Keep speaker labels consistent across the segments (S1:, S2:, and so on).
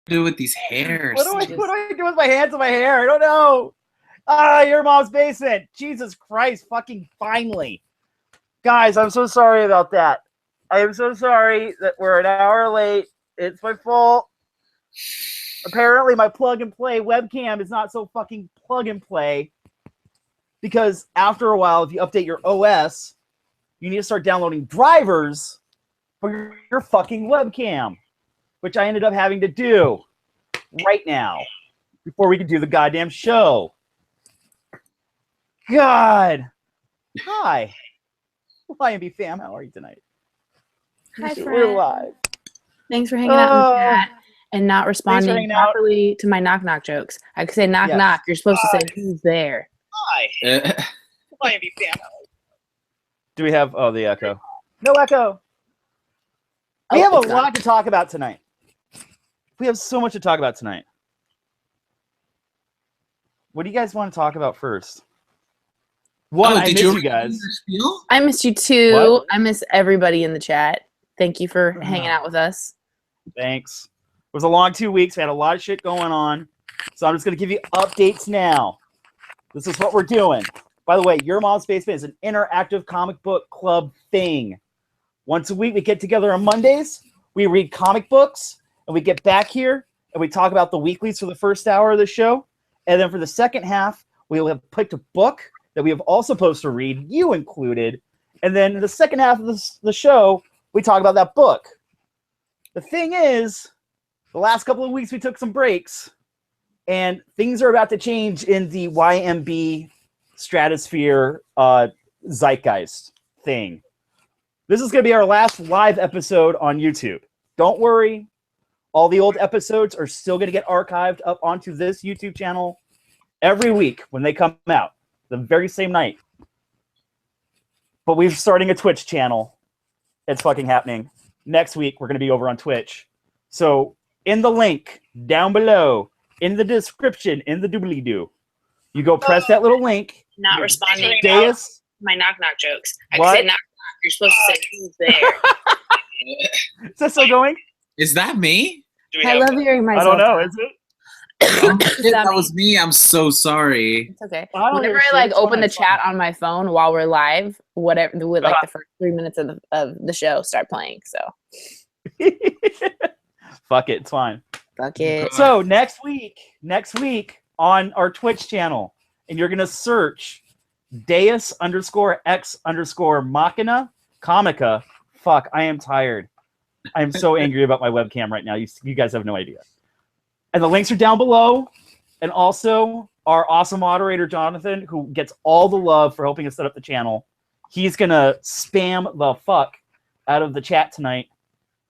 S1: do with these hairs?
S2: What do I do with my hands and my hair? I don't know. Your mom's basement. Jesus Christ, fucking finally. Guys, I'm so sorry about that. I am so sorry that we're an hour late. It's my fault. Apparently, my plug-and-play webcam is not so fucking plug-and-play. Because after a while, if you update your OS, you need to start downloading drivers for your fucking webcam. Which I ended up having to do right now before we could do the goddamn show. God. Hi. YMB fam, how are you tonight?
S3: Hi, friend.
S2: We're live.
S3: Thanks for hanging out in the chat and not responding properly to my knock-knock jokes. I could say knock-knock. You're supposed to say, who's there?
S2: Hi. YMB fam. Do we have, the echo? No echo. We have a lot to talk about tonight. We have so much to talk about tonight. What do you guys want to talk about first? One, I miss you guys.
S3: I missed you too. What? I miss everybody in the chat. Thank you for hanging out with us.
S2: Thanks. It was a long 2 weeks. We had a lot of shit going on. So I'm just going to give you updates now. This is what we're doing. By the way, Your Mom's Basement is an interactive comic book club thing. Once a week, we get together on Mondays. We read comic books. And we get back here and we talk about the weeklies for the first hour of the show. And then for the second half, we will have picked a book that we have all supposed to read, you included. And then in the second half of the show, we talk about that book. The thing is, the last couple of weeks we took some breaks. And things are about to change in the YMB stratosphere zeitgeist thing. This is going to be our last live episode on YouTube. Don't worry. All the old episodes are still going to get archived up onto this YouTube channel every week when they come out, the very same night. But we're starting a Twitch channel. It's fucking happening. Next week, we're going to be over on Twitch. So in the link down below, in the description, in the doobly-doo, you go press that little link.
S3: Not responding
S2: to
S3: my knock-knock jokes. I can say knock-knock. You're supposed to say who's there.
S2: Is that still going?
S1: Is that me?
S3: I love hearing myself.
S2: I don't know. Is it?
S1: That was me. I'm so sorry.
S3: It's okay. Whenever I open the chat on my phone while we're live, whatever, with the first 3 minutes of the show start playing. So
S2: fuck it, it's fine.
S3: Fuck it.
S2: So next week on our Twitch channel, and you're gonna search Deus_X_Machina Comica. Fuck, I am tired. I'm so angry about my webcam right now. You guys have no idea. And the links are down below. And also, our awesome moderator, Jonathan, who gets all the love for helping us set up the channel, he's going to spam the fuck out of the chat tonight.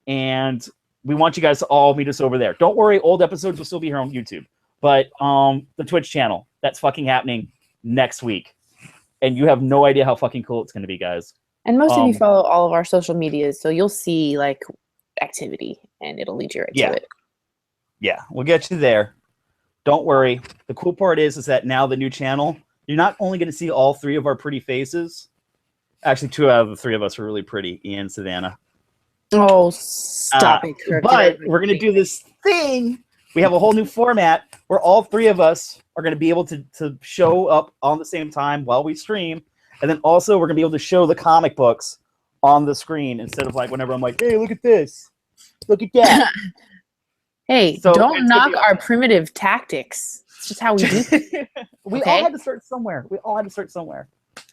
S2: And we want you guys to all meet us over there. Don't worry, old episodes will still be here on YouTube. But the Twitch channel, that's fucking happening next week. And you have no idea how fucking cool it's going to be, guys.
S3: And most of you follow all of our social medias, so you'll see activity and it'll lead you right to it.
S2: Yeah, we'll get you there. Don't worry. The cool part is that now the new channel, you're not only going to see all three of our pretty faces. Actually, 2 out of the 3 of us are really pretty, Ian and Savanna.
S3: Oh, stop it, Kirk.
S2: But we're going to do this thing. We have a whole new format where all 3 of us are going to be able to show up on the same time while we stream. And then also we're going to be able to show the comic books on the screen instead of whenever I'm like, hey, look at this. Look at that.
S3: Hey, so don't knock our primitive tactics. It's just how we do it.
S2: We all had to start somewhere.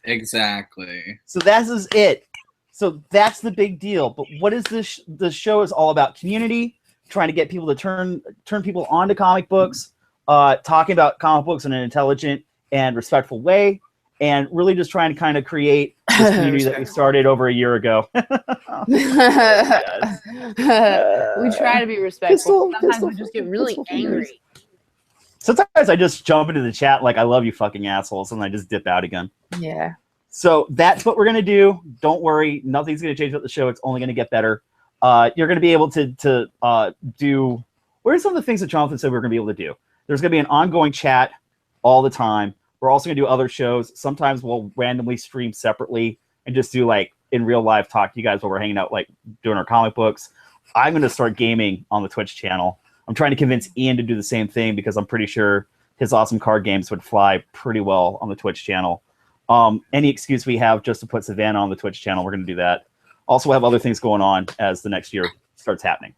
S1: Exactly.
S2: So that is it. So that's the big deal. But what is this? The show is all about community, trying to get people to turn people onto comic books, talking about comic books in an intelligent and respectful way, and really just trying to kind of create this community that we started over a year ago.
S3: We try to be respectful. Sometimes we just get really angry.
S2: Sometimes I just jump into the chat like, I love you fucking assholes, and I just dip out again.
S3: Yeah.
S2: So that's what we're going to do. Don't worry. Nothing's going to change about the show. It's only going to get better. You're going to be able to do... What are some of the things that Jonathan said we were going to be able to do? There's going to be an ongoing chat all the time. We're also going to do other shows. Sometimes we'll randomly stream separately and just do in real life talk to you guys while we're hanging out, doing our comic books. I'm going to start gaming on the Twitch channel. I'm trying to convince Ian to do the same thing because I'm pretty sure his awesome card games would fly pretty well on the Twitch channel. Any excuse we have just to put Savanna on the Twitch channel, we're going to do that. Also, we'll have other things going on as the next year starts happening.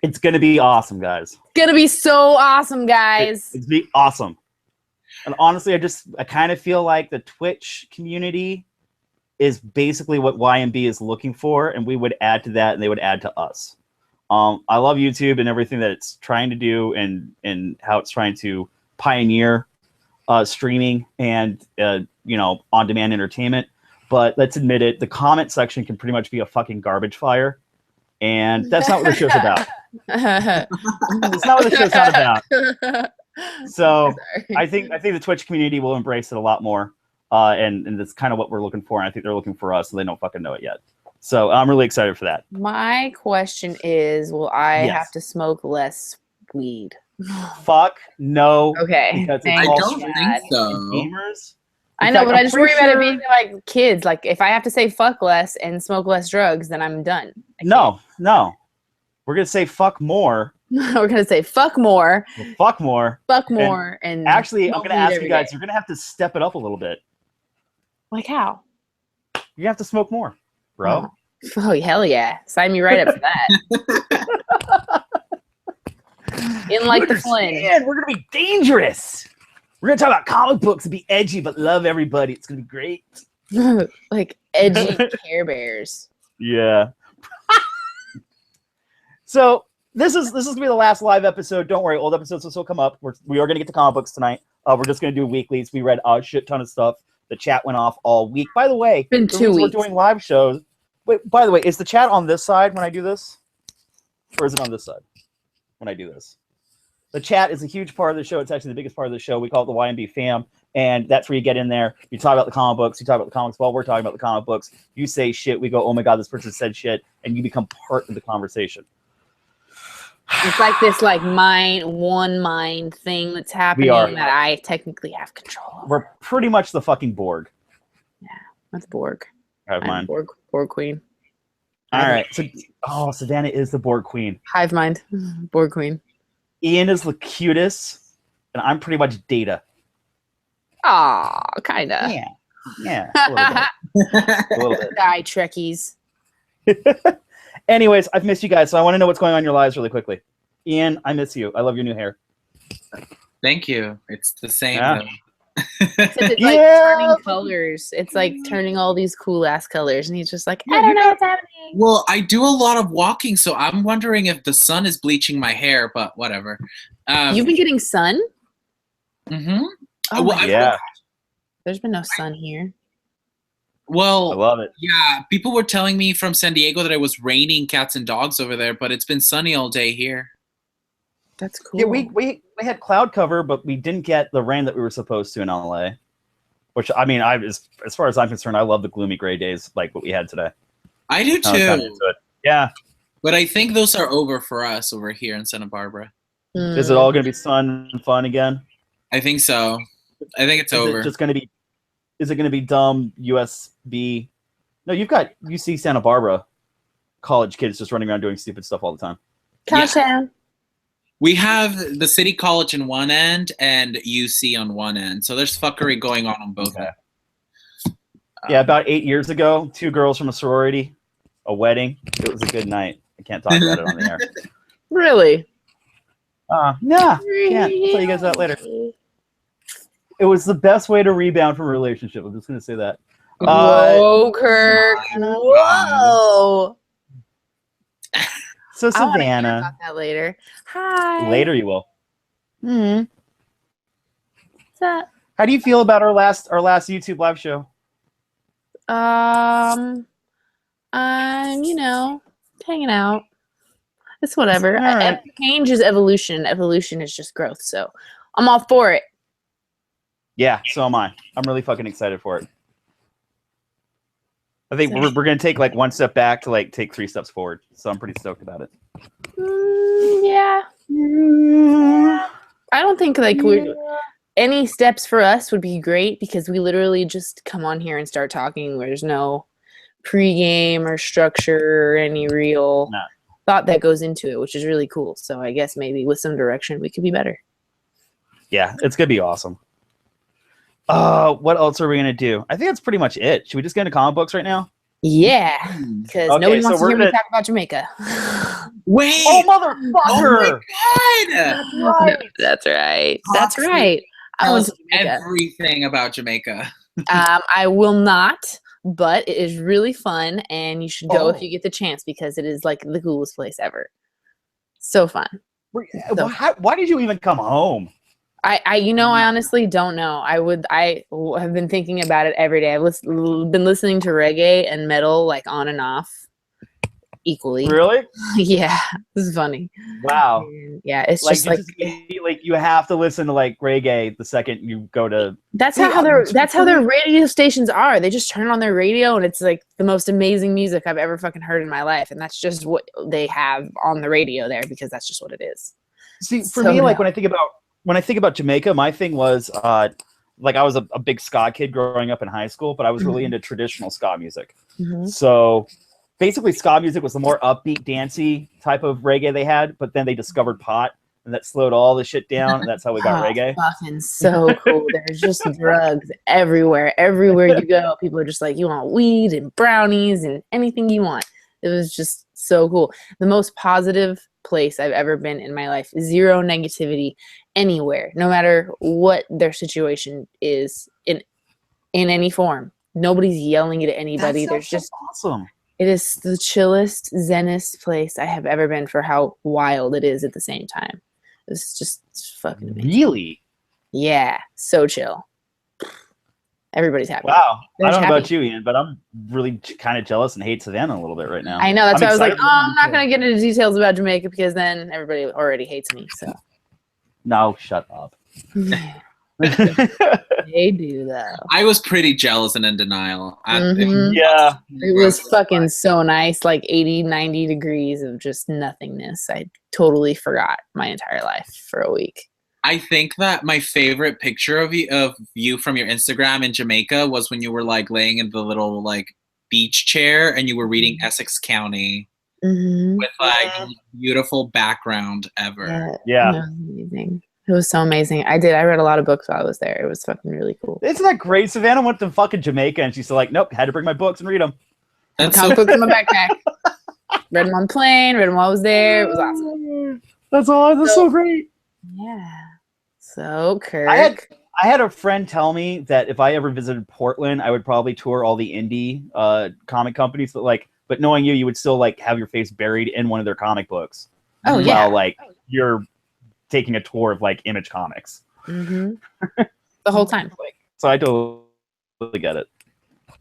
S2: It's going to be awesome, guys.
S3: It's gonna be so awesome, guys.
S2: It's be awesome. And honestly, I kind of feel like the Twitch community is basically what YMB is looking for, and we would add to that, and they would add to us. I love YouTube and everything that it's trying to do, and how it's trying to pioneer streaming and on-demand entertainment. But let's admit it, the comment section can pretty much be a fucking garbage fire, and that's not what the show's about. It's not what the show's not about. So I think the Twitch community will embrace it a lot more, and that's kind of what we're looking for. And I think they're looking for us, so they don't fucking know it yet. So I'm really excited for that.
S3: My question is, will I have to smoke less weed?
S2: Fuck no.
S3: Okay.
S2: Because
S1: I don't think so.
S2: Gamers.
S3: I know, but I just worry about it being like kids. Like if I have to say fuck less and smoke less drugs, then I'm done.
S2: No. We're gonna say fuck more.
S3: We're gonna say fuck more.
S2: Fuck more.
S3: Fuck more. And
S2: actually, I'm gonna ask you guys. You're gonna have to step it up a little bit.
S3: Like how?
S2: You have to smoke more, bro.
S3: Oh hell yeah! Sign me right up for that. In like the Flynn.
S2: We're gonna be dangerous. We're gonna talk about comic books and be edgy, but love everybody. It's gonna be great.
S3: Like edgy Care Bears.
S2: Yeah. So this is gonna be the last live episode. Don't worry, old episodes will still come up. We are gonna get to comic books tonight. We're just gonna do weeklies. We read a shit ton of stuff. The chat went off all week. By the way,
S3: been 2 weeks.
S2: We're doing live shows. Wait, by the way, is the chat on this side when I do this, or is it on this side when I do this? The chat is a huge part of the show. It's actually the biggest part of the show. We call it the YMB fam, and that's where you get in there. You talk about the comic books. You talk about the comics while we're talking about the comic books. You say shit. We go, oh my god, this person said shit, and you become part of the conversation.
S3: It's like this one mind thing that's happening that I technically have control over.
S2: We're pretty much the fucking Borg.
S3: Yeah, that's Borg.
S2: Hive mind.
S3: Borg queen.
S2: All right. So, Savanna is the Borg queen.
S3: Hive mind. Borg queen.
S2: Ian is the cutest, and I'm pretty much Data.
S3: Aw, kinda.
S2: Yeah. A little bit.
S3: Die Trekkies.
S2: Anyways, I've missed you guys, so I want to know what's going on in your lives really quickly. Ian, I miss you. I love your new hair.
S1: Thank you. It's the same.
S2: Yeah.
S3: It's like turning colors. It's like turning all these cool ass colors, and he's just like, I don't know what's happening.
S1: Well, I do a lot of walking, so I'm wondering if the sun is bleaching my hair, but whatever.
S3: You've been getting sun?
S1: Mm-hmm.
S3: Oh,
S1: well,
S2: yeah.
S3: There's been no sun here.
S1: Well,
S2: I love it.
S1: Yeah, people were telling me from San Diego that it was raining cats and dogs over there, but it's been sunny all day here.
S3: That's cool.
S2: Yeah, we had cloud cover, but we didn't get the rain that we were supposed to in LA. Which, I mean, as far as I'm concerned, I love the gloomy gray days like what we had today.
S1: I do too.
S2: Yeah.
S1: But I think those are over for us over here in Santa Barbara.
S2: Is it all going to be sun and fun again?
S1: I think so. I think it's over.
S2: Is it going to be dumb USB? No, you've got UC Santa Barbara college kids just running around doing stupid stuff all the time.
S3: Countdown.
S1: We have the City College on one end and UC on one end. So there's fuckery going on both ends.
S2: Yeah, about 8 years ago, 2 girls from a sorority, a wedding. It was a good night. I can't talk about it on the air.
S3: Really?
S2: Yeah. I'll tell you guys that later. It was the best way to rebound from a relationship. I'm just going to say that.
S3: Whoa, Kirk. Whoa.
S2: So,
S3: I want to hear
S2: Savanna.
S3: about that later. Hi.
S2: Later you will.
S3: What's up?
S2: How do you feel about our last YouTube live show?
S3: I'm, hanging out. It's whatever.
S2: All right.
S3: Change is evolution. Evolution is just growth. So I'm all for it.
S2: Yeah, so am I. I'm really fucking excited for it. I think we're going to take like one step back to like take 3 steps forward. So I'm pretty stoked about it.
S3: Yeah. I don't think any steps for us would be great because we literally just come on here and start talking. There's no pregame or structure or any real thought that goes into it, which is really cool. So I guess maybe with some direction we could be better.
S2: Yeah, it's gonna be awesome. What else are we gonna do? I think that's pretty much it. Should we just get into comic books right now?
S3: Yeah, because
S2: Okay,
S3: nobody
S2: so
S3: wants to
S2: we're
S3: hear me
S2: gonna-
S3: talk about Jamaica.
S1: Wait!
S2: Oh, motherfucker!
S1: Oh my god!
S2: Right.
S3: That's right.
S1: Talk
S3: That's
S1: to me.
S3: right. I
S1: Tell
S3: went
S1: us
S3: to Jamaica.
S1: everything about Jamaica.
S3: I will not, but it is really fun, and you should go if
S2: Oh.
S3: you get the chance because it is like the coolest place ever. So fun.
S2: Why did you even come home?
S3: I honestly don't know. I have been thinking about it every day. I've been listening to reggae and metal like on and off equally.
S2: Really?
S3: Yeah, this is funny.
S2: Wow.
S3: And yeah, it's
S2: Like,
S3: just like
S2: you have to listen to like reggae the second you go to.
S3: that's
S2: Dude,
S3: how their radio stations are. They just turn on their radio and it's like the most amazing music I've ever fucking heard in my life, and that's just what they have on the radio there because that's just what it is.
S2: See, for
S3: So
S2: me, like
S3: no.
S2: when I think about Jamaica, my thing was like I was a big ska kid growing up in high school, but I was really into traditional ska music.
S3: Mhm.
S2: So basically, ska music was the more upbeat, dancey type of reggae they had, but then they discovered pot, and that slowed all the shit down, and that's how we got
S3: Oh,
S2: reggae.
S3: fucking so cool. There's just drugs everywhere. Everywhere you go, people are just like, you want weed and brownies and anything you want. It was just so cool. The most positive place I've ever been in my life. Zero negativity anywhere, no matter what their situation is in any form. Nobody's yelling at anybody. There's just
S2: awesome.
S3: it is the chillest, zenest place I have ever been for how wild it is at the same time. It's just fucking amazing.
S2: Really?
S3: Yeah, so chill. Everybody's happy.
S2: Wow.
S3: They're
S2: I don't know
S3: happy.
S2: about you, Ian, but I'm really kind of jealous and hate Savanna a little bit right now.
S3: I know. That's
S2: I'm
S3: why I was like,
S2: excited
S3: oh,
S2: to
S3: I'm not going to get into details about Jamaica because then everybody already hates me. So
S2: No, shut up.
S3: they do, though.
S1: I was pretty jealous and in denial.
S3: Mhm.
S2: Yeah.
S3: It was fucking so nice, like 80, 90 degrees of just nothingness. I totally forgot my entire life for a week.
S1: I think that my favorite picture of you from your Instagram in Jamaica was when you were like laying in the little like beach chair and you were reading Essex County
S3: Mm-hmm.
S1: with like the most beautiful background ever.
S2: Yeah.
S3: It was amazing. It was so amazing. I read a lot of books while I was there. It was fucking really cool.
S2: Isn't that great? Savannah went to fucking Jamaica and she's like, nope, had to bring my books and read them.
S1: That's
S3: Comic
S1: so
S3: books in my backpack. Read them on the plane. Read them while I was there. It was awesome.
S2: That's so great.
S3: Yeah. So Kirk.
S2: I had a friend tell me that if I ever visited Portland, I would probably tour all the indie comic companies, but knowing you would still like have your face buried in one of their comic books.
S3: Oh, yeah.
S2: While like you're taking a tour of like Image Comics.
S3: Mm-hmm. The whole time.
S2: So I totally get it.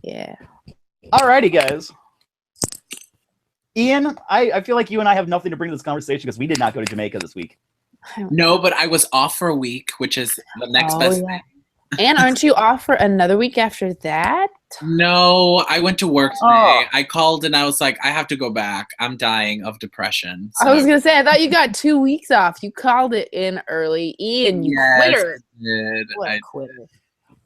S3: Yeah.
S2: Alrighty, guys. Ian, I feel like you and I have nothing to bring to this conversation because we did not go to Jamaica this week.
S1: No, but I was off for a week, which is the next best thing.
S3: And aren't you off for another week after that?
S1: No, I went to work today.
S2: Oh.
S1: I called and I was like, I have to go back. I'm dying of depression.
S3: I was gonna say, I thought you got 2 weeks off. You called it in early, Ian. You quitter.
S1: I did.
S3: What a quitter.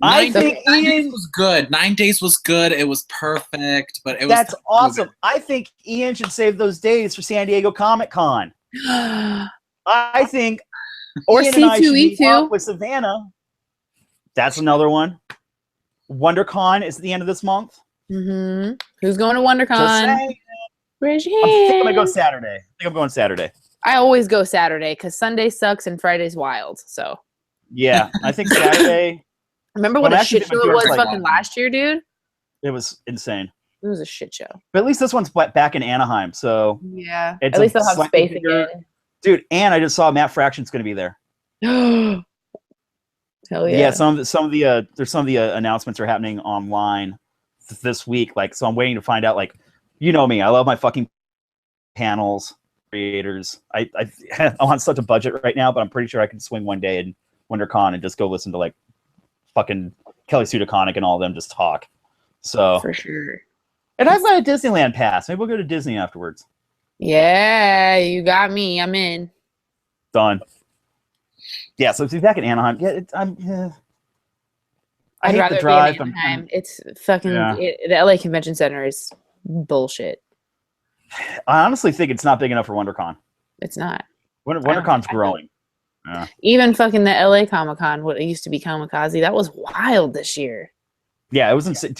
S2: I think
S1: Nine
S2: Ian
S1: days was good. 9 days was good. It was perfect, but it was.
S2: That's awesome. I think Ian should save those days for San Diego Comic Con. I think
S3: Or
S2: Ian and I should meet
S3: C2E2.
S2: up with Savannah. That's another one. WonderCon is at the end of this month.
S3: Mm-hmm. Who's going to
S2: Just
S3: WonderCon?
S2: saying.
S3: Raise your
S2: I think I'm
S3: hand.
S2: gonna go Saturday. I think I'm going Saturday.
S3: I always go Saturday because Sunday sucks and Friday's wild. So
S2: Yeah, I think Saturday.
S3: remember
S2: Well,
S3: what a
S2: actually,
S3: shit
S2: they
S3: show
S2: went
S3: it was
S2: through, like,
S3: fucking last year, dude?
S2: It was insane.
S3: It was a shit show.
S2: But at least this one's back in Anaheim, so
S3: Yeah.
S2: It's
S3: At
S2: a
S3: least they'll have
S2: slightly
S3: space
S2: bigger-
S3: again.
S2: dude. And I just saw Matt Fraction's going to be there.
S3: Hell yeah.
S2: Yeah, some of the announcements are happening online this week. Like, so I'm waiting to find out. Like, you know me, I love my fucking panels, creators. I'm on such a budget right now, but I'm pretty sure I can swing one day in WonderCon and just go listen to like fucking Kelly Sue DeConnick and all of them just talk. So
S3: For sure.
S2: and I've got a Disneyland pass. Maybe we'll go to Disney afterwards.
S3: Yeah, you got me. I'm in.
S2: Done. Yeah, so to be back in Anaheim, yeah, I hate the drive.
S3: be in Anaheim. It's fucking
S2: Yeah.
S3: the LA Convention Center is bullshit.
S2: I honestly think it's not big enough for WonderCon.
S3: It's not.
S2: WonderCon's growing. Yeah.
S3: Even fucking the LA Comic Con, what it used to be Kamikaze, that was wild this year.
S2: Yeah, it was insane.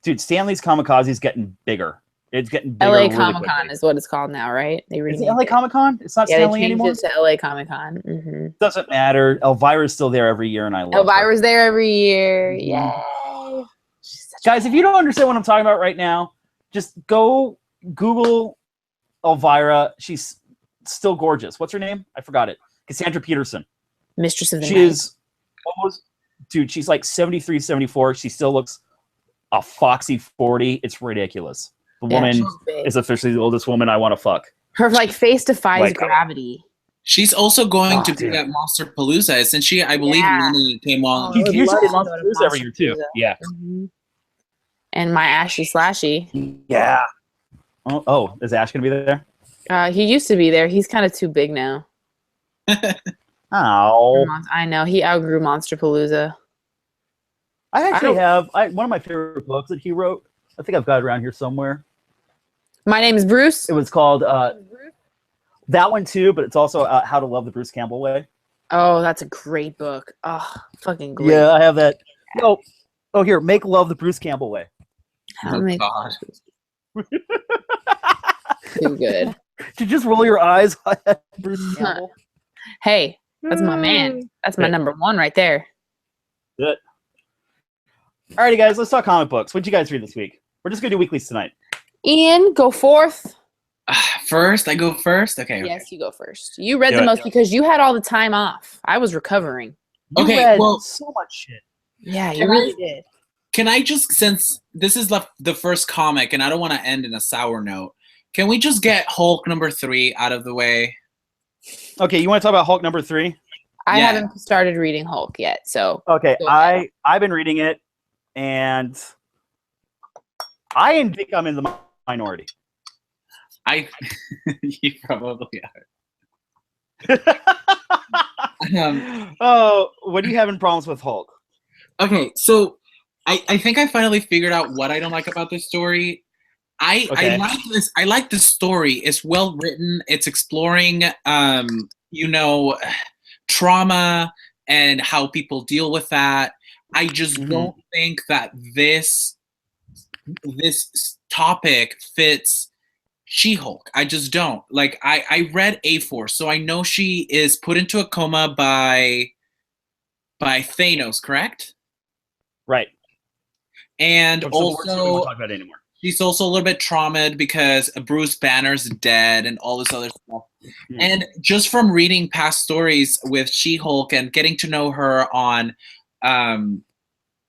S2: Dude, Stanley's Kamikaze is getting bigger. It's getting bigger.
S3: LA
S2: really
S3: Comic Con
S2: quickly.
S3: is what it's called now, right? They
S2: Is it LA Comic Con? It's not
S3: Yeah,
S2: Stanley
S3: they changed
S2: anymore?
S3: it to LA Comic Con. Mm-hmm.
S2: Doesn't matter. Elvira's still there every year, and I love her.
S3: Elvira's there every year.
S2: Mhm.
S3: Yay.
S2: Guys, if you don't understand what I'm talking about right now, just go Google Elvira. She's still gorgeous. What's her name? I forgot it. Cassandra Peterson.
S3: Mistress of the
S2: She
S3: Night.
S2: is almost, dude, she's like 73, 74. She still looks a foxy 40. It's ridiculous. The woman
S3: she's big.
S2: is officially the oldest woman I want to fuck.
S3: Her like face defies
S2: Like,
S3: gravity.
S1: She's also going
S2: Oh,
S1: to be
S2: dude.
S1: at Monster Palooza, isn't she? I believe
S3: Yeah.
S1: Minnie came on.
S3: I would
S2: You
S3: love
S2: did
S3: to
S2: Monster
S3: go to
S2: Palooza every year too.
S3: Monster Palooza.
S2: Yeah.
S3: Mhm. And my Ashy Slashy.
S2: Yeah. Oh, is Ash gonna be there?
S3: He used to be there. He's kind of too big now.
S2: Oh.
S3: I know. He outgrew Monster Palooza.
S2: I actually
S3: don't-
S2: have one of my favorite books that he wrote. I think I've got it around here somewhere.
S3: My name is Bruce.
S2: It was called that one too, but it's also How to Love the Bruce Campbell Way.
S3: Oh, that's a great book. Oh, fucking great.
S2: Yeah, I have that. Oh, here, Make Love the Bruce Campbell Way.
S3: How
S1: Oh,
S3: many-
S1: God.
S3: Too good.
S2: Did you just roll your eyes at Bruce Campbell?
S3: Hey, that's my man. That's my number one right there.
S2: Good. Alrighty, guys, let's talk comic books. What'd you guys read this week? We're just gonna do weeklies tonight.
S3: Ian, go forth.
S1: First, I go first. Okay.
S3: Yes, you go first. You read
S2: Do
S3: the
S2: it.
S3: most because you had all the time off. I was recovering.
S2: You
S1: Okay,
S2: read
S1: well-
S2: so much shit.
S3: Yeah, you
S1: Can I-
S3: really did.
S1: Can I just, since this is the first comic, and I don't want to end in a sour note, can we just get Hulk #3 out of the way?
S2: Okay, you want to talk about Hulk #3?
S3: I
S1: Yeah.
S3: haven't started reading Hulk yet, so
S2: Okay,
S3: Go ahead.
S2: I've been reading it, and I think I'm in the minority.
S1: You probably are.
S2: Oh, what are you having problems with Hulk?
S1: Okay, so I think I finally figured out what I don't like about this story. I
S2: Okay.
S1: like this. I like this story. It's well written. It's exploring, trauma and how people deal with that. I just
S2: Mhm.
S1: don't think that this topic fits She-Hulk. I just don't. Like, I read A-Force, so I know she is put into a coma by Thanos, correct?
S2: Right.
S1: And
S2: So we're not
S1: also,
S2: talking about it anymore.
S1: she's also a little bit traumatized because Bruce Banner's dead and all this other stuff.
S2: Hmm.
S1: And just from reading past stories with She-Hulk and getting to know her on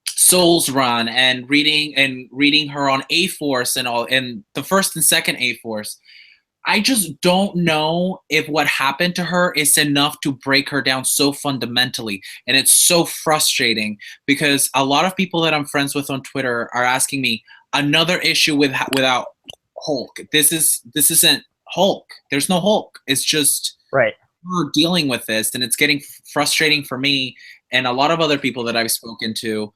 S1: Soul's Run and reading her on A-Force and all, and the first and second A-Force, I just don't know if what happened to her is enough to break her down so fundamentally. And it's so frustrating because a lot of people that I'm friends with on Twitter are asking me another issue without Hulk. This isn't Hulk. There's no Hulk. It's just
S2: Right.
S1: her dealing with this, and it's getting frustrating for me and a lot of other people that I've spoken to.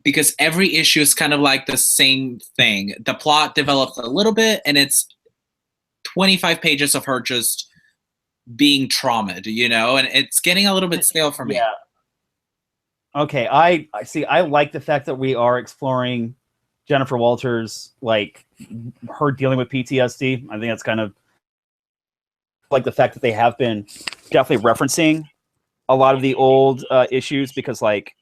S1: Because every issue is kind of like the same thing. The plot develops a little bit, and it's 25 pages of her just being traumatized, and it's getting a little bit stale for me.
S2: Yeah. Okay, I see. I like the fact that we are exploring Jennifer Walters, like her dealing with PTSD. I think that's kind of like the fact that they have been definitely referencing a lot of the old issues because, like,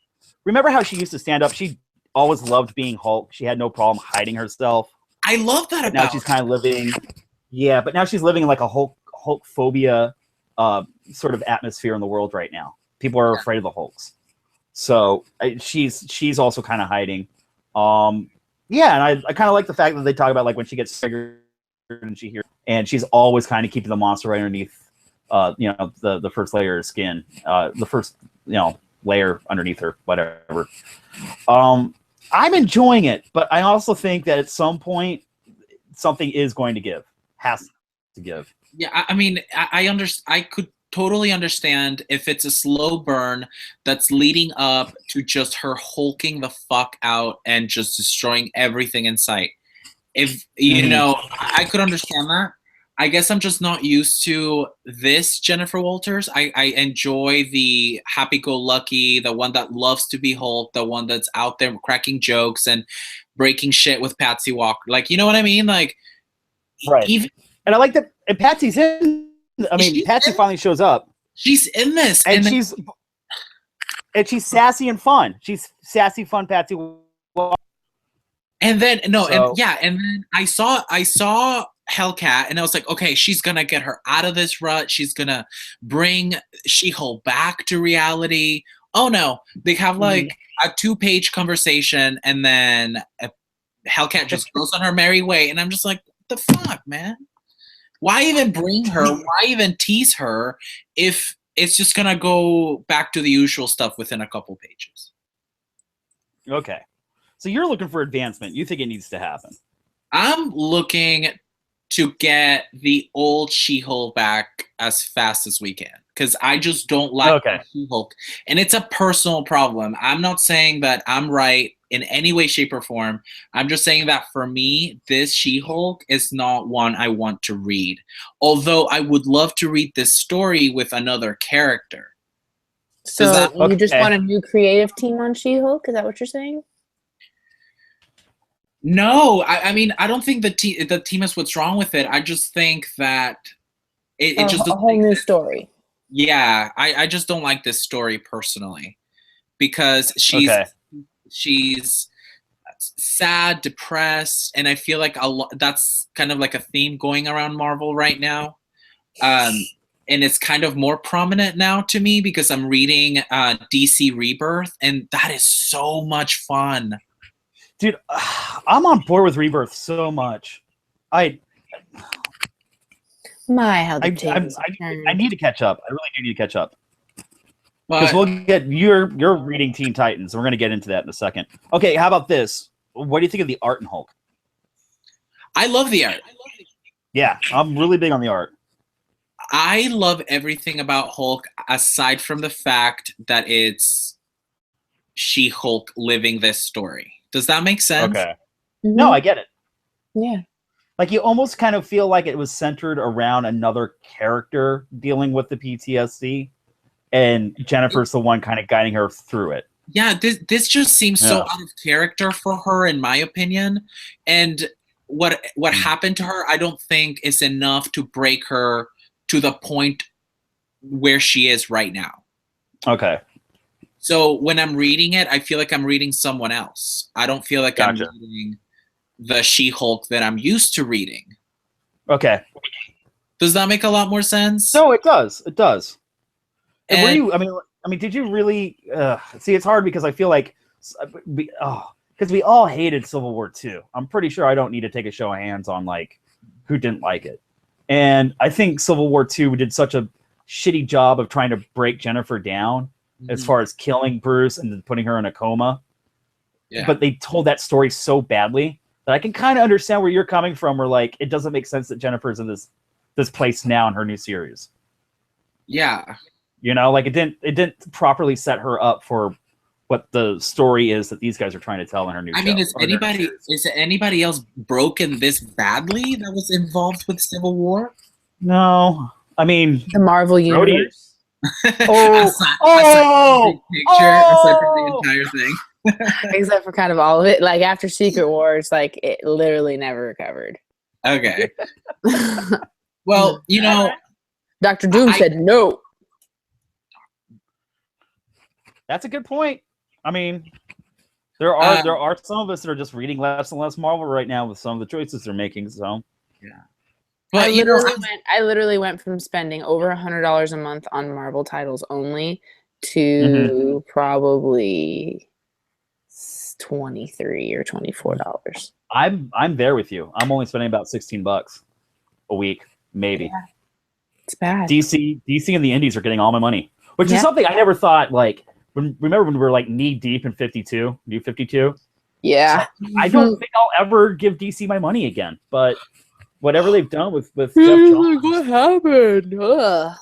S2: remember how she used to stand up? She always loved being Hulk. She had no problem hiding herself.
S1: I love that
S2: But
S1: about
S2: now she's kind of living, yeah. But now she's living in like a Hulk phobia sort of atmosphere in the world right now. People are afraid of the Hulks, so she's also kind of hiding. Yeah, and I kind of like the fact that they talk about like when she gets triggered and she hears, and she's always kind of keeping the monster right underneath, the first layer of skin, the first layer underneath her, whatever. I'm enjoying it, but I also think that at some point something is going to give, has to give.
S1: Yeah, I mean, I could totally understand if it's a slow burn that's leading up to just her hulking the fuck out and just destroying everything in sight. if you know, I could understand that. I guess I'm just not used to this Jennifer Walters. I enjoy the happy-go-lucky, the one that loves to be Hulk, the one that's out there cracking jokes and breaking shit with Patsy Walker. Like, you know what I mean? Like,
S2: right.
S1: even
S2: And I like that. And Patsy's in. I mean, Patsy finally shows up.
S1: She's in this,
S2: and she's sassy and fun. She's sassy, fun Patsy.
S1: And then and then I saw Hellcat, and I was like, okay, she's gonna get her out of this rut. She's gonna bring She-Hulk back to reality. Oh no, they have like a 2-page conversation, and then Hellcat just goes on her merry way, and I'm just like, what the fuck, man? Why even bring her? Why even tease her if it's just gonna go back to the usual stuff within a couple pages?
S2: Okay. So you're looking for advancement. You think it needs to happen.
S1: I'm looking to get the old She-Hulk back as fast as we can, because I just don't like She-Hulk. And it's a personal problem. I'm not saying that I'm right in any way, shape, or form. I'm just saying that for me, this She-Hulk is not one I want to read. Although I would love to read this story with another character.
S3: So you just want a new creative team on She-Hulk? Is that what you're saying?
S1: No, I mean, I don't think the team is what's wrong with it. I just think that it just
S3: a whole new story.
S1: Yeah, I just don't like this story personally, because she's sad, depressed, and I feel like that's kind of like a theme going around Marvel right now. And it's kind of more prominent now to me because I'm reading DC Rebirth, and that is so much fun.
S2: Dude, I'm on board with Rebirth so much. I need to catch up. I really do need to catch up. Because we'll get you're reading Teen Titans, and we're going to get into that in a second. Okay, how about this? What do you think of the art in Hulk?
S1: I love the art.
S2: Yeah, I'm really big on the art.
S1: I love everything about Hulk aside from the fact that it's She-Hulk living this story. Does that make sense?
S2: Okay. Mm-hmm. No, I get it.
S3: Yeah.
S2: Like, you almost kind of feel like it was centered around another character dealing with the PTSD, and Jennifer's the one kind of guiding her through it.
S1: Yeah, this just seems so out of character for her, in my opinion. And what happened to her, I don't think is enough to break her to the point where she is right now.
S2: Okay.
S1: So when I'm reading it, I feel like I'm reading someone else. I don't feel like I'm reading the She-Hulk that I'm used to reading.
S2: Okay.
S1: Does that make a lot more sense?
S2: No, it does. It does. And were you? I mean, did you really see? It's hard because I feel like because we all hated Civil War II. I'm pretty sure I don't need to take a show of hands on like who didn't like it. And I think Civil War II did such a shitty job of trying to break Jennifer down as far as killing Bruce and then putting her in a coma. Yeah. But they told that story so badly that I can kind of understand where you're coming from. Where like it doesn't make sense that Jennifer's in this place now in her new series.
S1: Yeah.
S2: You know, like it didn't properly set her up for what the story is that these guys are trying to tell in her new show.
S1: I mean, is anybody else broken this badly that was involved with Civil War?
S2: No. I mean,
S3: the Marvel universe.
S1: Aside from the entire thing.
S3: Except for kind of all of it. Like after Secret Wars, like it literally never recovered.
S1: Okay. Well, you know,
S3: Dr. Doom said no.
S2: That's a good point. I mean, there are some of us that are just reading less and less Marvel right now with some of the choices they're making. So
S1: yeah. But
S3: I literally went from spending over $100 a month on Marvel titles only to probably $23 or $24.
S2: I'm there with you. I'm only spending about $16 a week, maybe.
S3: Yeah. It's bad.
S2: DC and the indies are getting all my money, which is something I never thought. Like, remember when we were like knee deep in 52, New 52?
S3: Yeah.
S2: So I don't think I'll ever give DC my money again, but whatever they've done with Jeff Johns.
S3: What happened? Ugh.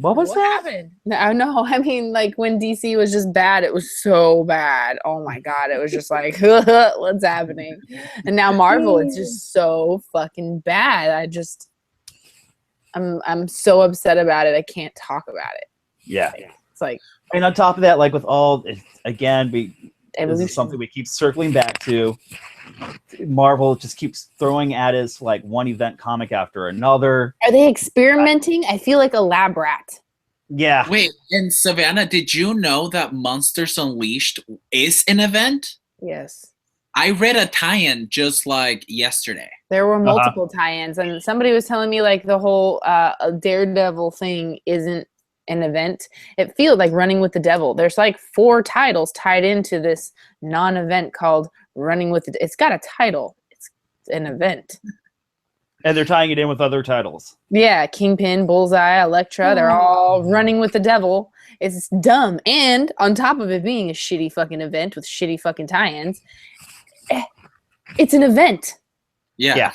S2: What was that?
S3: happened? No, no, I mean, like when DC was just bad, it was so bad. Oh my god, it was just like, what's happening? And now Marvel, it's just so fucking bad. I'm so upset about it. I can't talk about it.
S2: Yeah.
S3: It's like,
S2: And on top of that, like with all, again, this
S3: evolution.
S2: is something we keep circling back to. Marvel just keeps throwing at us like one event comic after another.
S3: Are they experimenting? I feel like a lab rat.
S2: Yeah.
S1: Wait, and Savanna, did you know that Monsters Unleashed is an event?
S3: Yes.
S1: I read a tie-in just like yesterday.
S3: There were multiple tie-ins, and somebody was telling me like the whole Daredevil thing isn't an event. It feels like Running with the Devil. There's like 4 titles tied into this non-event called Running with the. It's got a title. It's an event.
S2: And they're tying it in with other titles.
S3: Yeah, Kingpin, Bullseye, Elektra. They're all Running with the Devil. It's dumb, and on top of it being a shitty fucking event with shitty fucking tie-ins, it's an event.
S1: Yeah.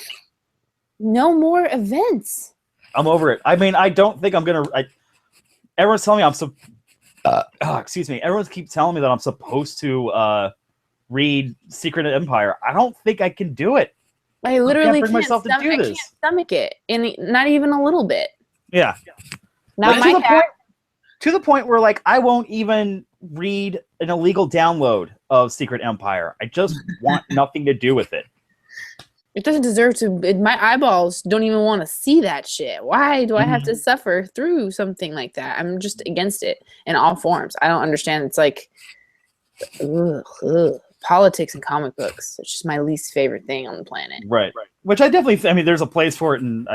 S3: No more events.
S2: I'm over it. I mean, I don't think I'm gonna. Everyone's telling me I'm so. Excuse me. Everyone keeps telling me that I'm supposed to read Secret Empire. I don't think I can do it.
S3: I literally
S2: bring myself to do
S3: I
S2: this.
S3: can't stomach it, and not even a little bit.
S2: Yeah.
S3: Not
S2: Like,
S3: my
S2: to the point where like I won't even read an illegal download of Secret Empire. I just want nothing to do with it.
S3: It doesn't deserve to. My eyeballs don't even want to see that shit. Why do I have to suffer through something like that? I'm just against it in all forms. I don't understand. It's like politics and comic books. It's just my least favorite thing on the planet.
S2: Right. Which I definitely. I mean, there's a place for it, and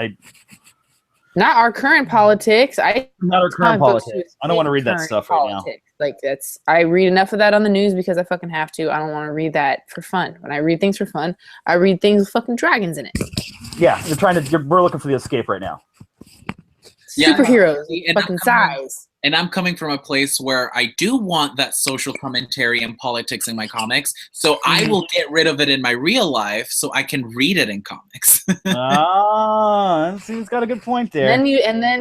S3: Not our current politics.
S2: not our current politics. I don't want to read that stuff right now.
S3: Like I read enough of that on the news because I fucking have to. I don't want to read that for fun. When I read things for fun, I read things with fucking dragons in it.
S2: Yeah, we're looking for the escape right now.
S1: Yeah,
S3: Superheroes,
S1: and
S3: fucking size.
S1: And I'm coming from a place where I do want that social commentary and politics in my comics, so I will get rid of it in my real life so I can read it in comics.
S2: He's got a good point there.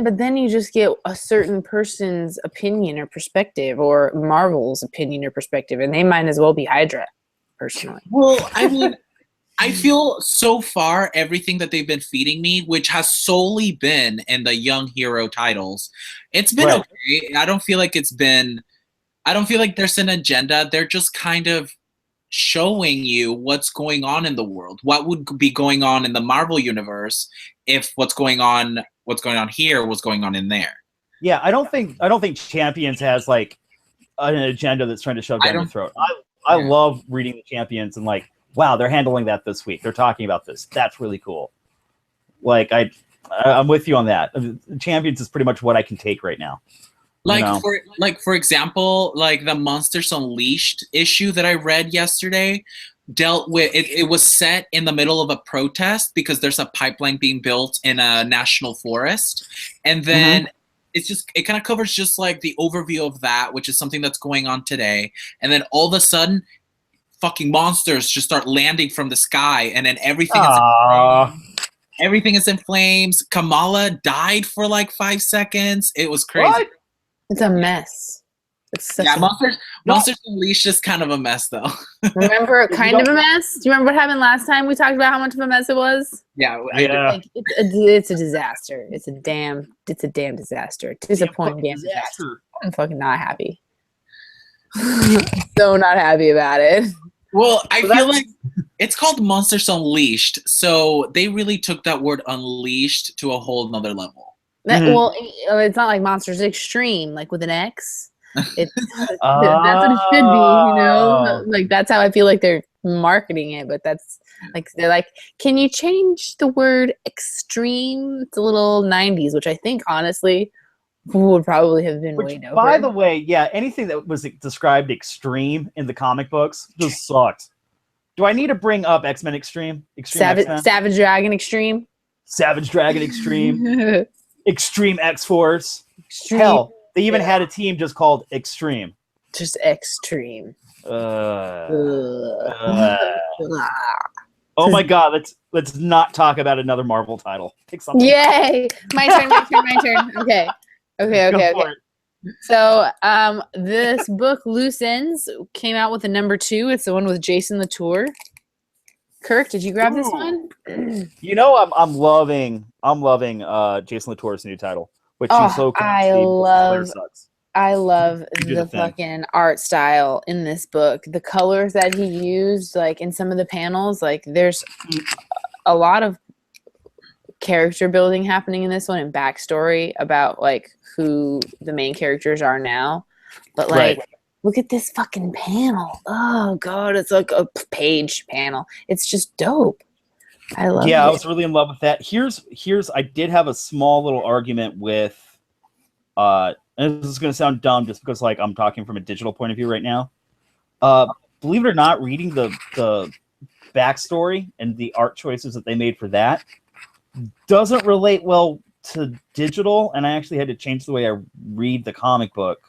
S3: But then you just get a certain person's opinion or perspective, or Marvel's opinion or perspective, and they might as well be Hydra, personally.
S1: Well, I mean, I feel so far everything that they've been feeding me, which has solely been in the young hero titles, it's been okay. I don't feel like there's an agenda. They're just kind of showing you what's going on in the world. What would be going on in the Marvel universe if what's going on here was going on in there.
S2: Yeah, I don't think Champions has like an agenda that's trying to shove down your throat. I love reading the Champions and like, wow, they're handling that this week. They're talking about this. That's really cool. Like I'm with you on that. Champions is pretty much what I can take right now.
S1: For example, like the Monsters Unleashed issue that I read yesterday dealt with it was set in the middle of a protest because there's a pipeline being built in a national forest, and then it kind of covers just like the overview of that, which is something that's going on today, and then all of a sudden fucking monsters just start landing from the sky, and then everything is in flames. Kamala died for like 5 seconds. It was crazy.
S2: What?
S3: It's a mess.
S1: Monsters Unleashed is kind of a mess, though.
S3: Remember, kind of a mess. Do you remember what happened last time? We talked about how much of a mess it was.
S1: Yeah.
S3: Like, it's a disaster. It's a damn disaster. Disappointing damn disaster. I'm fucking not happy. So not happy about it.
S1: Well, I feel like it's called Monsters Unleashed, so they really took that word unleashed to a whole nother level.
S3: Well, it's not like Monsters Extreme, like with an X. That's what it should be, you know? Like, that's how I feel like they're marketing it, but that's like, they're like, can you change the word extreme? It's a little 90s, which I think, honestly, would probably have been way doper.
S2: By the way, yeah, anything that was described extreme in the comic books just sucked. Do I need to bring up X-Men Extreme?
S3: Savage Dragon Extreme?
S2: Savage Dragon Extreme. Extreme X-Force. Hell, they even had a team just called Extreme.
S3: Just Extreme.
S2: Oh my god, let's not talk about another Marvel title. Pick something.
S3: Yay! My turn. Okay. Okay,
S2: Go
S3: okay,
S2: for
S3: okay.
S2: it.
S3: So, this book, Loose Ends, came out with a number 2. It's the one with Jason Latour. Kirk, did you grab this
S2: Ooh.
S3: one?
S2: You know, I'm loving Jason Latour's new title, which you
S3: Oh,
S2: so can't see because the glare sucks.
S3: I love
S2: You do the
S3: the
S2: thing.
S3: fucking art style in this book. The colors that he used, like in some of the panels, like there's a lot of character building happening in this one and backstory about like who the main characters are now. But like,
S2: Right.
S3: look at this fucking panel. Oh god, it's like a page panel. It's just dope. I love
S2: Yeah, I
S3: it.
S2: was really in love with that. Here's I did have a small little argument with and this is gonna sound dumb just because like I'm talking from a digital point of view right now. Believe it or not, reading the backstory and the art choices that they made for that doesn't relate well to digital, and I actually had to change the way I read the comic book.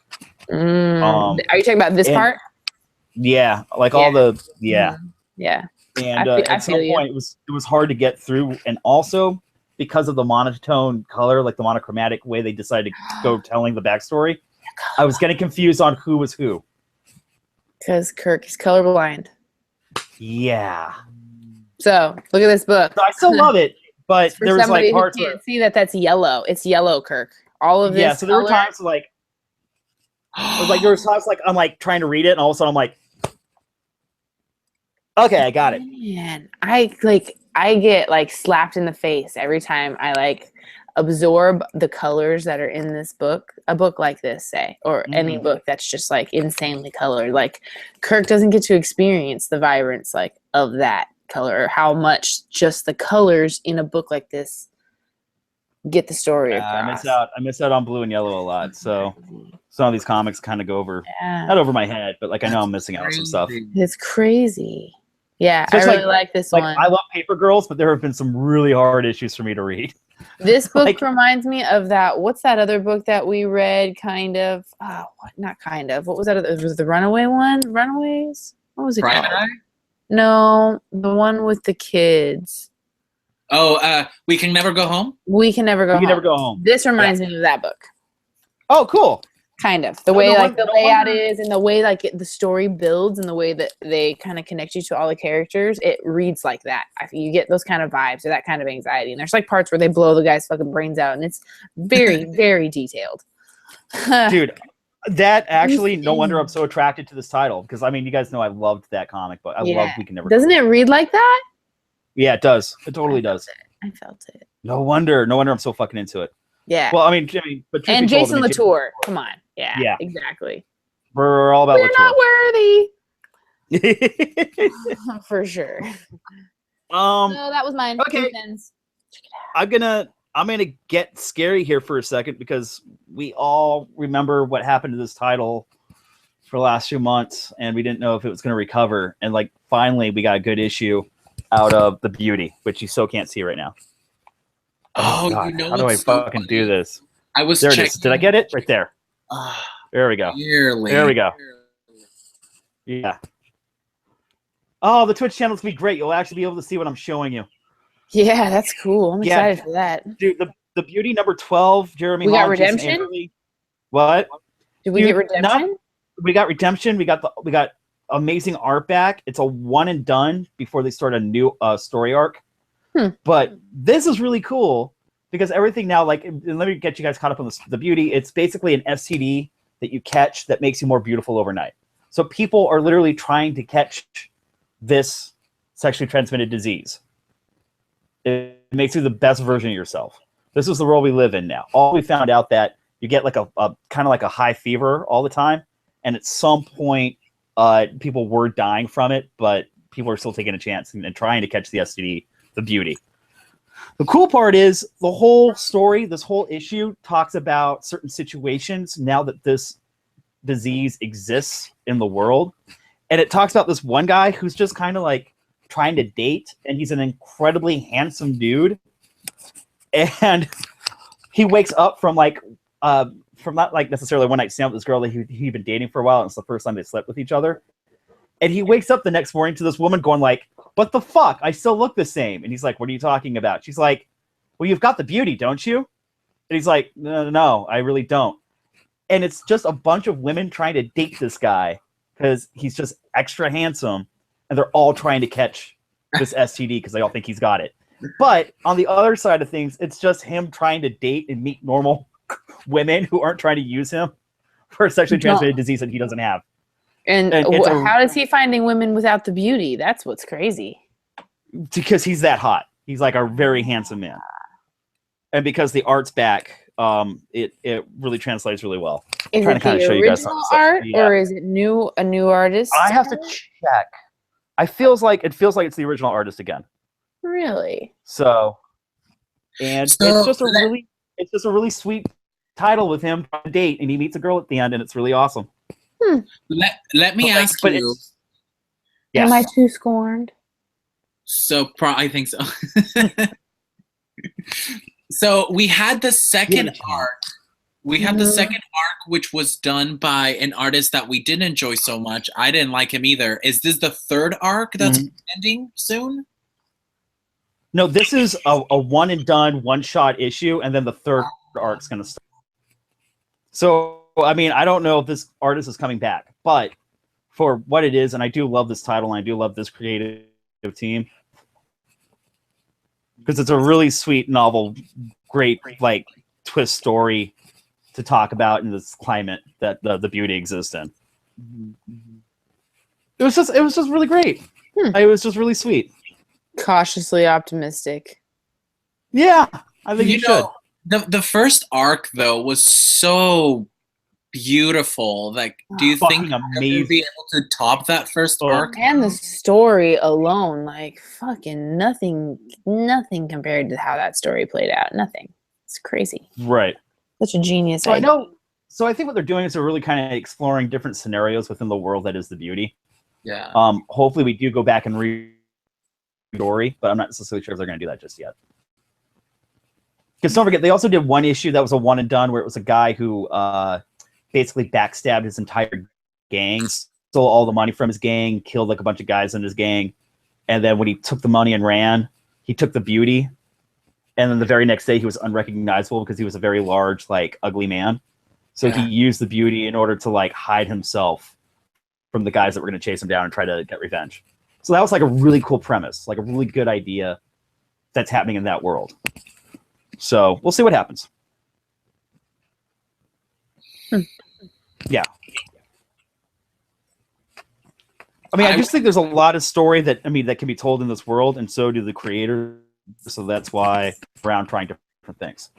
S3: Are you talking about this
S2: and-
S3: part?
S2: Yeah, like all the
S3: Yeah.
S2: and
S3: I
S2: at some
S3: feel you.
S2: point it was hard to get through, and also because of the monotone color, like the monochromatic way they decided to go telling the backstory, I was getting confused on who was who.
S3: Because Kirk is colorblind.
S2: Yeah,
S3: So look at this book.
S2: so I still love it, but
S3: For
S2: there was
S3: somebody
S2: like
S3: who
S2: parts
S3: can't
S2: where
S3: see that's yellow. It's yellow, Kirk. All of this.
S2: yeah, so there were
S3: color-
S2: times like it was like there was times like I'm like trying to read it, and all of a sudden I'm like, okay, I got it.
S3: Man, I get like slapped in the face every time I like absorb the colors that are in this book. A book like this, say, or any book that's just like insanely colored. Like Kirk doesn't get to experience the vibrance like of that color, or how much just the colors in a book like this get the story across.
S2: I miss out on blue and yellow a lot. So some of these comics kind of go over
S3: Yeah.
S2: not over my head, but like I know I'm missing out on some stuff.
S3: It's crazy. Yeah,
S2: Especially
S3: I really like this
S2: Like
S3: one.
S2: I love Paper Girls, but there have been some really hard issues for me to read.
S3: This book
S2: like-
S3: reminds me of that. What's that other book that we read? Kind of. Oh, not kind of. What was that? Was it the Runaway one? Runaways? What was it
S1: Private
S3: called?
S1: Eye?
S3: No, the one with the kids.
S1: Oh, We Can Never Go Home?
S3: We Can Never Go
S2: You
S3: Home.
S2: can never go home.
S3: This reminds me of that book.
S2: Oh, cool.
S3: Kind of. The
S2: No,
S3: way
S2: no
S3: like
S2: wonder-
S3: the
S2: no
S3: layout
S2: wonder-
S3: is and the way like the story builds and the way that they kind of connect you to all the characters, it reads like that. You get those kind of vibes or that kind of anxiety. And there's like parts where they blow the guy's fucking brains out and it's very, very detailed.
S2: Dude, that actually, no wonder I'm so attracted to this title, because I mean, you guys know I loved that comic, but I love We Can Never
S3: Doesn't
S2: Go
S3: it
S2: Home.
S3: read like that?
S2: Yeah, it does. It totally does.
S3: I felt it.
S2: No wonder I'm so fucking into it.
S3: Yeah.
S2: Well, I mean, Jimmy, but truth
S3: And
S2: be told,
S3: Jason
S2: I mean,
S3: Latour. Come on. Yeah.
S2: Yeah.
S3: Exactly.
S2: we're all about
S3: We're not worthy.
S2: Latour.
S3: For sure. So that was mine.
S2: okay.
S3: Loose ends.
S2: I'm gonna get scary here for a second, because we all remember what happened to this title for the last few months, and we didn't know if it was going to recover. And like finally, we got a good issue out of The Beauty, which you so can't see right now.
S1: Oh,
S2: God,
S1: you know
S2: how do I
S1: what's so
S2: fucking
S1: funny?
S2: do this?
S1: I was
S2: There it
S1: checking.
S2: is. Did I get it right there? There we go.
S1: Yearly.
S2: There we go. Yeah. Oh, the Twitch channel's gonna be great. You'll actually be able to see what I'm showing you.
S3: Yeah, that's cool. I'm
S2: Yeah.
S3: excited for that.
S2: Dude, the Beauty number 12, Jeremy
S3: We got
S2: Hall, Jason
S3: Redemption?
S2: Everly. What?
S3: Did we
S2: Dude,
S3: get redemption?
S2: We got Redemption. We got amazing art back. It's a one and done before they start a new story arc. But this is really cool because everything now, like, and let me get you guys caught up on this. The Beauty, it's basically an STD that you catch that makes you more beautiful overnight. So people are literally trying to catch this sexually transmitted disease. It makes you the best version of yourself. This is the world we live in now. All we found out that you get like a kind of like a high fever all the time, and at some point, people were dying from it, but people are still taking a chance and trying to catch the STD, the Beauty. The cool part is the whole story, this whole issue talks about certain situations now that this disease exists in the world. And it talks about this one guy who's just kind of like trying to date, and he's an incredibly handsome dude. And he wakes up from not like necessarily one night stand with this girl that he'd been dating for a while, and it's the first time they slept with each other. And he wakes up the next morning to this woman going like, "What the fuck? I still look the same." And he's like, "What are you talking about?" She's like, "Well, you've got the Beauty, don't you?" And he's like, no, I really don't. And it's just a bunch of women trying to date this guy because he's just extra handsome, and they're all trying to catch this STD because they all think he's got it. But on the other side of things, it's just him trying to date and meet normal women who aren't trying to use him for a sexually transmitted disease that he doesn't have.
S3: And how is he finding women without the beauty? That's what's crazy.
S2: Because he's that hot. He's like a very handsome man. And because the art's back, it really translates really well.
S3: Is it the original art, or is it a new artist?
S2: I have to check. It feels like it's the original artist again.
S3: Really?
S2: So it's just a really sweet title with him on a date, and he meets a girl at the end, and it's really awesome.
S1: Let me ask you.
S3: Am I too scorned?
S1: So I think so. So we had the second arc. We had the second arc, which was done by an artist that we didn't enjoy so much. I didn't like him either. Is this the third arc that's ending soon?
S2: No, this is a one and done, one shot issue, and then the third arc's going to start. So, I mean, I don't know if this artist is coming back, but for what it is, and I do love this title, and I do love this creative team, because it's a really sweet novel, great like twist story to talk about in this climate that the beauty exists in. It was just really great. It was just really sweet.
S3: Cautiously optimistic.
S2: Yeah, I think you should.
S1: The first arc though was so beautiful. Like, do you think you'll be able to top that first arc?
S3: And the story alone, like fucking nothing compared to how that story played out. Nothing. It's crazy.
S2: Right.
S3: Such a genius.
S2: So idea. So I think what they're doing is they're really kind of exploring different scenarios within the world that is the beauty.
S1: Yeah.
S2: Hopefully we do go back and read the story, but I'm not necessarily sure if they're going to do that just yet. Because don't forget, they also did one issue that was a one and done where it was a guy who basically backstabbed his entire gang, stole all the money from his gang, killed like a bunch of guys in his gang, and then when he took the money and ran, he took the beauty, and then the very next day he was unrecognizable because he was a very large, like, ugly man. So he used the beauty in order to like hide himself from the guys that were going to chase him down and try to get revenge. So that was like a really cool premise, like a really good idea that's happening in that world. So we'll see what happens. Yeah. I mean, I just think there's a lot of story that can be told in this world, and so do the creators. So that's why Brown trying different things.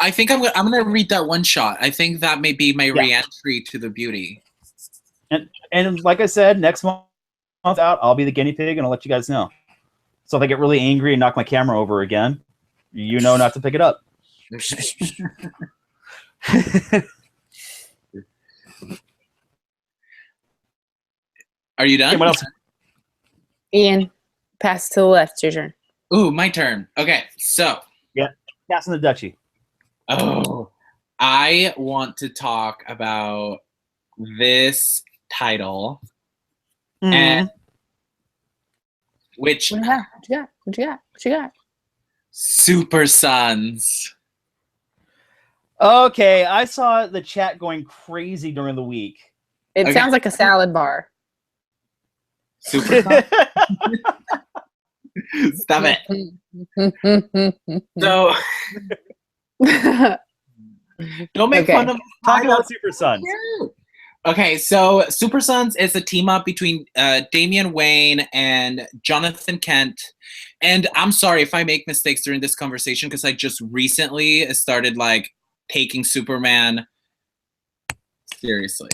S1: I think I'm gonna read that one shot. I think that may be my re-entry to the beauty.
S2: And like I said, next month out, I'll be the guinea pig, and I'll let you guys know. So if I get really angry and knock my camera over again, you know not to pick it up.
S1: Are you done?
S2: Okay, what else?
S3: Ian, pass to the left. It's your turn.
S1: Ooh, my turn. Okay, so.
S2: Yeah, passing the duchy.
S1: Oh, I want to talk about this title. And which.
S3: What you got?
S1: Super Sons.
S2: Okay, I saw the chat going crazy during the week.
S3: It sounds like a salad bar.
S1: Super Sons. Stop it. So don't make fun of
S2: talking about Super Sons.
S1: Okay, so Super Sons is a team up between Damian Wayne and Jonathan Kent. And I'm sorry if I make mistakes during this conversation because I just recently started like taking Superman seriously.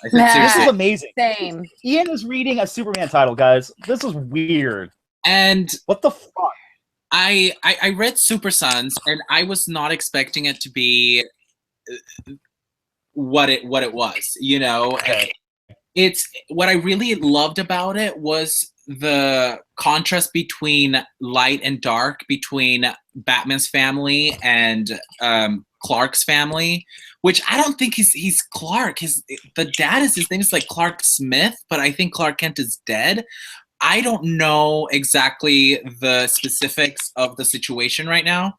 S1: I said seriously.
S2: This is amazing.
S3: Same.
S2: Ian is reading a Superman title, guys. This is weird.
S1: And
S2: what the fuck?
S1: I read Super Sons and I was not expecting it to be what it was, you know.
S2: Okay.
S1: It's what I really loved about it was the contrast between light and dark, between Batman's family and Clark's family, which I don't think he's Clark. The dad his name is like Clark Smith, but I think Clark Kent is dead. I don't know exactly the specifics of the situation right now.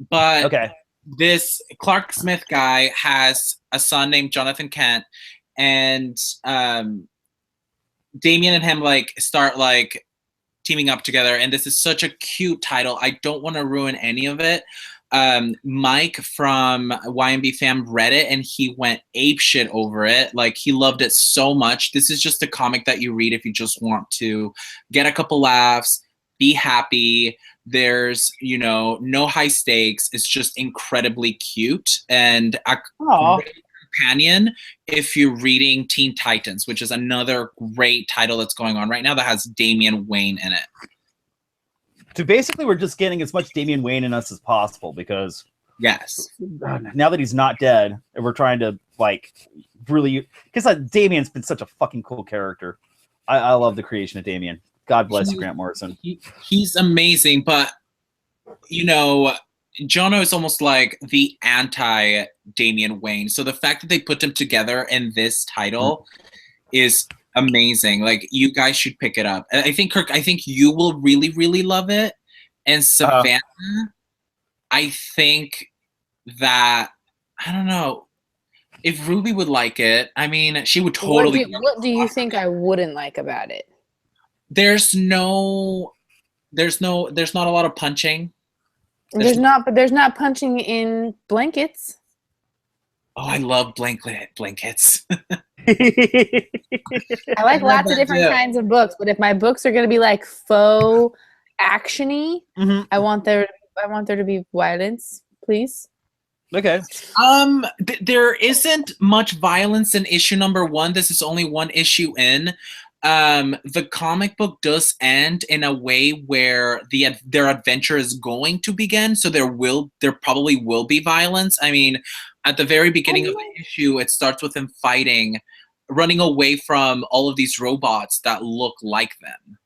S1: But
S2: Okay.
S1: this Clark Smith guy has a son named Jonathan Kent, and Damien and him like start like teaming up together, and this is such a cute title. I don't want to ruin any of it. Mike from YMB Fam read it and he went ape shit over it. Like he loved it so much. This is just a comic that you read if you just want to get a couple laughs, be happy. There's, no high stakes. It's just incredibly cute and a great companion if you're reading Teen Titans, which is another great title that's going on right now that has Damian Wayne in it.
S2: So basically, we're just getting as much Damian Wayne in us as possible because
S1: yes,
S2: now that he's not dead, and we're trying to like really because Damian's been such a fucking cool character. I love the creation of Damian. God bless you, Grant Morrison.
S1: He's amazing, but Jono is almost like the anti Damian Wayne. So the fact that they put them together in this title is amazing. Like you guys should pick it up. I think Kirk, you will really, really love it. And Savanna, I think that I don't know if Ruby would like it. I mean, she would totally.
S3: What do you think I wouldn't like about it?
S1: There's not a lot of punching.
S3: There's not punching in blankets.
S1: Oh, I love blankets.
S3: I like lots of different kinds of books, but if my books are going to be like faux actiony, I want there to be violence, please.
S2: Okay.
S1: There isn't much violence in issue number 1. This is only one issue in. The comic book does end in a way where their adventure is going to begin, so there probably will be violence. I mean, at the very beginning of the issue, it starts with them running away from all of these robots that look like them.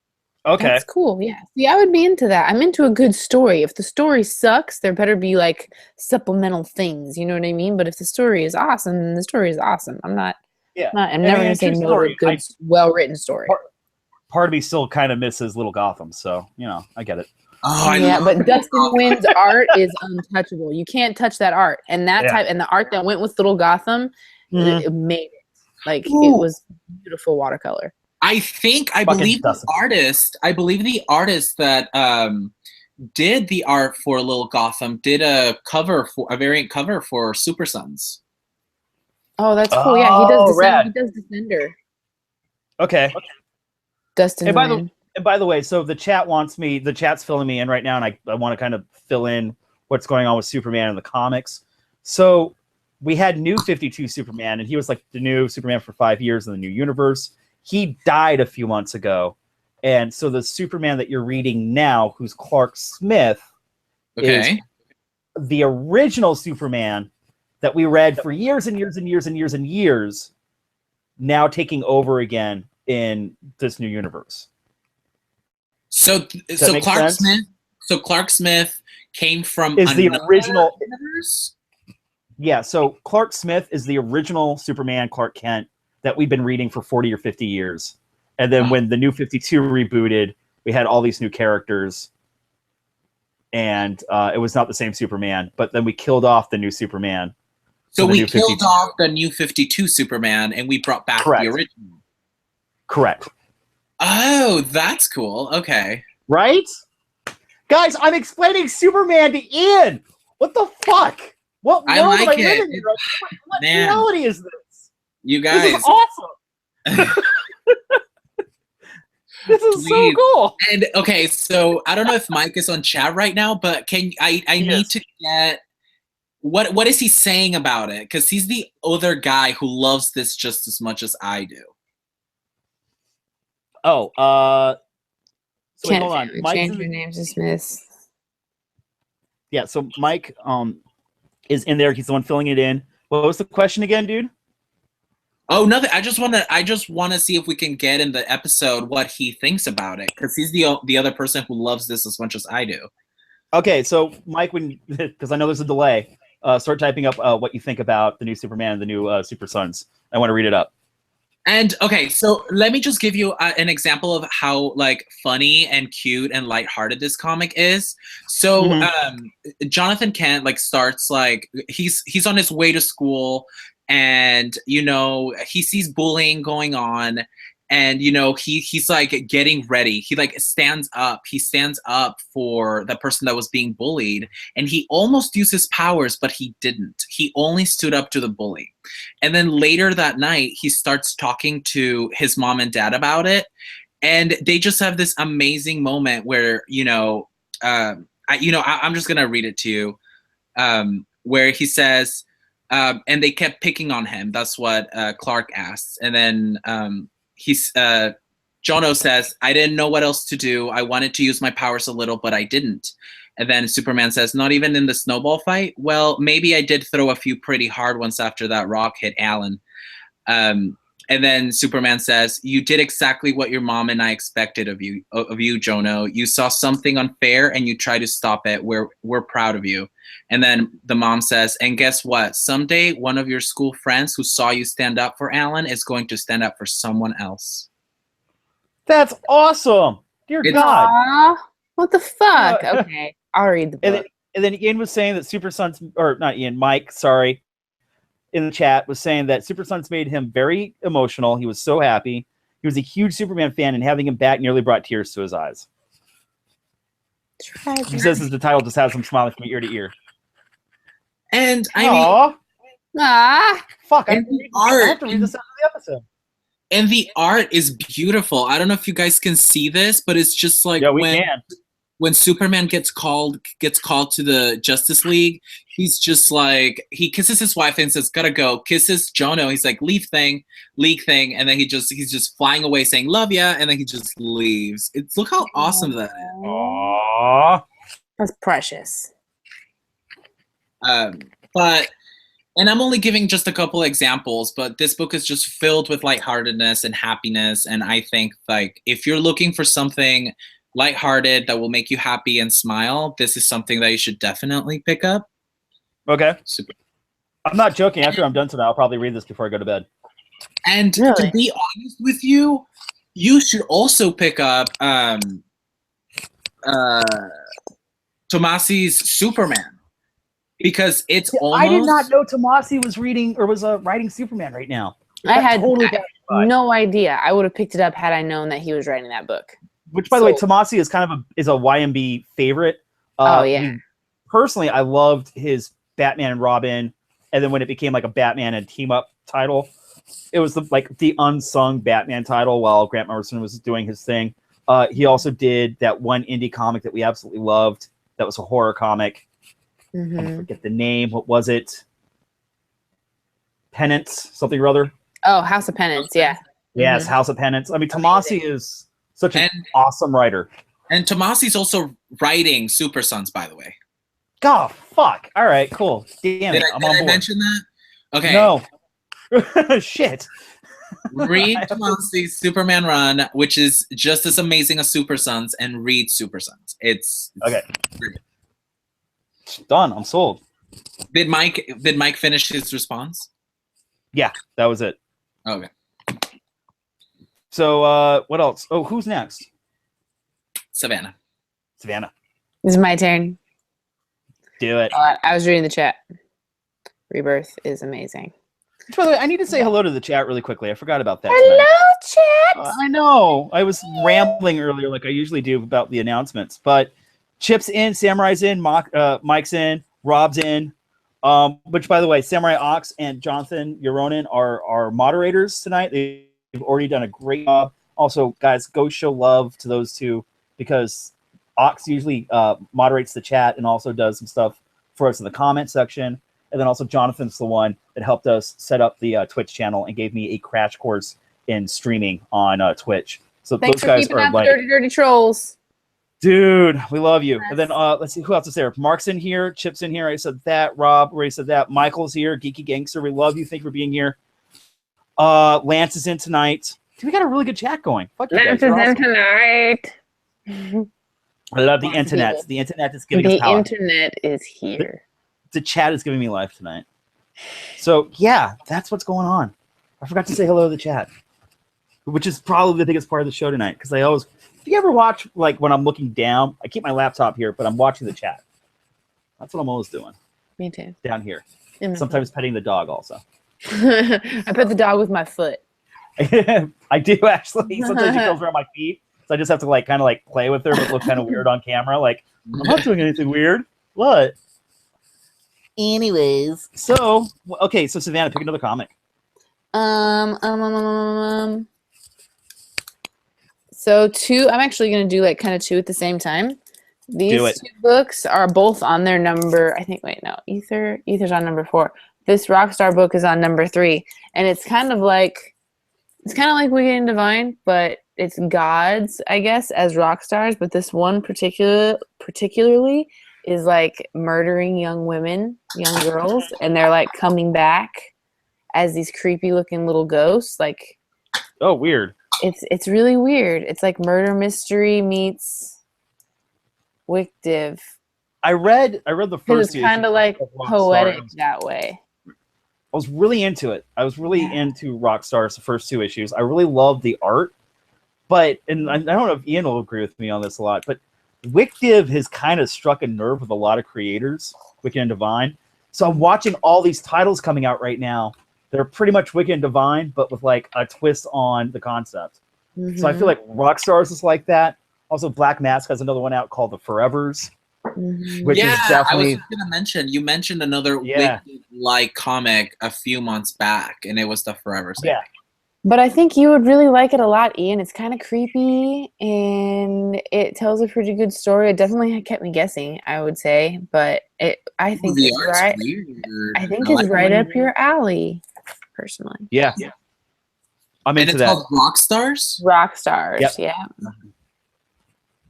S2: Okay.
S3: That's cool, yeah. See, I would be into that. I'm into a good story. If the story sucks, there better be like supplemental things, you know what I mean? But if the story is awesome, then the story is awesome. I'm never going to say no to a good, well-written story.
S2: Part of me still kind of misses Little Gotham, so, I get it.
S1: Oh,
S3: yeah, but Dustin Wynn's art is untouchable. You can't touch that art. And and the art that went with Little Gotham, it made it. Like, it was beautiful watercolor.
S1: I believe the artist that did the art for Little Gotham did a variant cover for Super Sons.
S3: Oh, that's cool. Yeah, he does Defender.
S2: Okay.
S3: Dustin Wynn.
S2: And by the way, so the chat's filling me in right now, and I want to kind of fill in what's going on with Superman in the comics. So we had New 52 Superman, and he was like the new Superman for 5 years in the new universe. He died a few months ago. And so the Superman that you're reading now, who's Clark Smith, is the original Superman that we read for years and years and years and years and years, now taking over again in this new universe.
S1: So Clark Smith came from
S2: the original
S1: universe?
S2: Yeah, so Clark Smith is the original Superman Clark Kent that we've been reading for 40 or 50 years. And then when the New 52 rebooted, we had all these new characters. And it was not the same Superman, but then we killed off the new Superman.
S1: So we killed off the New 52 Superman and we brought back the original.
S2: Correct.
S1: Oh, that's cool. Okay.
S2: Right? Guys, I'm explaining Superman to Ian. What the fuck? What world am I living in? What reality is this?
S1: You guys.
S2: This is awesome. This is so cool.
S1: And okay, so I don't know if Mike is on chat right now, but I need to get what is he saying about it? Because he's the other guy who loves this just as much as I do.
S2: Oh, so wait, hold on.
S3: Change your name to Smith.
S2: Yeah, so Mike is in there. He's the one filling it in. What was the question again, dude?
S1: Oh, nothing. I just want to see if we can get in the episode what he thinks about it, because he's the other person who loves this as much as I do.
S2: Okay, so Mike, because I know there's a delay, start typing up what you think about the new Superman and the new Super Sons. I want to read it up.
S1: And okay, so let me just give you an example of how like funny and cute and lighthearted this comic is. So Jonathan Kent like starts like he's on his way to school, and you know he sees bullying going on, and you know he's like getting ready. He like stands up. He stands up for the person that was being bullied, and he almost used his powers, but he didn't. He only stood up to the bully. And then later that night, he starts talking to his mom and dad about it, and they just have this amazing moment where I'm just gonna read it to you, where he says, and they kept picking on him. That's what Clark asks, and then Jono says, "I didn't know what else to do. I wanted to use my powers a little, but I didn't." And then Superman says, "Not even in the snowball fight? Well, maybe I did throw a few pretty hard ones after that rock hit Alan." And then Superman says, "You did exactly what your mom and I expected of you, Jono. You saw something unfair and you tried to stop it. We're proud of you." And then the mom says, "And guess what? Someday one of your school friends who saw you stand up for Alan is going to stand up for someone else."
S2: That's awesome. Dear God.
S3: Aww, what the fuck? Okay, I'll read the book.
S2: And then Ian was saying that Super Sons, or not Ian, Mike, sorry, in the chat was saying that Super Sons made him very emotional. He was so happy. He was a huge Superman fan, and having him back nearly brought tears to his eyes. He says the title just has him smiling from ear to ear.
S1: And I mean,
S2: fuck! I
S1: art
S2: have to read this out of the episode.
S1: And the art is beautiful. I don't know if you guys can see this, but it's just like when Superman gets called to the Justice League, he's just like, he kisses his wife and says, "Gotta go." Kisses Jono. He's like, league thing. And then he's just flying away saying, "Love ya." And then he just leaves. Look how awesome that is.
S2: Aww.
S3: That's precious.
S1: And I'm only giving just a couple examples, but this book is just filled with lightheartedness and happiness. And I think like if you're looking for something lighthearted that will make you happy and smile, this is something that you should definitely pick up.
S2: Okay.
S1: Super.
S2: I'm not joking. After I'm done tonight, I'll probably read this before I go to bed.
S1: And to be honest with you, you should also pick up Tomasi's Superman. Because it's almost...
S2: I did not know Tomasi was reading or was writing Superman right now.
S3: I had no idea. I would have picked it up had I known that he was writing that book.
S2: Which, by the way, Tomasi is kind of a YMB favorite. Personally, I loved his Batman and Robin, and then when it became like a Batman and team up title, it was the unsung Batman title while Grant Morrison was doing his thing. He also did that one indie comic that we absolutely loved. That was a horror comic. I forget the name. What was it? Penance, something or other.
S3: Oh, House of Penance, yeah.
S2: Yes, House of Penance. I mean, Tomasi is such an awesome writer.
S1: And Tomasi's also writing Super Sons, by the way.
S2: God, fuck. All right, cool. Damn it, I'm on board.
S1: Did I mention that? Okay.
S2: No. Shit.
S1: Read Tomasi's Superman run, which is just as amazing as Super Sons, and read Super Sons. It's
S2: okay.
S1: Great.
S2: Done. I'm sold.
S1: Did Mike finish his response?
S2: Yeah, that was it.
S1: Okay.
S2: So what else? Oh, who's next?
S1: Savanna.
S3: This is my turn.
S2: Do it.
S3: I was reading the chat. Rebirth is amazing.
S2: By the way, I need to say hello to the chat really quickly. I forgot about that.
S3: Hello, chat.
S2: I know. I was rambling earlier like I usually do about the announcements, but Chip's in, Samurai's in, Mike's in, Rob's in. Which, by the way, Samurai Ox and Jonathan Yoronin are moderators tonight. They've already done a great job. Also, guys, go show love to those two because Ox usually moderates the chat and also does some stuff for us in the comment section. And then also Jonathan's the one that helped us set up the Twitch channel and gave me a crash course in streaming on Twitch. So
S3: Thanks
S2: those guys
S3: for
S2: are like
S3: dirty trolls.
S2: Dude, we love you. Yes. And then let's see who else is there. Mark's in here, Chip's in here. I said that. Rob already said that. Michael's here. Geeky Gangster. We love you. Thank you for being here. Lance is in tonight. We got a really good chat going. Fuck you guys.
S3: Lance is in tonight.
S2: I love the internet. The internet is giving us power.
S3: The internet is here.
S2: The chat is giving me life tonight. So yeah, that's what's going on. I forgot to say hello to the chat. which is probably the biggest part of the show tonight. Because I always, if you ever watch, like when I'm looking down, I keep my laptop here, but I'm watching the chat. That's what I'm always doing.
S3: Me too.
S2: Down here.
S3: In my
S2: Sometimes petting the dog also.
S3: I pet the dog with my foot.
S2: I do actually. Sometimes she goes around my feet, so I just have to like kind of like play with her, but look kind of weird on camera. Like I'm not doing anything weird. What? Anyways, so okay, so Savanna, pick another comic.
S3: So two. I'm actually gonna do like kind of two at the same time. These two books are both on their number. I think. Wait, no. Ether's on number 4. This Rockstar book is on number 3, and it's kind of like Wicked and Divine, but it's gods, I guess, as rock stars. But this one particularly is like murdering young women, young girls, and they're like coming back as these creepy looking little ghosts. Like,
S2: oh, weird.
S3: It's really weird. It's like murder mystery meets Wick Div.
S2: I read the first.
S3: It's kind of like poetic that way.
S2: I was really into it. I was really into Rockstars, the first 2 issues. I really loved the art, but and I don't know if Ian will agree with me on this a lot, but Wick Div has kind of struck a nerve with a lot of creators, Wicked and Divine. So I'm watching all these titles coming out right now. They're pretty much Wicked and Divine, but with like a twist on the concept. Mm-hmm. So I feel like Rockstars is like that. Also, Black Mask has another one out called The Forevers, which is definitely.
S1: I was going to mention. You mentioned another Wicked-like comic a few months back, and it was The Forevers.
S2: Yeah.
S3: But I think you would really like it a lot, Ian. It's kind of creepy, and it tells a pretty good story. It definitely kept me guessing, I would say. But I think it's right. Weird. I think it's right up your alley, personally.
S2: Yeah. I'm into that.
S1: And it's called Rockstars?
S3: Rockstars,
S2: yep.
S3: Yeah.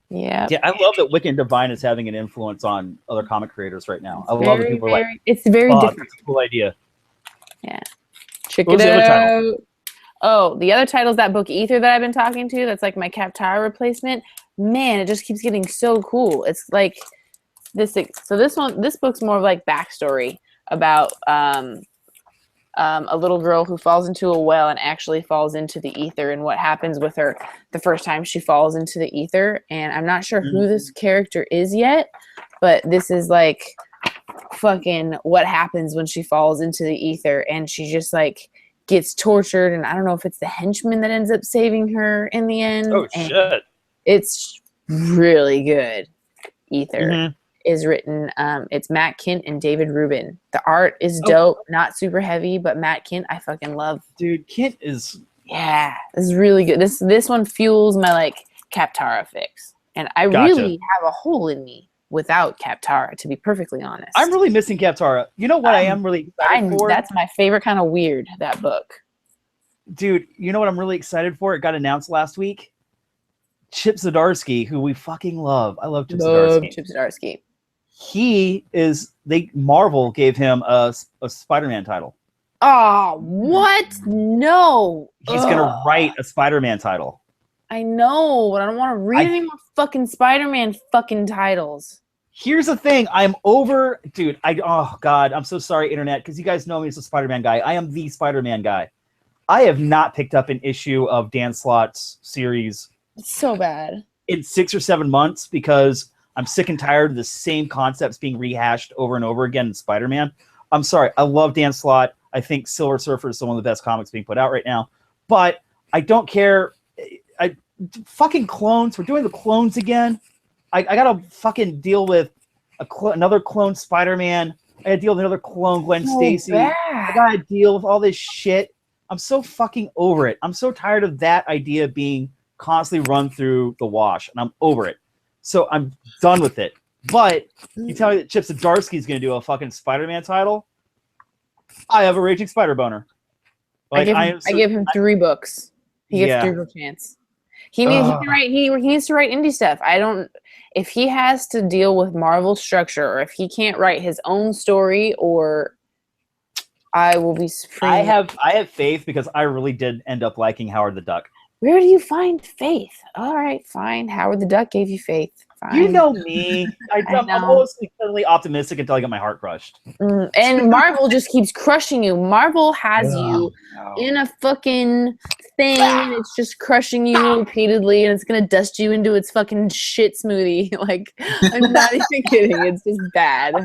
S3: Yeah.
S2: Yeah, I love that Wicked and Divine is having an influence on other comic creators right now. I love that people are like,
S3: it's very different.
S2: That's a cool idea.
S3: Yeah. Check it out. Oh, the other title is that book Ether that I've been talking to. That's like my Captara replacement. Man, it just keeps getting so cool. It's like this. So this book's more of like backstory about a little girl who falls into a well and actually falls into the ether, and what happens with her the first time she falls into the ether. And I'm not sure who this character is yet, but this is like fucking what happens when she falls into the ether, and she just like gets tortured, and I don't know if it's the henchman that ends up saving her in the end.
S2: Oh, shit.
S3: It's really good. Ether is written, it's Matt Kint and David Rubin. The art is dope, not super heavy, but Matt Kint I fucking love.
S2: Dude, Kint is...
S3: Yeah, this is really good. This one fuels my like Captara fix. And I really have a hole in me without Captara, to be perfectly honest.
S2: I'm really missing Captara. You know what I am really excited for?
S3: That's my favorite kind of weird, that book.
S2: Dude, you know what I'm really excited for? It got announced last week. Chip Zdarsky, who we fucking love. I love Chip Zdarsky.
S3: Chip Zdarsky.
S2: Marvel gave him a Spider-Man title.
S3: Oh, what? No.
S2: He's going to write a Spider-Man title.
S3: I know, but I don't want to read any more fucking Spider-Man fucking titles.
S2: Here's the thing. I'm over... Dude, oh, God. I'm so sorry, Internet, because you guys know me as a Spider-Man guy. I am the Spider-Man guy. I have not picked up an issue of Dan Slott's series.
S3: It's so bad.
S2: In 6 or 7 months, because I'm sick and tired of the same concepts being rehashed over and over again in Spider-Man. I'm sorry. I love Dan Slott. I think Silver Surfer is one of the best comics being put out right now. But I don't care... fucking clones. We're doing the clones again. I gotta fucking deal with another clone Spider-Man. I gotta deal with another clone Gwen Stacy. I gotta deal with all this shit. I'm so fucking over it. I'm so tired of that idea being constantly run through the wash, and I'm over it. So I'm done with it. But you tell me that Chip Zdarsky is gonna do a fucking Spider-Man title? I have a raging spider boner.
S3: Like, I give him 3 books. He gets 3 book chance. He needs to write indie stuff. If he has to deal with Marvel structure, or if he can't write his own story, or I will be
S2: I have faith, because I really did end up liking Howard the Duck.
S3: Where do you find faith? All right, fine. Howard the Duck gave you faith. Fine.
S2: You know me. I'm always suddenly optimistic until I get my heart crushed.
S3: And Marvel just keeps crushing you. Marvel has you in a fucking thing and it's just crushing you repeatedly and it's gonna dust you into its fucking shit smoothie. Like, I'm not even kidding. It's just bad.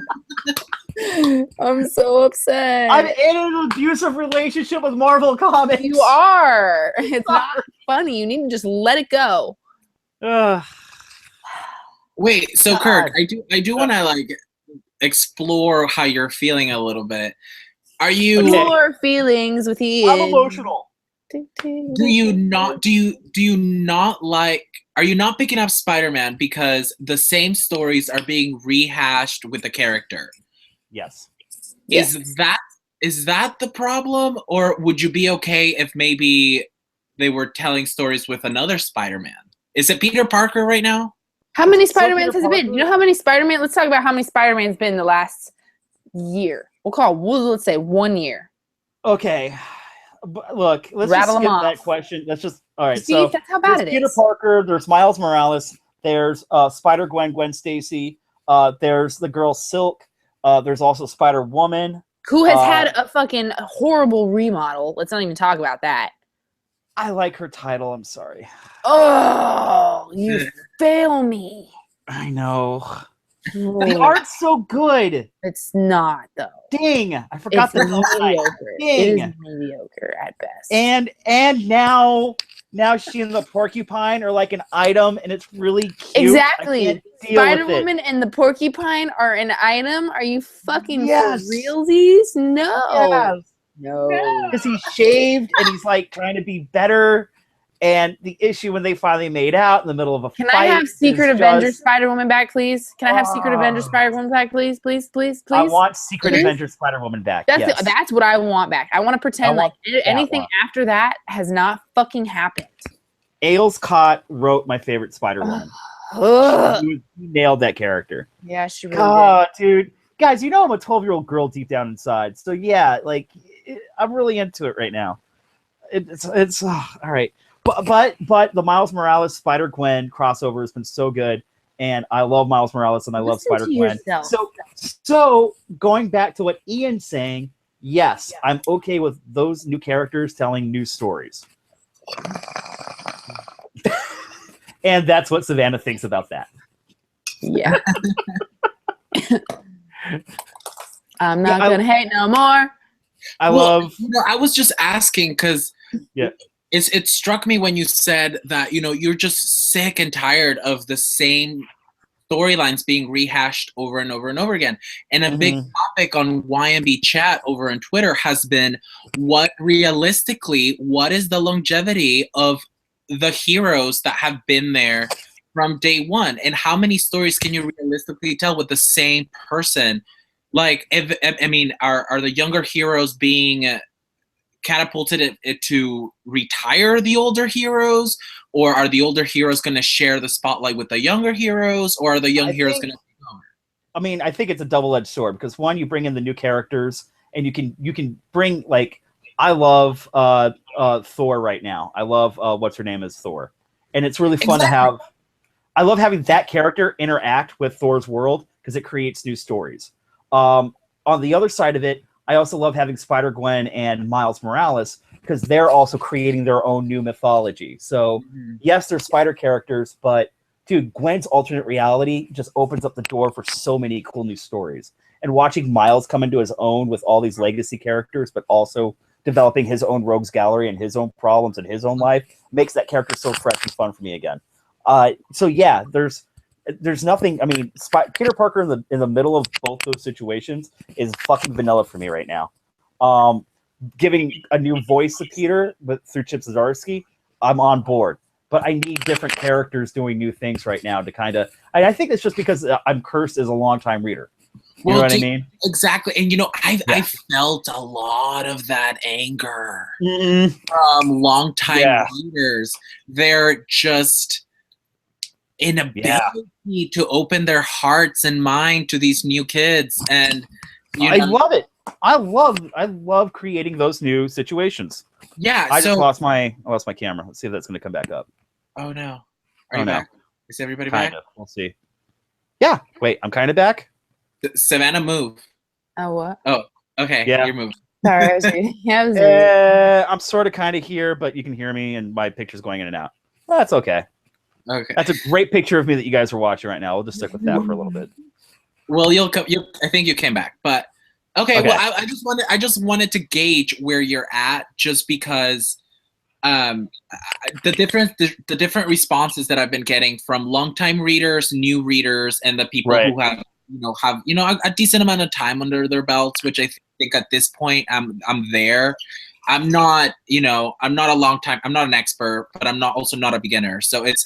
S3: I'm so upset.
S2: I'm in an abusive relationship with Marvel Comics.
S3: You are. It's not funny. You need to just let it go.
S2: Ugh.
S1: Wait, so
S2: God.
S1: Kirk, I do want to like explore how you're feeling a little bit. Are you?
S2: Okay.
S3: More feelings with Ian.
S2: I'm emotional.
S1: Do you not? Do you not like? Are you not picking up Spider-Man because the same stories are being rehashed with the character?
S2: Yes.
S3: Yes.
S1: Is that the problem, or would you be okay if maybe they were telling stories with another Spider-Man? Is it Peter Parker right now?
S3: How many
S2: Still
S3: Spider-Mans
S2: Peter
S3: has it been?
S2: Parker?
S3: You know how many Spider-Man? Let's talk about how many Spider-Man's been in the last year. Let's say 1 year.
S2: Okay. But look, let's
S3: Rattle
S2: just
S3: 'em
S2: skip that
S3: off.
S2: question. Let's just all right.
S3: See,
S2: So
S3: that's how bad
S2: there's
S3: it
S2: Peter
S3: is.
S2: Parker. There's Miles Morales. There's Spider-Gwen, Gwen Stacy. There's the girl Silk. There's also Spider-Woman.
S3: Who has had a fucking horrible remodel? Let's not even talk about that.
S2: I like her title. I'm sorry.
S3: Oh, you fail me.
S2: I know.
S3: Oh,
S2: The art's so good.
S3: it's not though.
S2: Ding! I forgot
S3: It's
S2: the
S3: mediocre.
S2: Ding.
S3: It is mediocre at best.
S2: And now she and the porcupine are like an item, and it's really cute.
S3: exactly,
S2: I can't deal with it.
S3: Spider-Woman and the porcupine are an item. Are you fucking
S2: Yes.
S3: for realsies? No.
S2: Yes.
S3: No.
S2: Because he's shaved and he's like trying to be better. And the issue when they finally made out in the middle of a
S3: Can
S2: fight.
S3: I have Secret
S2: is
S3: Avenger
S2: just,
S3: Spider-Woman back, please? Can I have Secret Avenger Spider-Woman back, please? Please, please, please?
S2: I want Secret
S3: Please?
S2: Avenger Spider-Woman back.
S3: That's
S2: yes.
S3: that's what I want back. I want to pretend
S2: want
S3: like
S2: that
S3: anything
S2: one.
S3: after that has not fucking happened.
S2: Ailes Cott wrote my favorite Spider-Woman.
S3: Ugh.
S2: He nailed that character.
S3: Yeah, she really
S2: God, dude. Guys, you know I'm a 12-year-old girl deep down inside. So yeah, like I'm really into it right now. It's all right. But the Miles Morales Spider-Gwen crossover has been so good, and I love Miles Morales and I love
S3: Listen to
S2: Spider-Gwen.
S3: yourself.
S2: So going back to what Ian's saying, yes, I'm okay with those new characters telling new stories. And that's what Savanna thinks about that.
S3: Yeah. I'm not gonna hate no more.
S2: I love.
S1: You know, I was just asking because
S2: Yeah.
S1: it struck me when you said that, you know, you're just sick and tired of the same storylines being rehashed over and over and over again. And a big topic on YMB chat over on Twitter has been what is the longevity of the heroes that have been there from day one, and how many stories can you realistically tell with the same person? Like, are the younger heroes being catapulted to retire the older heroes, or are the older heroes going to share the spotlight with the younger heroes, or are the young heroes going to?
S2: I mean, I think it's a double-edged sword because one, you bring in the new characters, and you can bring like I love Thor right now. I love what's her name is Thor, and it's really fun to have. I love having that character interact with Thor's world because it creates new stories. On the other side of it, I also love having Spider-Gwen and Miles Morales because they're also creating their own new mythology. So, yes, they're spider characters, but, dude, Gwen's alternate reality just opens up the door for so many cool new stories. And watching Miles come into his own with all these legacy characters, but also developing his own rogues gallery and his own problems in his own life makes that character so fresh and fun for me again. So yeah, there's nothing. I mean, Peter Parker in the middle of both those situations is fucking vanilla for me right now. Giving a new voice to Peter, but through Chip Zdarsky, I'm on board. But I need different characters doing new things right now to kind of. I think it's just because I'm cursed as a longtime reader. You know what I mean?
S1: Exactly. And, you know, I felt a lot of that anger from longtime readers. They're just inability to open their hearts and mind to these new kids. And
S2: I love it. I love creating those new situations.
S1: Yeah.
S2: I lost my camera. Let's see if that's going to come back up.
S1: Oh, no. Are you back? Is everybody
S2: back?
S1: back?
S2: We'll see. Yeah. Wait, I'm kind of back.
S1: Savanna, move.
S3: Oh, what?
S1: Oh, okay.
S2: Yeah.
S1: You're moving.
S3: Sorry, I was reading. I was reading.
S2: I'm sort of kind of here, but you can hear me, and my picture's going in and out. Well, that's okay.
S1: Okay.
S2: That's a great picture of me that you guys are watching right now. We'll just stick with that for a little bit.
S1: Well, you'll come. I think you came back, but okay.
S2: Okay.
S1: Well, I just wanted to gauge where you're at, just because the different responses that I've been getting from longtime readers, new readers, and the people
S2: Right.
S1: who have a decent amount of time under their belts, which I think at this point I'm there. I'm not I'm not I'm not an expert, but I'm also not a beginner. So it's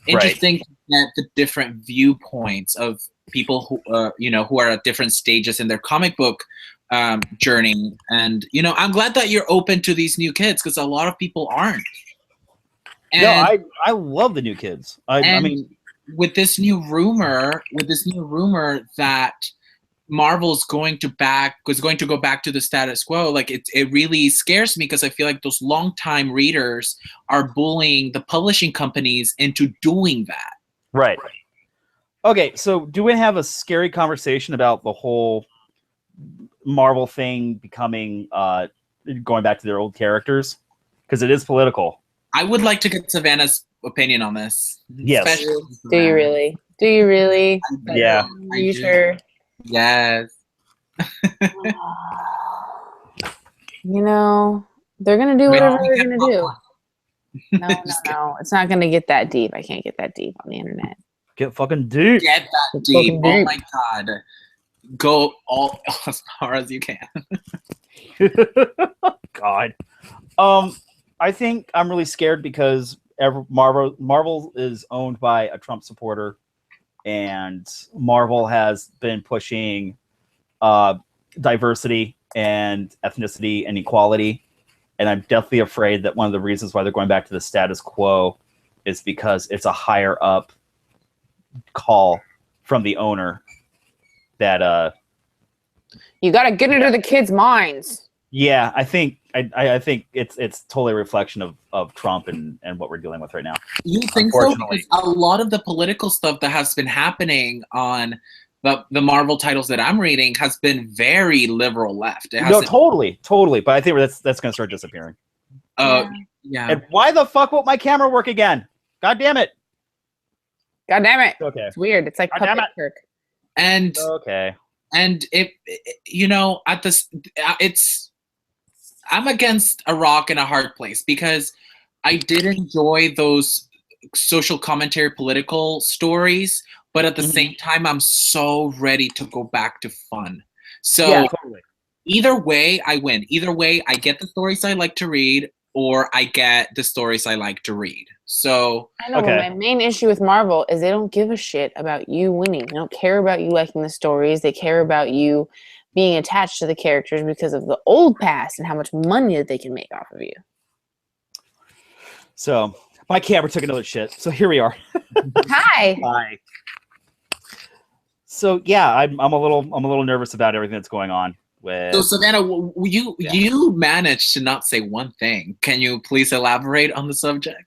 S1: interesting to get the different viewpoints of people who who are at different stages in their comic book journey. And I'm glad that you're open to these new kids, because a lot of people aren't. And,
S2: no, I love the new kids. I mean,
S1: with this new rumor that Marvel's going to go back to the status quo, like it really scares me, because I feel like those longtime readers are bullying the publishing companies into doing that.
S2: right. Okay, so do we have a scary conversation about the whole Marvel thing becoming going back to their old characters? Because it is political.
S1: I would like to get Savanna's opinion on this.
S2: Yes.
S3: Do you really? Do you really?
S2: Yeah.
S3: Are you sure?
S1: Yes.
S3: They're gonna do whatever they're gonna do.
S1: popcorn.
S3: No. It's not gonna get that deep. I can't get that deep on the internet.
S2: Get fucking deep.
S1: Get that
S3: It's
S1: deep.
S3: fucking
S1: Oh
S3: deep.
S1: my god. Go all as far as you can.
S2: God. I think I'm really scared because Marvel is owned by a Trump supporter, and Marvel has been pushing diversity and ethnicity and equality. And I'm definitely afraid that one of the reasons why they're going back to the status quo is because it's a higher up call from the owner that
S3: You gotta get into the kids' minds.
S2: yeah, I think it's totally a reflection of Trump and what we're dealing with right now.
S1: You think so?
S2: Unfortunately.
S1: Because a lot of the political stuff that has been happening on the Marvel titles that I'm reading has been very liberal left. It
S2: No,
S1: hasn't.
S2: totally. But I think that's going to start disappearing.
S1: Yeah.
S2: And why the fuck won't my camera work again? God damn it.
S3: God damn it.
S2: Okay.
S3: It's weird. It's like
S2: God damn
S3: Puppet Kirk.
S1: And
S2: Okay.
S1: at this, I'm against a rock and a hard place, because I did enjoy those social commentary political stories, but at the same time I'm so ready to go back to fun. So
S3: Yeah.
S2: Totally.
S1: either way I win. Either way I get the stories I like to read, or I get the stories I like to read. So
S3: I know.
S2: Okay.
S3: My main issue with Marvel is they don't give a shit about you winning. They don't care about you liking the stories. They care about you being attached to the characters because of the old past and how much money that they can make off of you.
S2: So my camera took another shit. So here we are.
S3: Hi.
S2: Bye. So yeah, I'm a little nervous about everything that's going on with.
S1: So Savanna, you managed to not say one thing. Can you please elaborate on the subject?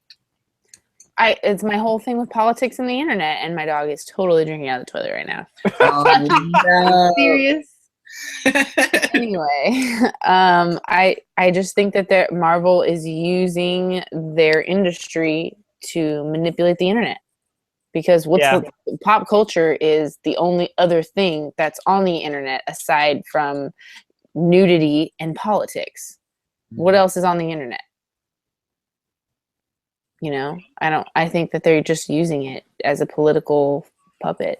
S3: It's my whole thing with politics and the internet, and my dog is totally drinking out of the toilet right now.
S1: No.
S3: Serious? Anyway, I just think that Marvel is using their industry to manipulate the internet, because pop culture is the only other thing that's on the internet aside from nudity and politics. What else is on the internet? I think that they're just using it as a political puppet,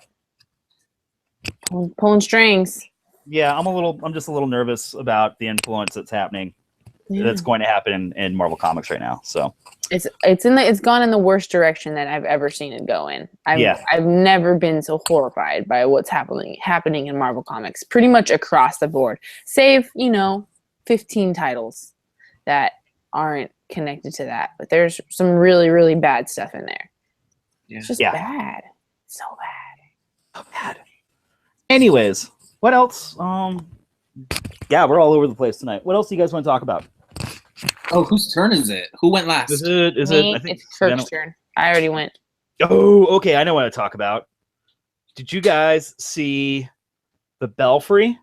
S3: pulling strings.
S2: Yeah, I'm just a little nervous about the influence that's happening.
S3: Yeah.
S2: That's going to happen in Marvel Comics right now. So
S3: it's gone in the worst direction that I've ever seen it go in. I've never been so horrified by what's happening in Marvel Comics, pretty much across the board, save 15 titles that aren't connected to that. But there's some really, really bad stuff in there.
S1: Yeah.
S3: It's just bad, so bad.
S2: anyways, what else? Yeah, we're all over the place tonight. What else do you guys want to talk about?
S1: Oh, whose turn is it? Who went last?
S2: Is it?
S3: Me,
S2: I think
S3: it's Kirk's turn. I already went.
S2: Oh, okay. I know what to talk about. Did you guys see the Belfry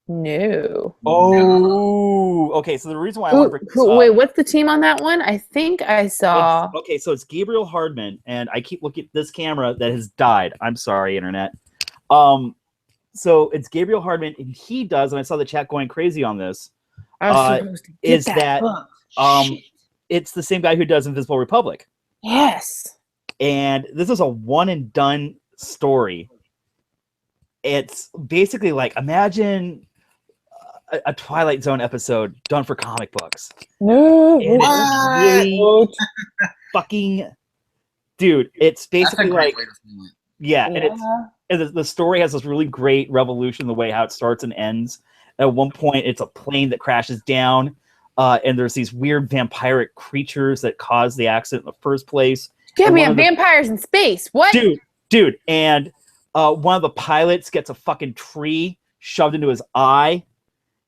S3: No.
S2: Oh, okay. So the reason why I want to bring this up,
S3: Wait, what's the team on that one? I think I saw.
S2: so it's Gabriel Hardman, and I keep looking at this camera that has died. I'm sorry, internet. So it's Gabriel Hardman, and he does, and I saw the chat going crazy on this.
S3: I was supposed to get
S2: Is
S3: that
S2: that
S3: book. Shit.
S2: it's the same guy who does Invisible Republic,
S3: Yes.
S2: and this is a one and done story. It's basically like imagine a Twilight Zone episode done for comic books.
S3: No.
S2: And it's really fucking dude. It's basically like and the story has this really great revolution the way how it starts and ends. At one point, it's a plane that crashes down, and there's these weird vampiric creatures that cause the accident in the first place.
S3: Yeah, we have vampires in space. What?
S2: Dude, and one of the pilots gets a fucking tree shoved into his eye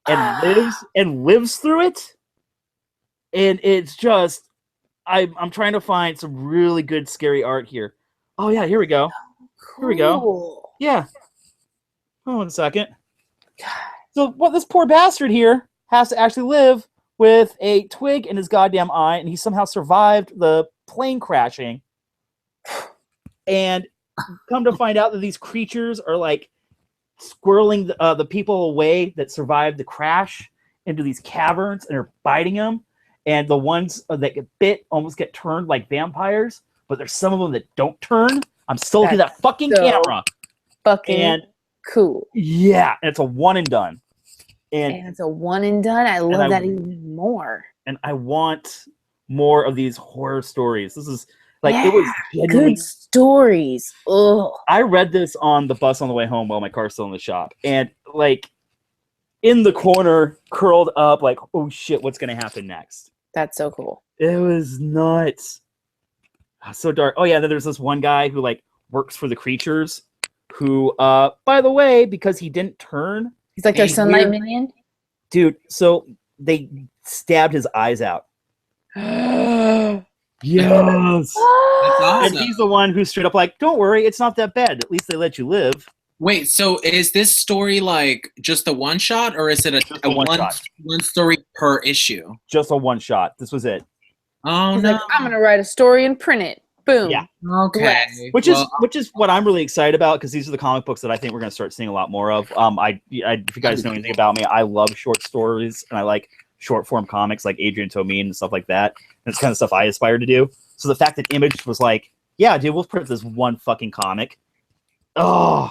S2: and lives through it. And it's just I'm trying to find some really good scary art here. Oh yeah, here we go. Here we go. Yeah. Hold on a second. So what this poor bastard here has to actually live with a twig in his goddamn eye, and he somehow survived the plane crashing. And come to find out that these creatures are like squirreling the people away that survived the crash into these caverns and are biting them. And the ones that get bit almost get turned like vampires, but there's some of them that don't turn. I'm still looking at that fucking camera.
S3: Fucking cool.
S2: Yeah, and it's a one and done.
S3: And it's a one and done. I love that even more.
S2: And I want more of these horror stories. This is like it was
S3: good stories. Ugh.
S2: I read this on the bus on the way home while my car's still in the shop, and like in the corner, curled up, like, oh shit, what's gonna happen next?
S3: That's so cool.
S2: It was nuts. So dark. Oh yeah, then there's this one guy who like works for the creatures, who by the way, because he didn't turn,
S3: he's like their sunlight minion.
S2: Dude, so they stabbed his eyes out. Yes.
S1: That's awesome.
S2: And he's the one who's straight up like, don't worry, it's not that bad. At least they let you live.
S1: Wait, so is this story like just a one shot, or is it a one story per issue?
S2: Just a one shot. This was it.
S1: Oh
S3: He's
S1: no!
S3: like, I'm gonna write a story and print it. Boom.
S2: Yeah.
S1: Okay.
S2: Which is what I'm really excited about, because these are the comic books that I think we're gonna start seeing a lot more of. If you guys know anything about me, I love short stories and I like short form comics like Adrian Tomine and stuff like that. And it's kind of stuff I aspire to do. So the fact that Image was like, yeah, dude, we'll print this one fucking comic. Oh,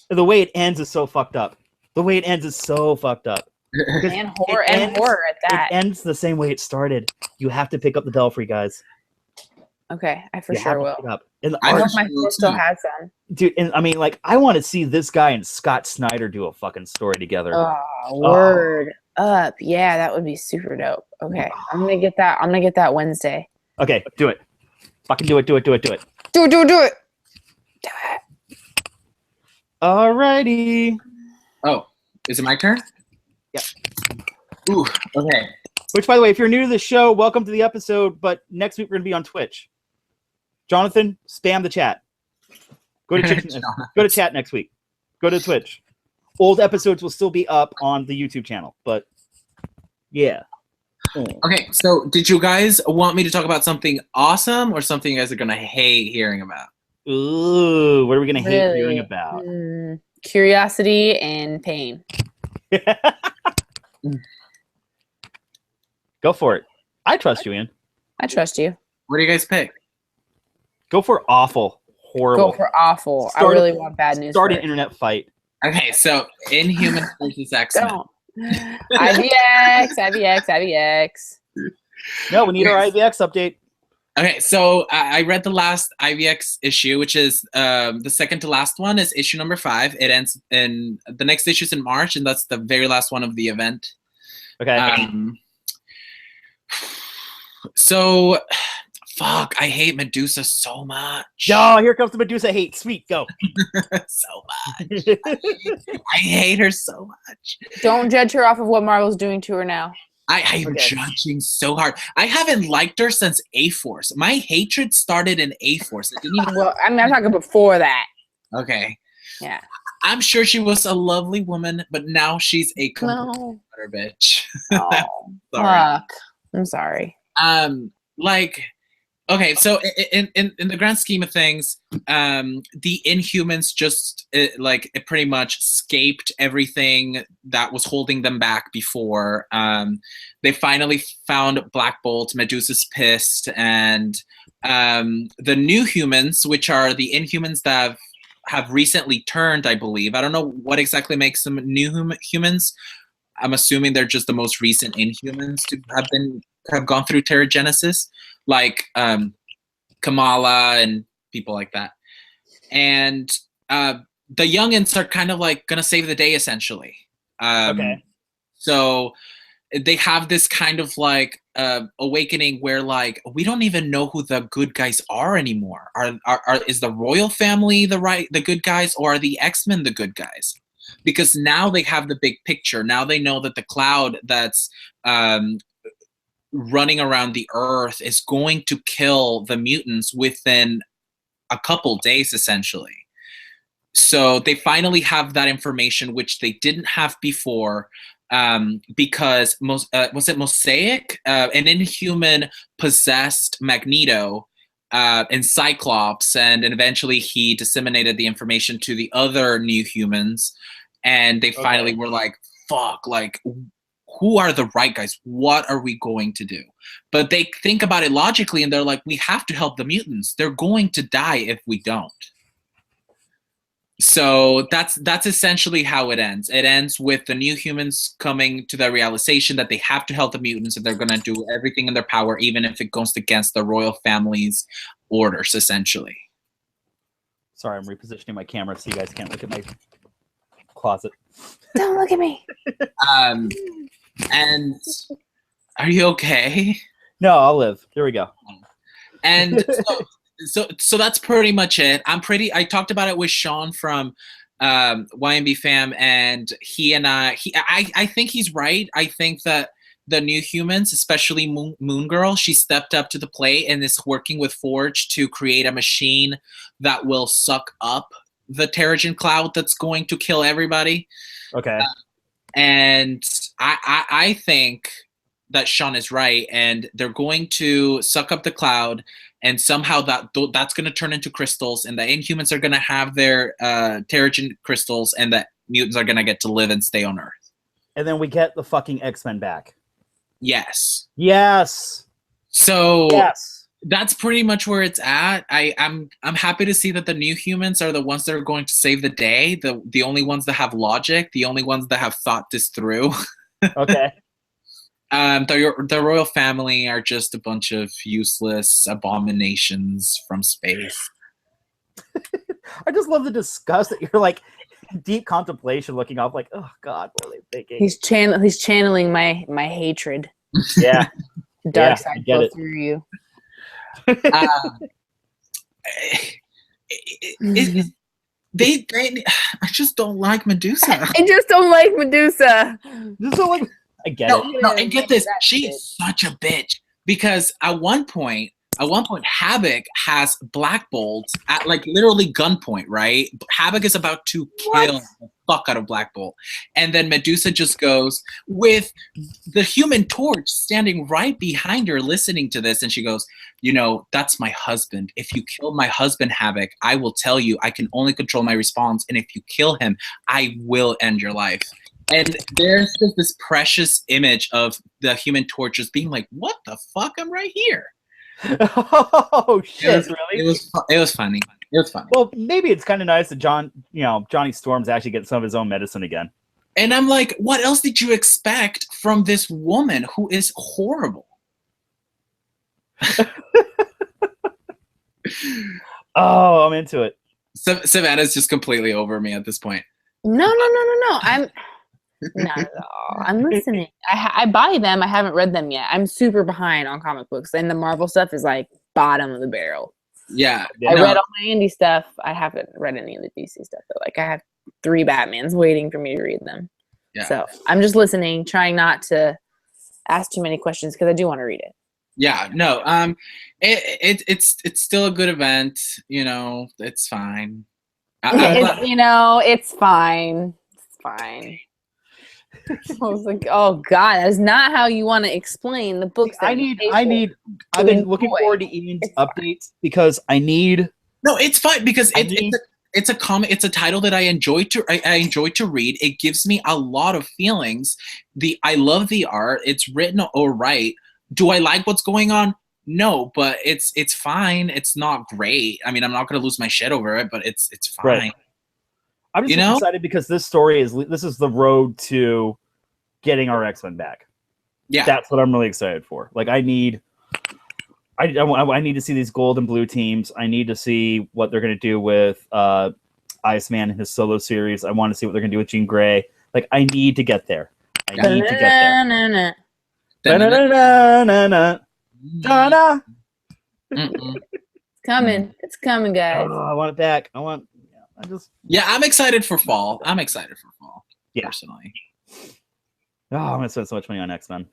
S2: the way it ends is so fucked up.
S3: And horror at that.
S2: It ends the same way it started. You have to pick up the Belfry, guys.
S3: Okay, I for sure will.
S2: And
S3: I hope my store still has some.
S2: Dude, and I mean, like, I want to see this guy and Scott Snyder do a fucking story together.
S3: Oh, word up. Yeah, that would be super dope. Okay, I'm gonna get that Wednesday.
S2: Okay, do it. Fucking do it.
S3: Do it.
S2: Do it. Alrighty.
S1: Oh, is it my turn?
S2: Yeah.
S1: Ooh, okay.
S2: Which, by the way, if you're new to the show, welcome to the episode. But next week we're gonna be on Twitch. Jonathan, spam the chat. Go to chat next week. Go to Twitch. Old episodes will still be up on the YouTube channel, but yeah.
S1: Okay, so did you guys want me to talk about something awesome or something you guys are gonna hate hearing about?
S2: Ooh, what are we gonna hate hearing about?
S3: Curiosity and pain.
S2: Go for it. I trust you, Ian.
S3: I trust you.
S1: What do you guys pick?
S2: Go for awful, horrible.
S3: Go for awful. I really want bad news.
S2: Start an internet fight.
S1: Okay, so Inhumans versus X-Men.
S3: Don't. IVX.
S2: No, we need our IVX update.
S1: Okay, so I read the last IVX issue, which is the second to last one is issue number 5. It ends in the next issue is in March, and that's the very last one of the event.
S2: Okay.
S1: So, fuck, I hate Medusa so much.
S2: Oh, here comes the Medusa hate. Sweet, go.
S1: So much. I hate her so much.
S3: Don't judge her off of what Marvel's doing to her now.
S1: I'm judging so hard. I haven't liked her since A-Force. My hatred started in A-Force. It didn't even...
S3: Well, I'm talking before that.
S1: Okay.
S3: Yeah.
S1: I'm sure she was a lovely woman, but now she's a complete
S3: No.
S1: utter bitch.
S3: Oh,
S1: Sorry.
S3: fuck. I'm sorry.
S1: Like, okay, so in the grand scheme of things, the Inhumans just it pretty much escaped everything that was holding them back before. They finally found Black Bolt. Medusa's pissed, and the new humans, which are the Inhumans that have recently turned, I believe. I don't know what exactly makes them new humans. I'm assuming they're just the most recent Inhumans to have gone through Terrigenesis, like Kamala and people like that. And the youngins are kind of like gonna save the day, essentially.
S2: Okay.
S1: So they have this kind of like awakening where like we don't even know who the good guys are anymore. Is the royal family the good guys, or are the X-Men the good guys? Because now they have the big picture. Now they know that the cloud that's running around the earth is going to kill the mutants within a couple days, essentially. So they finally have that information, which they didn't have before, because was it Mosaic? An Inhuman possessed Magneto and Cyclops, and eventually he disseminated the information to the other new humans, and they finally were like, fuck, like, who are the right guys? What are we going to do? But they think about it logically, and they're like, we have to help the mutants. They're going to die if we don't. So that's essentially how it ends. It ends with the new humans coming to the realization that they have to help the mutants, and they're going to do everything in their power, even if it goes against the royal family's orders, essentially.
S2: Sorry, I'm repositioning my camera so you guys can't look at my closet.
S3: Don't look at me.
S1: And are you okay?
S2: No, I'll live. There we go.
S1: And so that's pretty much it. I talked about it with Sean from YMB Fam, and I think he's right. I think that the new humans, especially Moon Girl, she stepped up to the plate and is working with Forge to create a machine that will suck up the Terrigen cloud that's going to kill everybody.
S2: Okay.
S1: And I think that Sean is right, and they're going to suck up the cloud, and somehow that's going to turn into crystals, and the Inhumans are going to have their Terrigen crystals, and the mutants are going to get to live and stay on Earth.
S2: And then we get the fucking X-Men back.
S1: Yes.
S2: Yes.
S1: So
S2: yes.
S1: That's pretty much where it's at. I'm happy to see that the new humans are the ones that are going to save the day, the only ones that have logic, the only ones that have thought this through.
S2: Okay.
S1: The royal family are just a bunch of useless abominations from space.
S2: I just love the disgust that you're like deep contemplation, looking off like, oh God, what are they thinking?
S3: He's channeling my hatred.
S2: Yeah.
S3: Dark side flow through you.
S1: I just don't like Medusa.
S3: I just don't like Medusa.
S2: Just don't like. I get it.
S1: No, and get this. She's such a bitch because at one point, Havoc has Black Bolt at like literally gunpoint, right? Havoc is about to kill the fuck out of Black Bolt. And then Medusa just goes with the Human Torch standing right behind her listening to this. And she goes, that's my husband. If you kill my husband, Havoc, I will tell you I can only control my response. And if you kill him, I will end your life. And there's just this precious image of the Human Torch just being like, what the fuck? I'm right here.
S2: Oh shit!
S1: Really? It was funny. It was funny.
S2: Well, maybe it's kind of nice that Johnny Storm's actually getting some of his own medicine again.
S1: And I'm like, what else did you expect from this woman who is horrible?
S2: Oh, I'm into it.
S1: Savannah's just completely over me at this point.
S3: No. I'm not at all. I'm listening. I buy them. I haven't read them yet. I'm super behind on comic books, and the Marvel stuff is like bottom of the barrel.
S1: Yeah.
S3: I read all my indie stuff. I haven't read any of the DC stuff, but like I have 3 Batmans waiting for me to read them. Yeah. So I'm just listening, trying not to ask too many questions because I do want to read it.
S1: Yeah, no. It's still a good event. It's fine.
S3: It's fine. It's fine. I was like, oh god, that is not how you want to explain the books.
S2: I've been looking forward to Ian's updates because I need.
S1: No, it's fine because it's a comic. It's a title that I enjoy to read. It gives me a lot of feelings. I love the art. It's written all right. Do I like what's going on? No, but it's fine. It's not great. I mean, I'm not going to lose my shit over it, but it's fine.
S2: Right. I'm just excited because this is the road to getting our X-Men back.
S1: Yeah,
S2: that's what I'm really excited for. Like, I need to see these gold and blue teams. I need to see what they're going to do with Iceman and his solo series. I want to see what they're going to do with Jean Grey. Like, I need to get there. I need to get there. Donna.
S3: It's coming. It's coming, guys.
S2: Oh, I want it back.
S1: I'm excited for fall.
S2: Yeah.
S1: Personally.
S2: Oh, I'm gonna spend so much money on X-Men.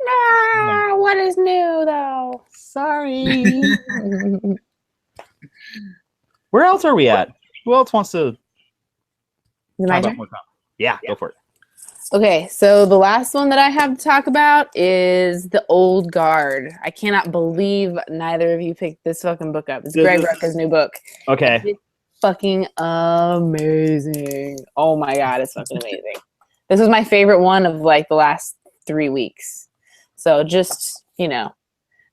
S3: No, what is new though?
S2: Sorry. Where else are we at? Who else wants to talk about more time? Yeah, go for it.
S3: Okay, so the last one that I have to talk about is The Old Guard. I cannot believe neither of you picked this fucking book up. It's Greg Rucka's new book.
S2: Okay.
S3: It's fucking amazing. Oh my god, it's fucking amazing. This was my favorite one of like the last 3 weeks. So just,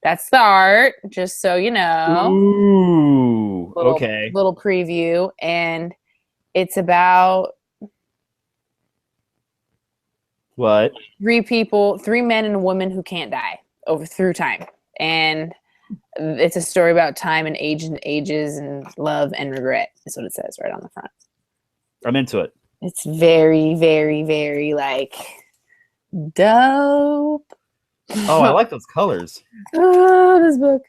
S3: that's the art, just so you know.
S2: Ooh, okay.
S3: Little preview. And it's about
S2: what?
S3: 3 men and a woman who can't die through time. And it's a story about time and age and ages and love and regret. Is what it says right on the front.
S2: I'm into it.
S3: It's very, very, very like dope.
S2: Oh, I like those colors.
S3: Oh, this book.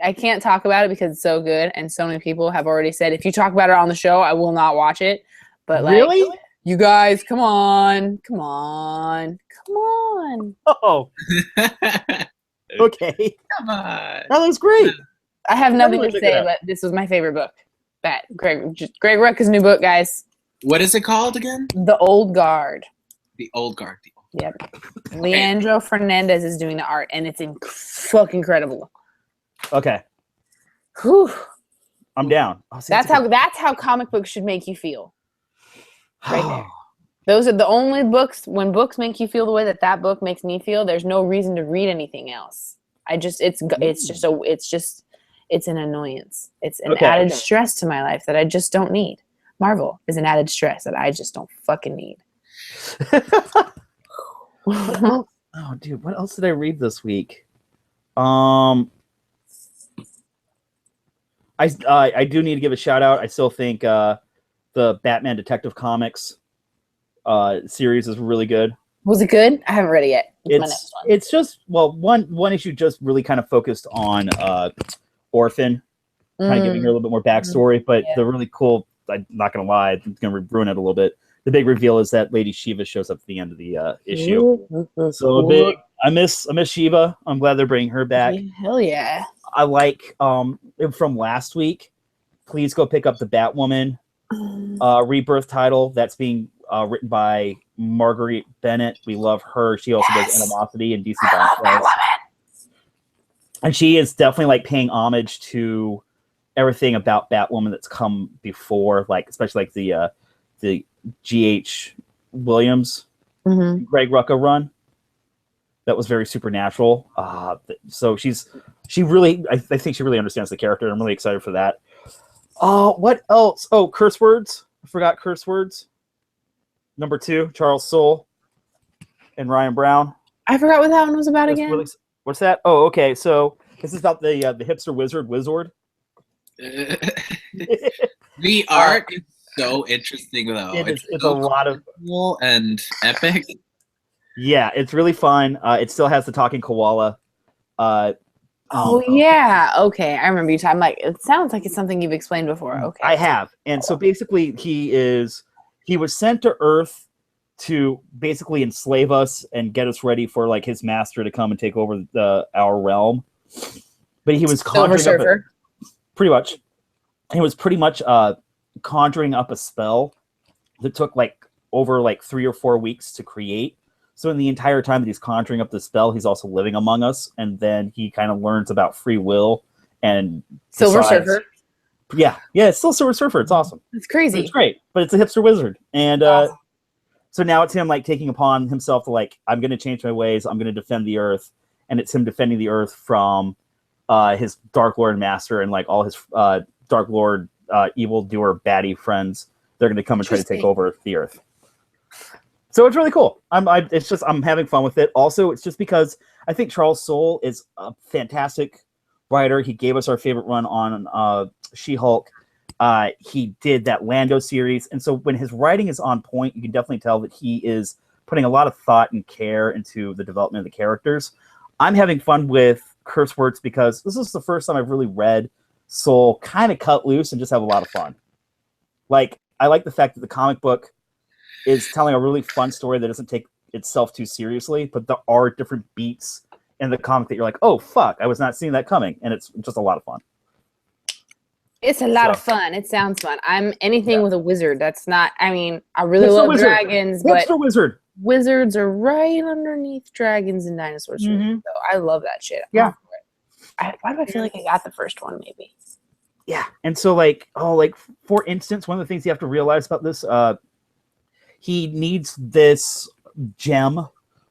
S3: I can't talk about it because it's so good, and so many people have already said if you talk about it on the show, I will not watch it. But like,
S2: really,
S3: you guys, come on.
S2: Oh, okay.
S1: Come on.
S2: That looks great.
S3: I have nothing to say, but this was my favorite book. Greg Rucka's new book, guys.
S1: What is it called again?
S3: The Old Guard.
S1: The Old Guard.
S3: Yep. Leandro Fernandez is doing the art, and it's fucking incredible.
S2: Okay.
S3: Whew.
S2: I'm down.
S3: That's how comic books should make you feel. Right there. Those are the only books. When books make you feel the way that book makes me feel, there's no reason to read anything else. It's an annoyance. It's an added stress to my life that I just don't need. Marvel is an added stress that I just don't fucking need.
S2: Oh, dude, what else did I read this week? I do need to give a shout out. I still think the Batman Detective Comics series is really good.
S3: Was it good? I haven't read it yet.
S2: It's just one issue just really kind of focused on Orphan, kind of giving her a little bit more backstory. But the really cool, I'm not gonna lie, I'm gonna ruin it a little bit. The big reveal is that Lady Shiva shows up at the end of the issue. So I miss Shiva. I'm glad they're bringing her back.
S3: Hell yeah!
S2: I like from last week. Please go pick up the Batwoman Rebirth title. That's being written by Marguerite Bennett. We love her. She also does Animosity and DC Batwoman. And she is definitely like paying homage to everything about Batwoman that's come before, like especially like the G.H. Williams, Greg Rucka run. That was very supernatural. So I think she really understands the character. I'm really excited for that. What else? Oh, Curse Words. I forgot Curse Words. Number 2, Charles Soule and Ryan Brown.
S3: I forgot what that one was about again.
S2: What's that? Oh, okay. So this is about the hipster wizard.
S1: The art is so interesting, though.
S2: It's
S1: so
S2: a lot of
S1: cool and epic.
S2: Yeah, it's really fun. It still has the talking koala.
S3: Yeah. Okay, I remember you talking. Like, it sounds like it's something you've explained before. Okay,
S2: I have. And so basically, he was sent to Earth to basically enslave us and get us ready for like his master to come and take over our realm. But he was
S3: Silver Surfer.
S2: pretty much. He was pretty much conjuring up a spell that took like over like 3 or 4 weeks to create. So in the entire time that he's conjuring up the spell, he's also living among us, and then he kind of learns about free will and
S3: Silver
S2: decides-
S3: Surfer.
S2: Yeah, it's still Silver Surfer. It's awesome.
S3: It's crazy.
S2: It's great, but it's a hipster wizard, and
S3: Awesome.
S2: so now it's him like taking upon himself to like, I'm going to change my ways. I'm going to defend the Earth, and it's him defending the Earth from his Dark Lord master and like all his Dark Lord evildoer baddie friends. They're going to come and try to take over the Earth. So it's really cool. I'm having fun with it. Also, it's just because I think Charles Soule is a fantastic writer. He gave us our favorite run on She-Hulk. He did that Lando series, and so when his writing is on point, you can definitely tell that he is putting a lot of thought and care into the development of the characters. I'm having fun with curse words because this is the first time I've really read Soule kind of cut loose and just have a lot of fun. Like, I like the fact that the comic book is telling a really fun story that doesn't take itself too seriously, but there are different beats in the comic that you're like, oh, fuck, I was not seeing that coming, and it's just a lot of fun.
S3: It's a lot of fun. It sounds fun. I'm anything with a wizard. That's not, I mean, I really love dragons, but wizards are right underneath dragons and dinosaurs. So I love that shit.
S2: Yeah.
S3: Why do I feel like I got the first one, maybe?
S2: Yeah. And so, like, for instance, one of the things you have to realize about this, he needs this gem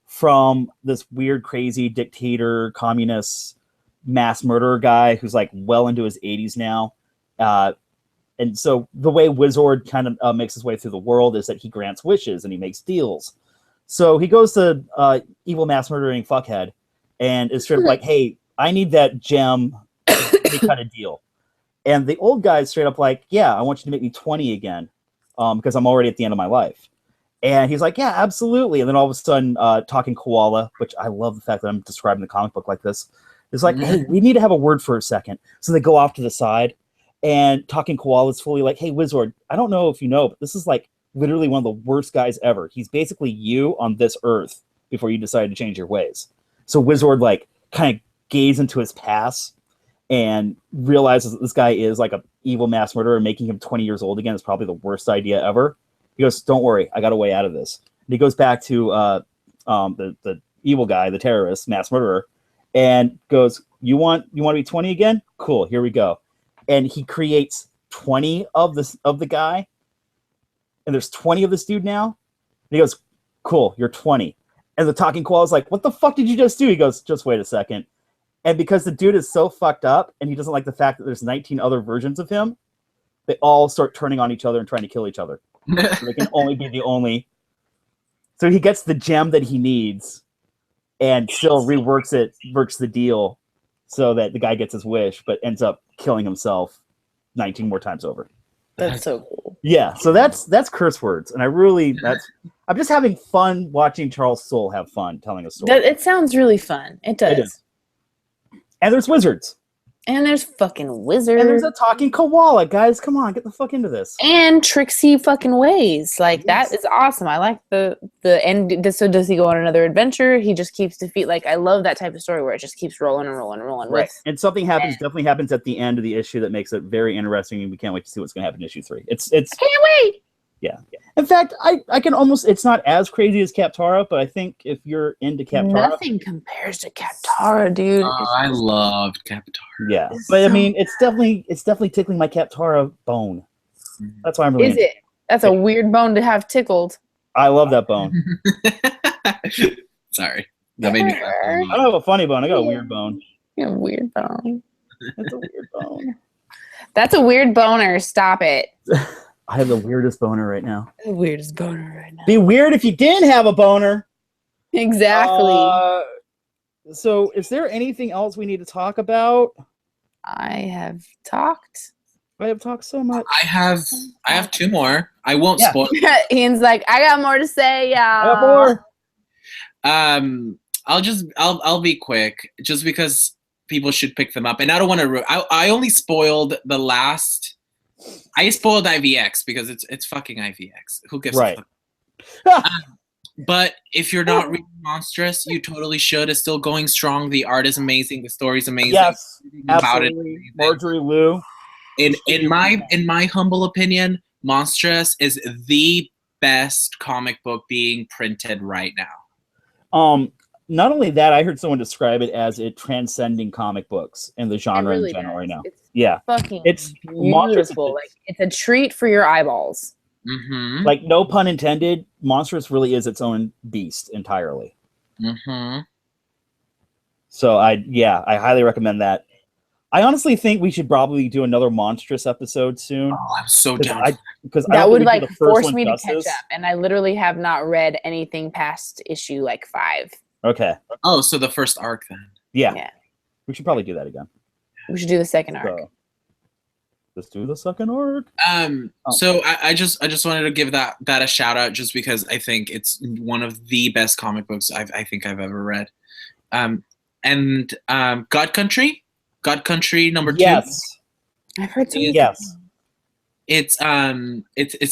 S2: from this weird, crazy dictator, communist, mass murderer guy who's like well into his 80s now. And so the way Wizard kind of makes his way through the world is that he grants wishes and he makes deals. So he goes to evil mass murdering fuckhead and is straight up like, hey, I need that gem. Any kind of deal. And the old guy's straight up like, yeah, I want you to make me 20 again because I'm already at the end of my life. And he's like, yeah, absolutely. And then all of a sudden, Talking Koala, which I love the fact that I'm describing the comic book like this, is like, hey, we need to have a word for a second. So they go off to the side, and Talking Koala is fully like, hey, Wizard, I don't know if you know, but this is like literally one of the worst guys ever. He's basically you on this earth before you decide to change your ways. So Wizard like kind of gaze into his past and realizes that this guy is like an evil mass murderer, and making him 20 years old again is probably the worst idea ever. He goes, don't worry, I got a way out of this. And he goes back to the evil guy, the terrorist, mass murderer, and goes, you want to be 20 again? Cool, here we go. And he creates 20 of the guy, and there's 20 of this dude now. And he goes, cool, you're 20. And the Talking Koala is like, what the fuck did you just do? He goes, just wait a second. And because the dude is so fucked up, and he doesn't like the fact that there's 19 other versions of him, they all start turning on each other and trying to kill each other. So they can only be the only. So he gets the gem that he needs and still works the deal so that the guy gets his wish, but ends up killing himself 19 more times over.
S3: That's so cool.
S2: Yeah, so that's curse words. And I'm just having fun watching Charles Soule have fun telling a story.
S3: It sounds really fun. It does.
S2: It is. And there's wizards.
S3: And there's fucking wizards.
S2: And there's a Talking Koala, guys. Come on, get the fuck into this.
S3: And tricksy fucking ways. Like, that is awesome. I like the end. So does he go on another adventure? He just keeps defeat. Like, I love that type of story where it just keeps rolling and rolling and rolling.
S2: Right. And something definitely happens at the end of the issue that makes it very interesting, and we can't wait to see what's going to happen in issue 3. It's can't
S3: wait.
S2: Yeah. In fact, I can almost, it's not as crazy as Captara, but I think if you're into Captara.
S3: Nothing compares to Captara, dude.
S1: I loved Captara.
S2: Yeah. But I mean, it's definitely tickling my Captara bone. That's why I'm really.
S3: Is it? That's a weird bone to have tickled.
S2: I love that bone.
S1: Sorry. That made me laugh.
S2: I don't have a funny bone. I got a weird bone.
S3: You have a weird bone.
S2: That's a weird bone.
S3: That's a weird boner. Stop it.
S2: I have the weirdest boner right now.
S3: The weirdest boner right now.
S2: Be weird if you didn't have a boner.
S3: Exactly.
S2: So is there anything else we need to talk about?
S3: I have talked.
S2: I have talked so much.
S1: I have 2 more. I won't spoil.
S3: Ian's like, I got more to say, y'all.
S2: I got more.
S1: I'll be quick, just because people should pick them up, and I don't want to. I only spoiled the last. I spoiled IVX because it's fucking IVX. Who gives a fuck? But if you're not reading Monstrous, you totally should. It's still going strong. The art is amazing. The story's amazing.
S2: Yes, absolutely. Marjorie Liu.
S1: in my humble opinion, Monstrous is the best comic book being printed right now.
S2: Not only that, I heard someone describe it as it transcending comic books and the genre
S3: really
S2: in general
S3: does.
S2: right now.
S3: It's
S2: Yeah,
S3: fucking
S2: it's Monstrous.
S3: beautiful. Like it's a treat for your eyeballs.
S1: Mm-hmm.
S2: Like no pun intended, Monstrous really is its own beast entirely.
S1: Mm-hmm.
S2: So I highly recommend that. I honestly think we should probably do another Monstrous episode soon.
S1: Oh, I'm so down.
S2: Because
S3: That would like
S2: the first
S3: force
S2: one
S3: me to
S2: justice.
S3: catch up, and I literally have not read anything past issue like 5.
S2: Okay.
S1: Oh, so the first arc then.
S2: Yeah. We should probably do that again.
S3: We should do the second arc.
S2: So, let's do the second arc.
S1: So I just wanted to give that a shout out just because I think it's one of the best comic books I think I've ever read. And God Country number 2.
S2: Yes.
S3: I've heard some.
S2: Yes.
S1: It's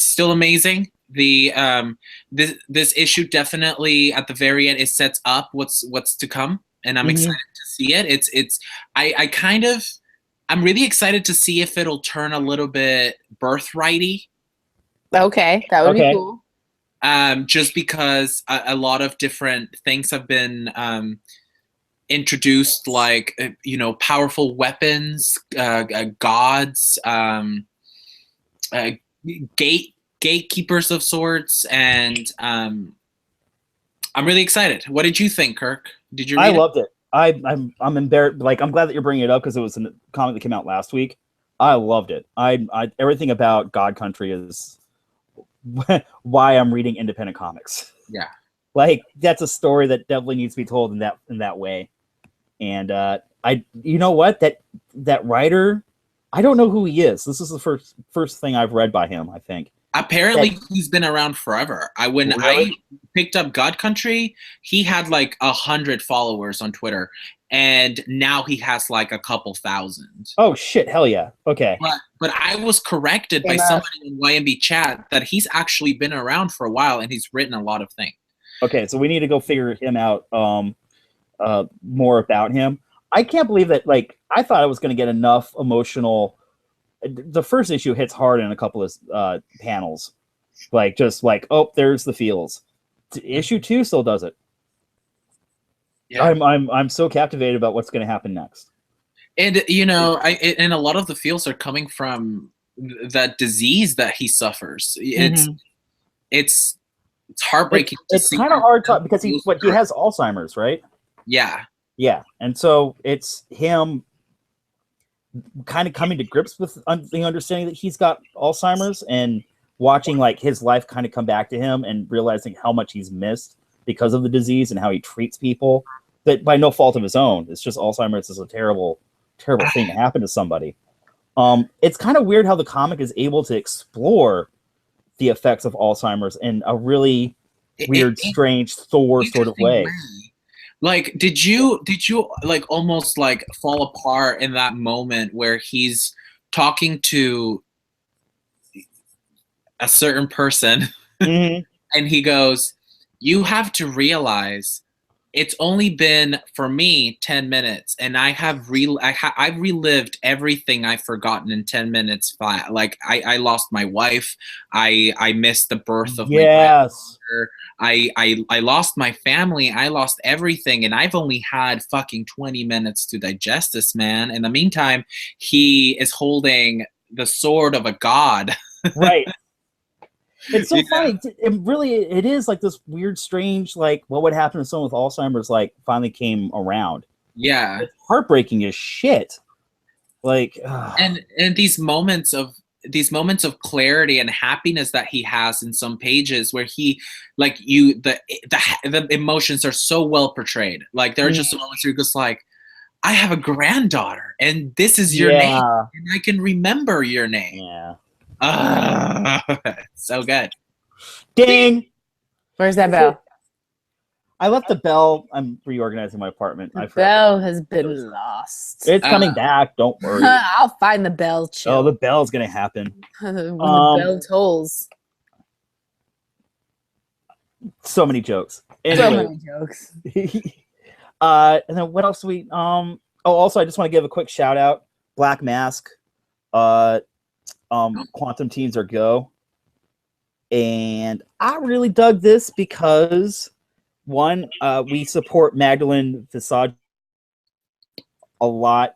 S1: still amazing. This issue definitely at the very end it sets up what's to come, and I'm excited to see it. I'm really excited to see if it'll turn a little bit birthrighty.
S3: Okay, that would be cool.
S1: Just because a lot of different things have been introduced, like powerful weapons, gods, gatekeepers of sorts, and I'm really excited. What did you think, Kirk? Did you read it?
S2: Loved it. I'm embarrassed. Like, I'm glad that you're bringing it up because it was a comic that came out last week. I loved it. I everything about God Country is why I'm reading independent comics.
S1: Yeah,
S2: like that's a story that definitely needs to be told in that way. And you know what, that writer, I don't know who he is. This is the first thing I've read by him, I think.
S1: Apparently, he's been around forever. When I picked up God Country, he had like 100 followers on Twitter, and now he has like a couple thousand.
S2: Oh shit! Hell yeah! Okay.
S1: But I was corrected by somebody in YMB chat that he's actually been around for a while and he's written a lot of things.
S2: Okay, so we need to go figure him out. More about him. I can't believe that. Like, I thought I was going to get enough emotional. The first issue hits hard in a couple of panels, like just like, oh, there's the feels. Issue 2 still does it. Yeah. I'm so captivated about what's going to happen next.
S1: And and a lot of the feels are coming from that disease that he suffers. It's heartbreaking.
S2: It's kind of hard to, because he has Alzheimer's, right? Yeah, and so it's him kind of coming to grips with the understanding that he's got Alzheimer's and watching like his life kind of come back to him and realizing how much he's missed because of the disease and how he treats people, that by no fault of his own. It's just Alzheimer's is a terrible, terrible thing to happen to somebody. It's kind of weird how the comic is able to explore the effects of Alzheimer's in a really weird, strange Thor sort of way.
S1: Like, did you like almost like fall apart in that moment where he's talking to a certain person and he goes, "You have to realize it's only been for me 10 minutes and I've relived everything I've forgotten in 10 minutes flat. Like I lost my wife. I missed the birth of my grandmother. I lost my family. I lost everything. And I've only had fucking 20 minutes to digest this, man. In the meantime, he is holding the sword of a god."
S2: Right. It's so funny. It is like this weird, strange, like what would happen if someone with Alzheimer's like finally came around.
S1: Yeah.
S2: It's heartbreaking as shit. Like,
S1: and these moments of clarity and happiness that he has in some pages where he like the emotions are so well portrayed. Like there are just moments where you're just like, I have a granddaughter and this is your name and I can remember your name.
S2: Yeah.
S1: So good.
S2: Ding!
S3: Where's that bell?
S2: I left the bell. I'm reorganizing my apartment.
S3: The bell has been lost.
S2: It's coming back. Don't worry.
S3: I'll find the bell. Chill.
S2: Oh, the bell's gonna happen.
S3: When the bell tolls.
S2: So many jokes.
S3: Anyway. So many jokes.
S2: And then what else do we? Also, I just want to give a quick shout out. Black Mask. Quantum Teens Are Go. And I really dug this because, one, we support Magdalene Visage a lot.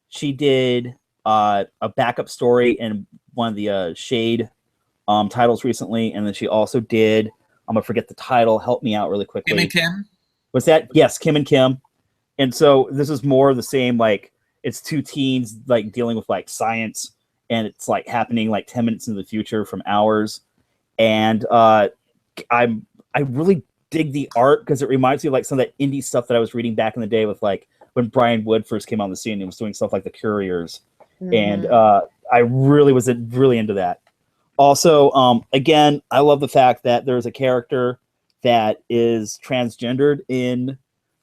S2: She did a backup story in one of the Shade titles recently, and then she also did, I'm going to forget the title, help me out really quickly.
S1: Kim and Kim?
S2: Was that? Yes, Kim and Kim. And so this is more of the same, like, it's two teens like dealing with like science, and it's like happening like 10 minutes in the future from ours. And I really dig the art because it reminds me of like some of that indie stuff that I was reading back in the day with like when Brian Wood first came on the scene and was doing stuff like The Couriers. And I really was really into that. Also, again, I love the fact that there's a character that is transgendered in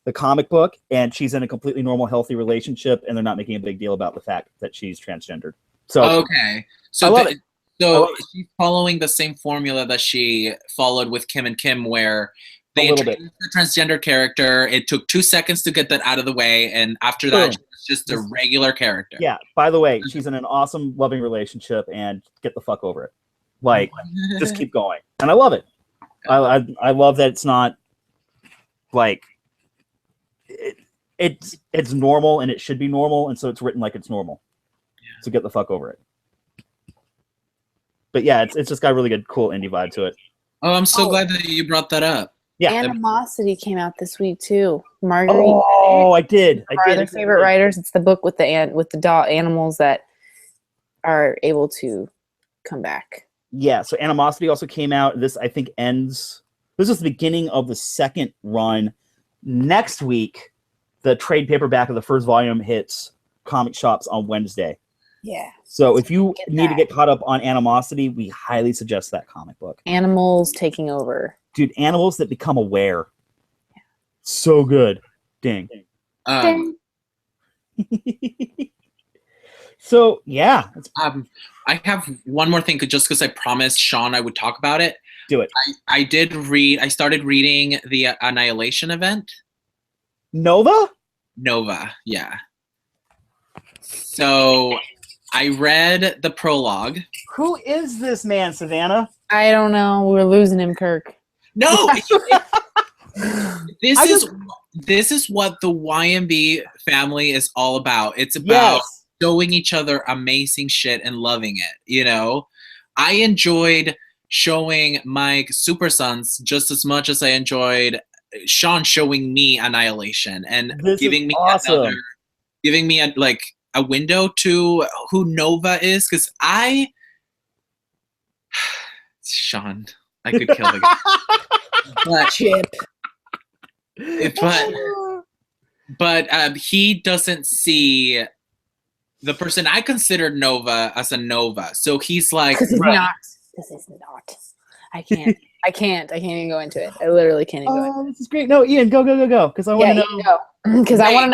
S2: the comic book, and she's in a completely normal, healthy relationship, and they're not making a big deal about the fact that she's transgendered. So
S1: okay, so
S2: I love it.
S1: So she's following the same formula that she followed with Kim and Kim, where they introduced the transgender character. It took 2 seconds to get that out of the way, and after that, she was just a regular character.
S2: Yeah. By the way, she's in an awesome, loving relationship, and get the fuck over it. Like, just keep going, and I love it. I love that it's not like it's normal, and it should be normal, and so it's written like it's normal. Yeah. So get the fuck over it. But yeah, it's just got a really good, cool indie vibe to it.
S1: Oh, I'm so glad that you brought that up.
S3: Yeah, Animosity came out this week too. Marguerite.
S2: Oh, I did.
S3: One of their favorite writers. It's the book with the animals that are able to come back.
S2: Yeah, so Animosity also came out. This I think ends. This is the beginning of the second run. Next week, the trade paperback of the first volume hits comic shops on Wednesday.
S3: Yeah.
S2: So if you need to get caught up on Animosity, we highly suggest that comic book.
S3: Animals taking over.
S2: Dude, animals that become aware. Yeah. So good. Ding.
S3: Ding.
S2: So, yeah.
S1: I have one more thing, just because I promised Sean I would talk about it.
S2: Do it.
S1: I started reading the Annihilation event.
S2: Nova,
S1: yeah. So I read the prologue.
S2: Who is this man, Savanna?
S3: I don't know. We're losing him, Kirk.
S1: No, this is what the YMB family is all about. It's about showing each other amazing shit and loving it. You know, I enjoyed showing my Super Sons just as much as I enjoyed Sean showing me Annihilation and giving me a window to who Nova is, because Sean, I could kill the guy. But Chip. But he doesn't see the person I considered Nova as a Nova. So he's like,
S3: this is not. I can't even go into it. I literally can't even go into it.
S2: This is great. No, Ian, go. Because I want to know.
S3: Because I want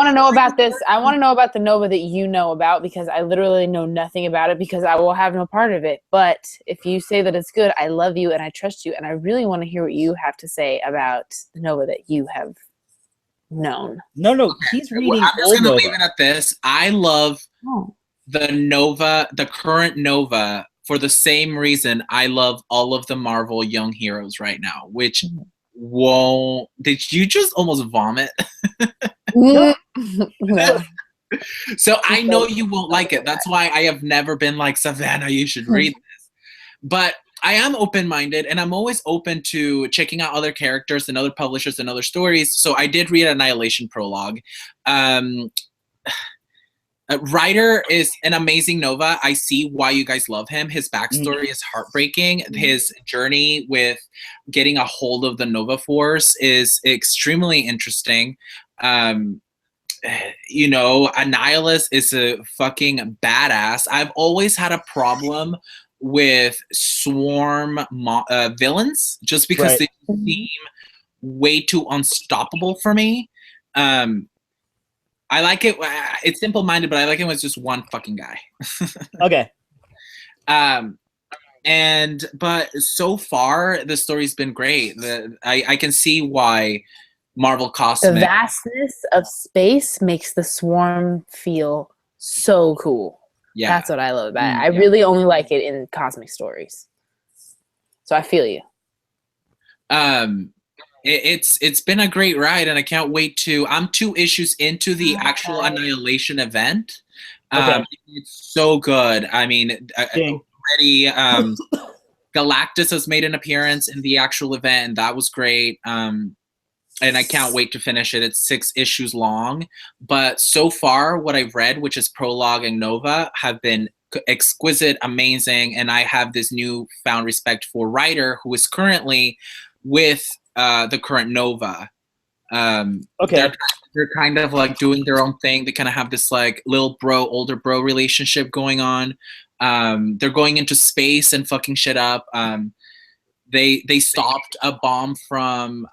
S3: to know about this. I want to know about the Nova that you know about, because I literally know nothing about it, because I will have no part of it. But if you say that it's good, I love you and I trust you, and I really want to hear what you have to say about the Nova that you have known.
S2: No, he's reading.
S1: I'm just going to leave it at this. I love the Nova, the current Nova, for the same reason I love all of the Marvel young heroes right now, which won't. Did you just almost vomit?
S3: No.
S1: So I know you won't like it. That's why I have never been like, Savanna, you should read this. But I am open-minded, and I'm always open to checking out other characters and other publishers and other stories. So I did read Annihilation prologue. Ryder is an amazing Nova. I see why you guys love him. His backstory is heartbreaking. His journey with getting a hold of the Nova Force is extremely interesting. You know, Annihilus is a fucking badass. I've always had a problem with Swarm villains, just because they seem way too unstoppable for me. I like it. It's simple-minded, but I like it when it's just one fucking guy.
S2: Okay.
S1: But so far the story's been great. I can see why Marvel Cosmic.
S3: The vastness of space makes the Swarm feel so cool.
S1: Yeah.
S3: That's what I love about it. I
S1: Yeah.
S3: really only like it in cosmic stories. So I feel you.
S1: It's been a great ride, and I can't wait to. I'm 2 issues into the actual Annihilation event.
S2: Okay.
S1: It's so good. I mean,
S2: Ding.
S1: already Galactus has made an appearance in the actual event, and that was great. And I can't wait to finish it. It's 6 issues long, but so far what I've read, which is Prologue and Nova, have been exquisite, amazing, and I have this newfound respect for Ryder, who is currently with the current Nova.
S2: Okay.
S1: They're kind of like doing their own thing. They kind of have this like little bro, older bro relationship going on. They're going into space and fucking shit up. They stopped a bomb from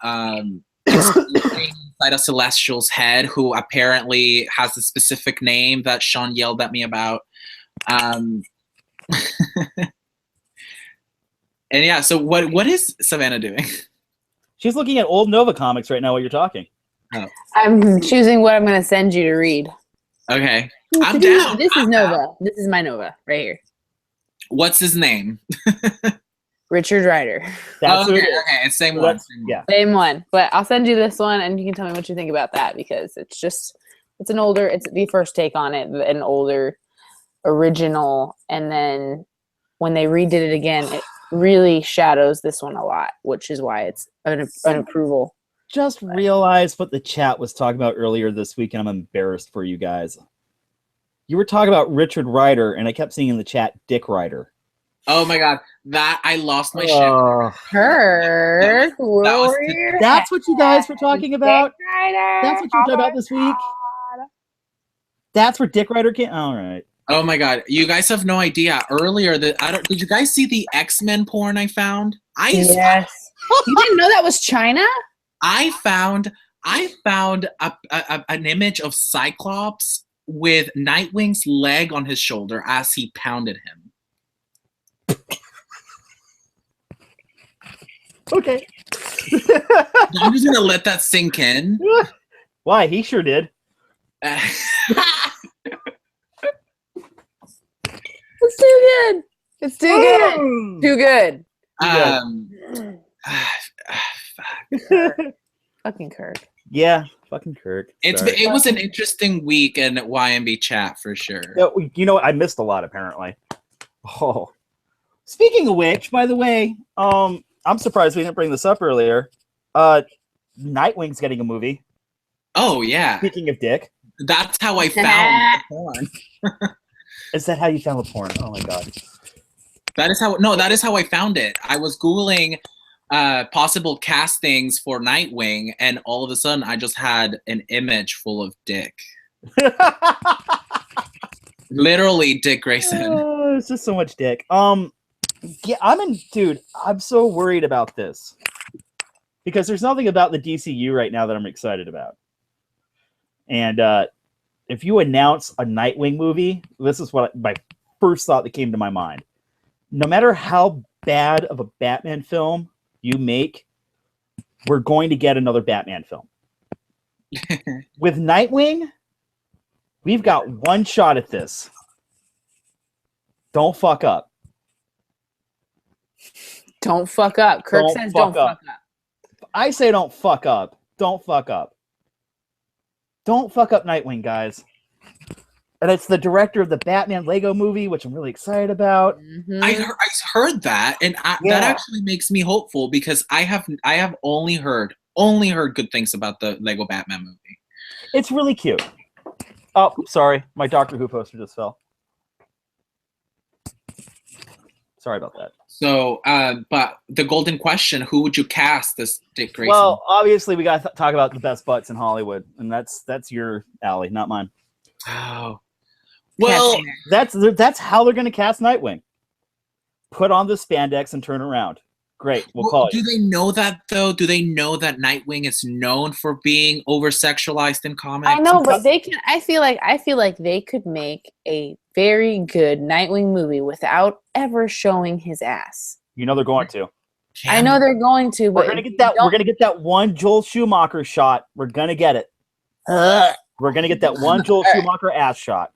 S1: exploding inside a Celestial's head, who apparently has a specific name that Sean yelled at me about. And yeah, so what is Savanna doing?
S2: She's looking at old Nova comics right now while you're talking.
S1: Oh.
S3: I'm choosing what I'm going to send you to read.
S1: Okay. I'm down.
S3: This is Nova. This is my Nova right here.
S1: What's his name?
S3: Richard Rider.
S2: That's who it
S1: okay,
S2: is.
S1: okay, it's same
S2: So
S1: one.
S2: that's- yeah.
S3: Same one. But I'll send you this one and you can tell me what you think about that, because it's the first take on it, an older original, and then when they redid it again, it really shadows this one a lot, which is why it's an approval.
S2: Just realized what the chat was talking about earlier this week, and I'm embarrassed for you guys. You were talking about Richard Rider, and I kept seeing in the chat Dick Rider.
S1: Oh my god, that I lost my shit.
S3: Kirk,
S2: That's what you guys were talking about?
S3: Rider.
S2: That's what you were talking about this week? That's where Dick Rider came? All right.
S1: Oh my god, you guys have no idea. Earlier, did you guys see the X-Men porn I found?
S3: Yes. You didn't know that was China?
S1: I found an image of Cyclops with Nightwing's leg on his shoulder as he pounded him.
S2: Okay.
S1: I'm just gonna let that sink in.
S2: Why? He sure did.
S3: It's too good. It's too good. Too good. Fucking Kirk.
S2: Yeah, fucking Kirk. Sorry.
S1: It was an interesting week in YMB chat for sure.
S2: You know what? I missed a lot, apparently. Oh. Speaking of which, by the way, I'm surprised we didn't bring this up earlier. Nightwing's getting a movie.
S1: Oh yeah.
S2: Speaking of Dick.
S1: That's how I found the porn.
S2: Is that how you found the porn? Oh my god.
S1: That is how I found it. I was Googling possible castings for Nightwing, and all of a sudden I just had an image full of Dick. Literally Dick Grayson.
S2: Oh, it's just so much Dick. Yeah, I'm so worried about this. Because there's nothing about the DCU right now that I'm excited about. And if you announce a Nightwing movie, this is what my first thought that came to my mind. No matter how bad of a Batman film you make, we're going to get another Batman film. With Nightwing, we've got one shot at this. Don't fuck up.
S3: Don't fuck up. Kirk says don't fuck up.
S2: I say don't fuck up. Don't fuck up. Don't fuck up Nightwing, guys. And it's the director of the Batman Lego movie, which I'm really excited about.
S3: Mm-hmm.
S1: I heard that, and that actually makes me hopeful because I have only heard good things about the Lego Batman movie.
S2: It's really cute. Oh, sorry, my Doctor Who poster just fell. Sorry about that.
S1: So, but the golden question: who would you cast this Dick Grayson?
S2: Well, obviously, we got to talk about the best butts in Hollywood, and that's your alley, not mine.
S1: Oh, well,
S2: that's how they're going to cast Nightwing. Put on the spandex and turn around. Great, we'll call it.
S1: Do they know that though? Do they know that Nightwing is known for being over-sexualized in comics?
S3: I know, but they can. I feel like they could make a very good Nightwing movie without ever showing his ass.
S2: You know they're going to.
S3: I know they're going to, but
S2: we're gonna get that. We're gonna get that one Joel Schumacher shot. We're gonna get it. We're gonna get that one Joel Schumacher ass shot.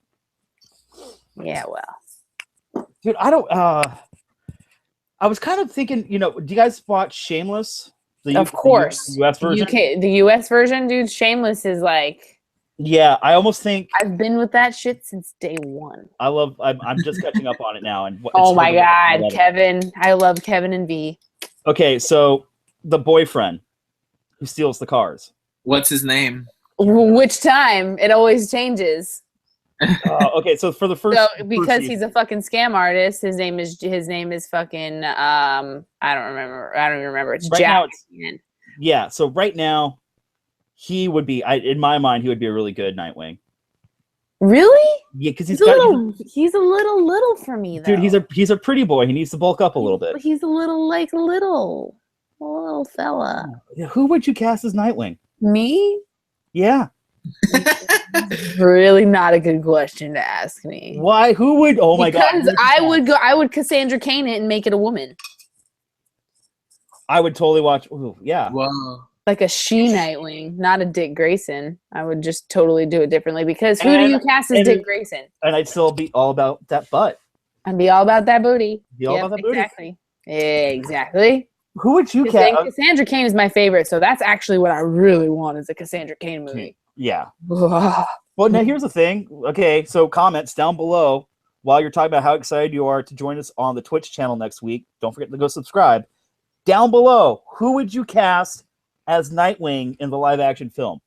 S3: Yeah, well.
S2: Dude, I don't. I was kind of thinking, do you guys watch Shameless?
S3: Of course.
S2: The US version?
S3: The US version, dude, Shameless is like...
S2: Yeah, I almost think...
S3: I've been with that shit since day one.
S2: I'm just catching up on it now. And
S3: oh my God, Kevin. I love Kevin and V.
S2: Okay, so the boyfriend who steals the cars.
S1: What's his name?
S3: Which time? It always changes.
S2: Okay, so for the first...
S3: because he's a fucking scam artist, his name is fucking I don't even remember. It's
S2: right
S3: Jack.
S2: Yeah, so right now he would be in my mind he would be a really good Nightwing.
S3: Really?
S2: Yeah, because he's
S3: a little for me though.
S2: Dude, he's a pretty boy. He needs to bulk up a little bit.
S3: He's a little fella.
S2: Who would you cast as Nightwing?
S3: Me?
S2: Yeah.
S3: Really not a good question to ask me.
S2: Why? Who would? Oh my God!
S3: Because I would Cassandra Cain it and make it a woman.
S2: I would totally watch. Ooh, yeah.
S1: Wow.
S3: Like a Nightwing, not a Dick Grayson. I would just totally do it differently because who do you cast as Dick Grayson?
S2: And I'd still be all about that butt.
S3: I'd be all about that booty.
S2: Be all about that booty.
S3: Exactly. Exactly.
S2: Who would you cast?
S3: Cassandra Cain is my favorite, so that's actually what I really want is a Cassandra Cain movie.
S2: Yeah. Well, now here's the thing. Okay, so comments down below while you're talking about how excited you are to join us on the Twitch channel next week. Don't forget to go subscribe. Down below, who would you cast as Nightwing in the live action film?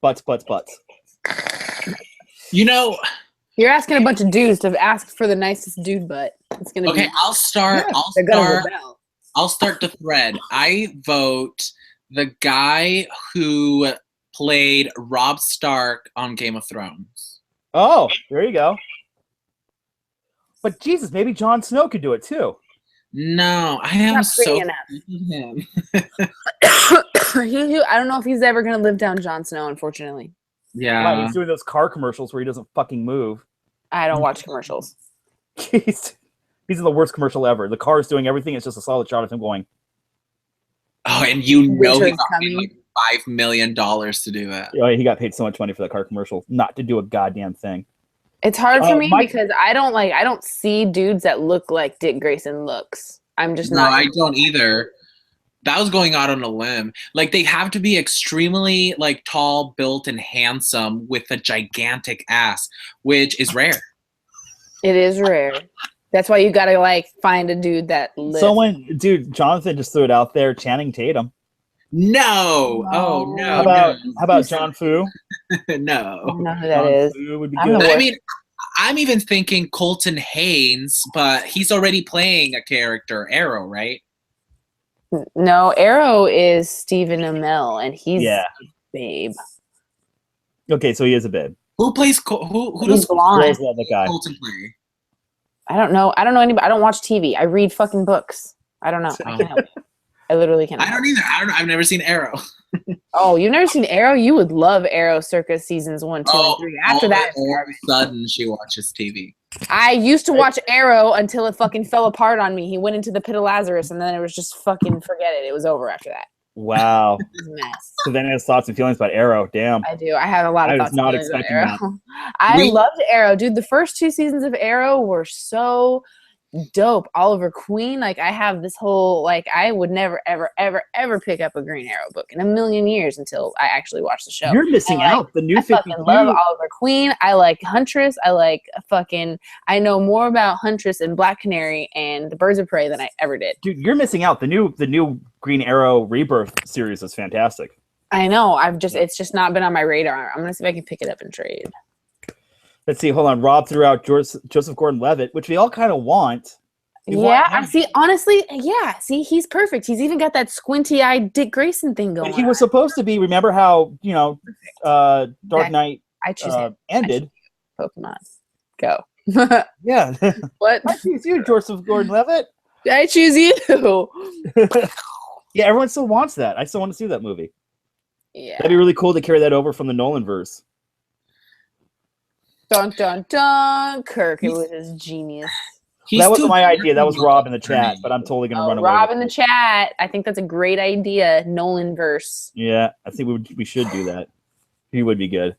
S2: Butts.
S3: You're asking a bunch of dudes to ask for the nicest dude butt. It's gonna be
S1: I'll start.
S3: Yeah,
S1: I'll start the thread. I vote the guy who played Robb Stark on Game of Thrones.
S2: Oh, there you go. But Jesus, maybe Jon Snow could do it too.
S1: No, I am so him.
S3: I don't know if he's ever gonna live down Jon Snow, unfortunately.
S1: Yeah.
S2: Wow, he's doing those car commercials where he doesn't fucking move.
S3: I don't watch commercials.
S2: These are the worst commercial ever. The car is doing everything. It's just a solid shot of him going.
S1: Oh, and he got paid like $5 million to do it.
S2: Oh, he got paid so much money for that car commercial not to do a goddamn thing.
S3: It's hard for me because I don't see dudes that look like Dick Grayson looks. I'm just not.
S1: No, I don't either. That was going out on a limb. Like they have to be extremely like tall, built, and handsome with a gigantic ass, which is rare.
S3: It is rare. That's why you gotta like find a dude that lives.
S2: Dude, Jonathan just threw it out there. Channing Tatum.
S1: No. Oh no.
S2: How about John Fu?
S1: No.
S3: I don't know who that is.
S2: Fu would be good.
S1: I mean, I'm even thinking Colton Haynes, but he's already playing a character, Arrow, right?
S3: No, Arrow is Stephen Amell, and he's a babe.
S2: Okay, so he is a babe.
S1: Who plays? Who does
S3: blonde.
S1: Colton play?
S3: I don't know. I don't know anybody. I don't watch TV. I read fucking books. I don't know. I can't help it. I literally can't.
S1: I don't either. I've never seen Arrow.
S3: Oh, you've never seen Arrow? You would love Arrow Circus seasons 1, 2, and 3. After that,
S1: all of a sudden she watches TV.
S3: I used to watch Arrow until it fucking fell apart on me. He went into the pit of Lazarus, and then it was just fucking forget it. It was over after that.
S2: Wow.
S3: It was a mess.
S2: So then he has thoughts and feelings about Arrow. Damn.
S3: I do. I have a lot of thoughts and feelings about Arrow.
S2: That.
S3: I loved Arrow, dude. The first 2 seasons of Arrow were so dope. Oliver Queen, like I have this whole like I would never ever pick up a Green Arrow book in a million years until I actually watch the show.
S2: You're missing out. The new
S3: I fucking love Oliver Queen. I like Huntress. I know more about Huntress and Black Canary and the Birds of Prey than I ever did.
S2: Dude, you're missing out. The new Green Arrow Rebirth series is fantastic.
S3: I know. It's just not been on my radar. I'm gonna see if I can pick it up and trade.
S2: Let's see. Hold on. Rob threw out Joseph Gordon-Levitt, which we all kind of want.
S3: I see. Honestly, yeah. See, he's perfect. He's even got that squinty-eyed Dick Grayson thing going.
S2: He was supposed to be. Remember how Dark Knight ended?
S3: Pokemon, go.
S2: Yeah.
S3: What?
S2: I choose you, Joseph Gordon-Levitt.
S3: I choose you.
S2: Yeah, everyone still wants that. I still want to see that movie.
S3: Yeah.
S2: That'd be really cool to carry that over from the Nolan verse.
S3: Dun dun dun! Kirk, it was his genius.
S2: That wasn't my idea. That was Rob in the chat, but I'm totally gonna run away.
S3: Rob in the chat. I think that's a great idea. Nolan verse.
S2: Yeah, I think we should do that. He would be good.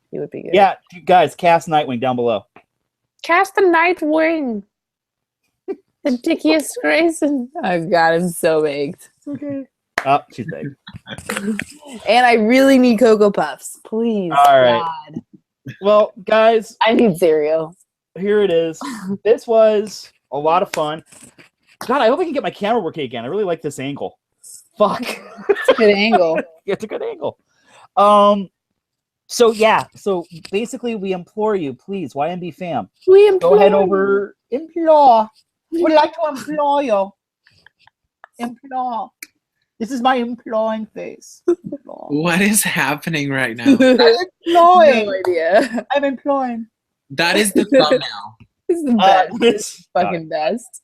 S3: He would be good.
S2: Yeah, guys, cast Nightwing down below.
S3: Cast the Nightwing. The dickiest Grayson. Oh god, I'm so baked.
S2: Okay. Oh, she's big.
S3: And I really need Cocoa Puffs. Please.
S2: All right.
S3: God.
S2: Well, guys,
S3: I need cereal.
S2: here it is. This was a lot of fun. God, I hope I can get my camera working again. I really like this angle. Fuck.
S3: It's a good angle.
S2: It's a good angle. So yeah. So basically, we implore you, please, YMB fam,
S3: We implore.
S2: go head over. Implore. Would like to implore you. Implore. This is my imploring face. Implore.
S1: What is happening right now?
S2: I'm imploring.
S3: No idea.
S2: I'm imploring.
S1: That is the thumbnail.
S3: This is the best.
S2: This
S3: Fucking best.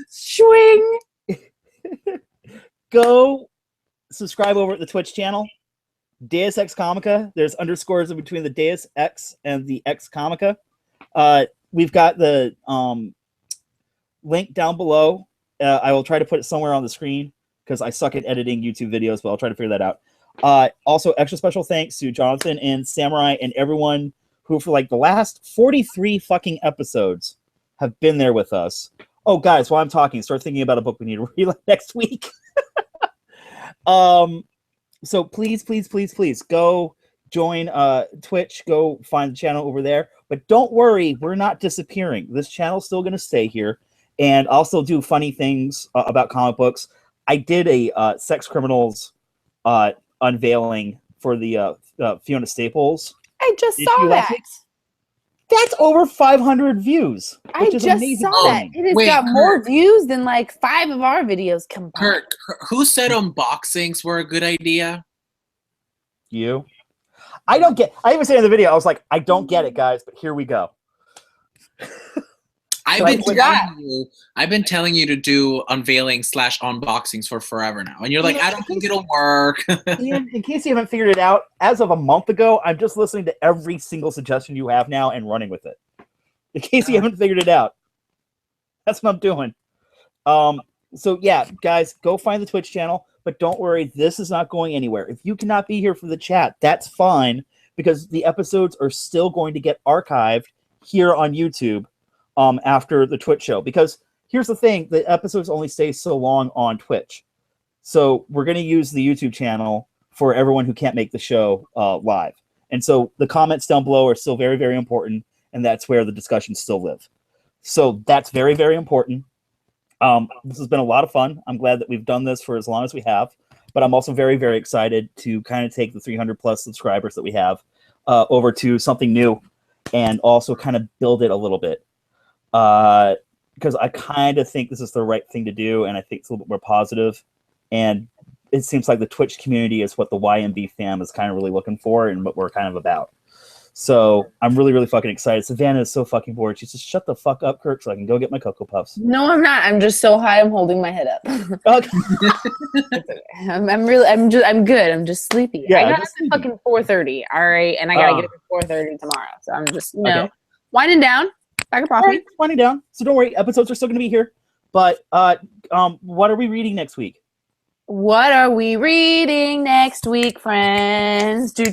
S2: Swing. Go subscribe over at the Twitch channel, Deus Ex Comica. There's underscores in between the Deus Ex and the Ex Comica. We've got the link down below. I will try to put it somewhere on the screen because I suck at editing YouTube videos, but I'll try to figure that out. Also, extra special thanks to Jonathan and Samurai and everyone who, for like the last 43 fucking episodes, have been there with us. Oh, guys, while I'm talking, start thinking about a book we need to read next week. So please go join Twitch. Go find the channel over there. But don't worry, we're not disappearing. This channel's still going to stay here. And I'll still do funny things about comic books. I did a Sex Criminals unveiling for the Fiona Staples.
S3: I just
S2: Did
S3: saw
S2: you like
S3: that.
S2: it? That's over 500 views.
S3: I
S2: Which is
S3: just
S2: amazing.
S3: saw that. It has
S1: Wait,
S3: got more
S1: Kirk.
S3: views than like 5 of our videos combined.
S1: Kirk, who said unboxings were a good idea?
S2: You? I don't get. I even said in the video, I was like, I don't get it, guys. But here we go.
S1: I've been telling you to do unveiling / unboxings for forever now, and you're like, I don't think it'll work.
S2: Ian, in case you haven't figured it out, as of a month ago, I'm just listening to every single suggestion you have now and running with it. In case you haven't figured it out, that's what I'm doing. So yeah, guys, go find the Twitch channel, but don't worry, this is not going anywhere. If you cannot be here for the chat, that's fine, because the episodes are still going to get archived here on YouTube after the Twitch show. Because here's the thing, the episodes only stay so long on Twitch. So we're going to use the YouTube channel for everyone who can't make the show live. And so the comments down below are still very, very important, and that's where the discussions still live. So that's very, very important. This has been a lot of fun. I'm glad that we've done this for as long as we have, but I'm also very, very excited to kind of take the 300 plus subscribers that we have over to something new and also kind of build it a little bit. Because I kind of think this is the right thing to do, and I think it's a little bit more positive. And it seems like the Twitch community is what the YMB fam is kind of really looking for and what we're kind of about. So I'm really, really fucking excited. Savannah is so fucking bored. She says, "Shut the fuck up, Kirk, so I can go get my Cocoa Puffs."
S3: No, I'm not. I'm just so high. I'm holding my head up.
S2: Okay.
S3: I'm good. I'm just sleepy.
S2: Yeah,
S3: I got up
S2: just
S3: at fucking 4:30. All right, and I gotta get up at 4:30 tomorrow. So I'm just winding down. Back up off me.
S2: Winding down. So don't worry, episodes are still going to be here. But what are we reading next week?
S3: What are we reading next week, friends? I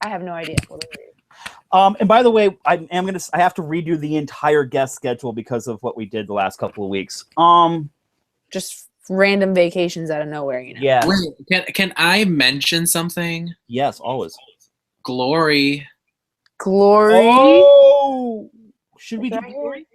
S3: have no idea. What are we reading?
S2: And by the way, I have to redo the entire guest schedule because of what we did the last couple of weeks.
S3: Just random vacations out of nowhere, you know.
S2: Yeah.
S1: Wait, can I mention something?
S2: Yes, always.
S1: Glory.
S2: Oh, should we do
S3: Right
S2: Glory?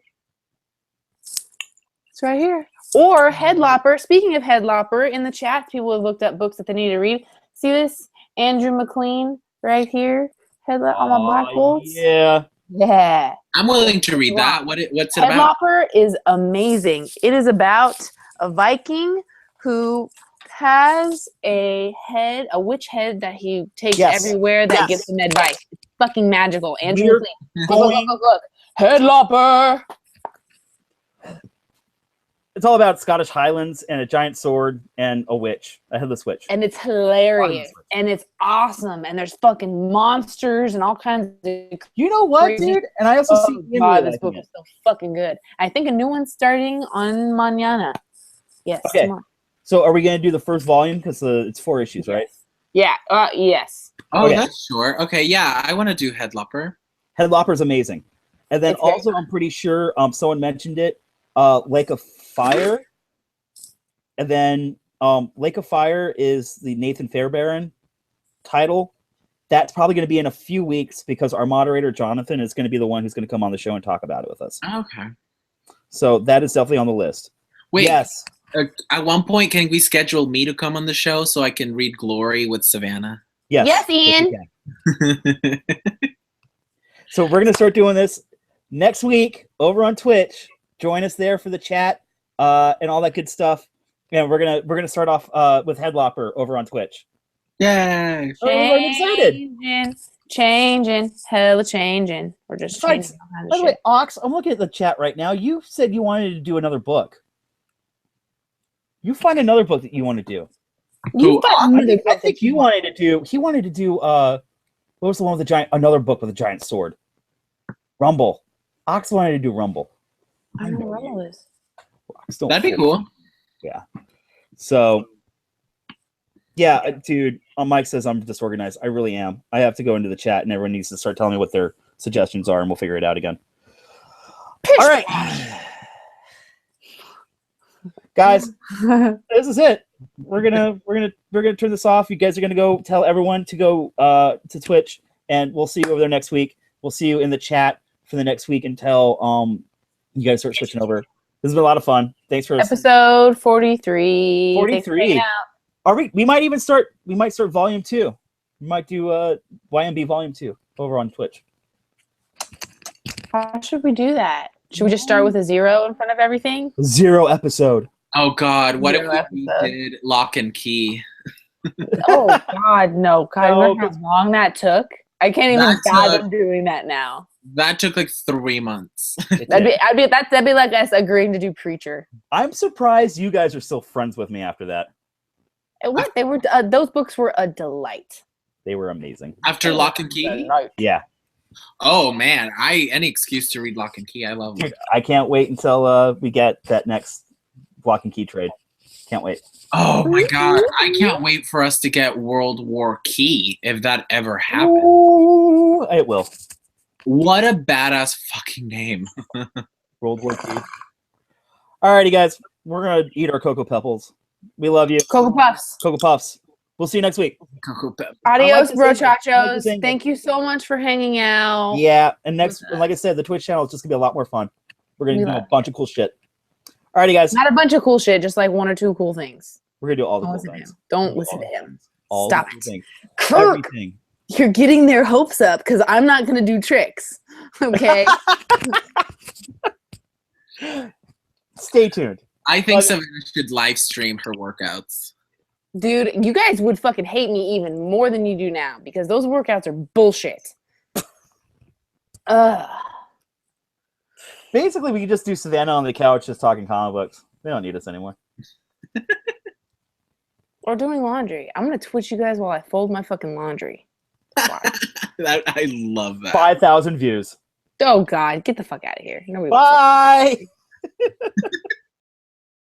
S3: It's right here. Or Headlopper. Speaking of Headlopper, in the chat, people have looked up books that they need to read. See this? Andrew McLean right here. Headlopper on my black bolts.
S2: Yeah.
S3: Yeah.
S1: I'm willing to read that. What's it about?
S3: Headlopper is amazing. It is about a Viking who has a witch head that he takes everywhere that gives him advice. It's fucking magical. Andrew McLean. Look. Headlopper.
S2: It's all about Scottish Highlands and a giant sword and a witch, a headless witch.
S3: And it's hilarious. And it's awesome. And there's fucking monsters and all kinds of
S2: You know what,
S3: crazy.
S2: dude? And I also see
S3: this book is so fucking good. I think a new one's starting on Mañana. Yes.
S2: Okay.
S3: Tomorrow.
S2: So are we going to do the first volume? Because it's 4 issues, right?
S3: Yeah. Yes.
S1: Oh,
S2: Okay.
S1: that's short. Okay, yeah, I want to do Headlopper.
S2: Headlopper's amazing. And then
S3: It's very
S2: also, I'm pretty sure someone mentioned it, Lake of Fire. And then Lake of Fire is the Nathan Fairbairn title. That's probably going to be in a few weeks because our moderator, Jonathan, is going to be the one who's going to come on the show and talk about it with us.
S1: Okay.
S2: So that is definitely on the list.
S1: Wait.
S2: Yes.
S1: At one point, can we schedule me to come on the show so I can read Glory with Savanna?
S2: Yes.
S3: Yes, Ian.
S2: Yes, so we're going to start doing this next week over on Twitch. Join us there for the chat and all that good stuff. And we're gonna start off with Headlopper over on Twitch.
S1: Yay!
S2: Oh, I'm excited.
S3: Changing, hella changing. We're just
S2: Besides,
S3: changing all kinds
S2: by
S3: of
S2: the way,
S3: shit.
S2: Ox, I'm looking at the chat right now. You said you wanted to do another book. You find another book that you want to do.
S3: You've got
S2: I
S3: another
S2: think
S3: book that
S2: you wanted to do. He wanted to do. What was the one with the giant? Another book with a giant sword. Rumble. Ox wanted to do Rumble.
S3: I don't know what Rumble is.
S2: Ox, don't
S1: That'd be
S2: fool.
S1: cool.
S2: Yeah. So. Yeah, dude. Mike says I'm disorganized. I really am. I have to go into the chat, and everyone needs to start telling me what their suggestions are, and we'll figure it out again. All right, guys. This is it. We're gonna turn this off. You guys are gonna go tell everyone to go to Twitch, and we'll see you over there next week. We'll see you in the chat for the next week until you guys start switching over. This has been a lot of fun. Thanks for
S3: Episode 43.
S2: 43. Are we might even start. We might start volume 2. We might do YMB volume 2 over on Twitch.
S3: How should we do that? Should we just start with a 0 in front of everything?
S2: 0 episode.
S1: Oh God! What if
S3: Zero
S1: we
S3: episode.
S1: did Lock and Key?
S3: Oh God, no! God,
S2: No,
S3: remember how long that took? I can't even
S1: That
S3: fathom doing that now.
S1: That took like 3 months.
S3: That'd be like us agreeing to do Preacher.
S2: I'm surprised you guys are still friends with me after that.
S3: What they were? Those books were a delight.
S2: They were amazing.
S1: After Lock and Key?
S3: Delight.
S2: Yeah.
S1: Oh man, any excuse to read Lock and Key. I love it.
S2: Dude, I can't wait until we get that next Lock and Key trade. Can't wait.
S1: Oh my God, I can't wait for us to get World War Key if that ever happens.
S2: Ooh, it will.
S1: What a badass fucking name.
S2: World War II. Alrighty, guys. We're going to eat our Cocoa Pebbles. We love you.
S3: Cocoa Puffs.
S2: Cocoa Puffs. We'll see you next week.
S3: Adios,
S2: I like this
S3: brochachos.
S2: angle.
S3: Thank you so much for hanging out.
S2: Yeah, and like I said, the Twitch channel is just going to be a lot more fun. We're going to
S3: We
S2: do a
S3: love
S2: bunch of cool shit. Alrighty, guys.
S3: Not a bunch of cool shit, just like 1 or 2 cool things.
S2: We're going to do all the
S3: Don't
S2: cool
S3: listen to
S2: things.
S3: him. Don't listen to him.
S2: All
S3: Stop
S2: the cool
S3: it.
S2: things.
S3: Kirk,
S2: Everything.
S3: you're getting their hopes up because I'm not going to do tricks. Okay?
S2: Stay tuned.
S1: I think Savanna should live stream her workouts.
S3: Dude, you guys would fucking hate me even more than you do now because those workouts are bullshit. Ugh.
S2: Basically, we could just do Savanna on the couch just talking comic books. They don't need us anymore.
S3: Or doing laundry. I'm going to Twitch you guys while I fold my fucking laundry. Wow.
S1: I love that.
S2: 5,000 views.
S3: Oh, God. Get the fuck out of here. Nobody wants to-
S2: Bye.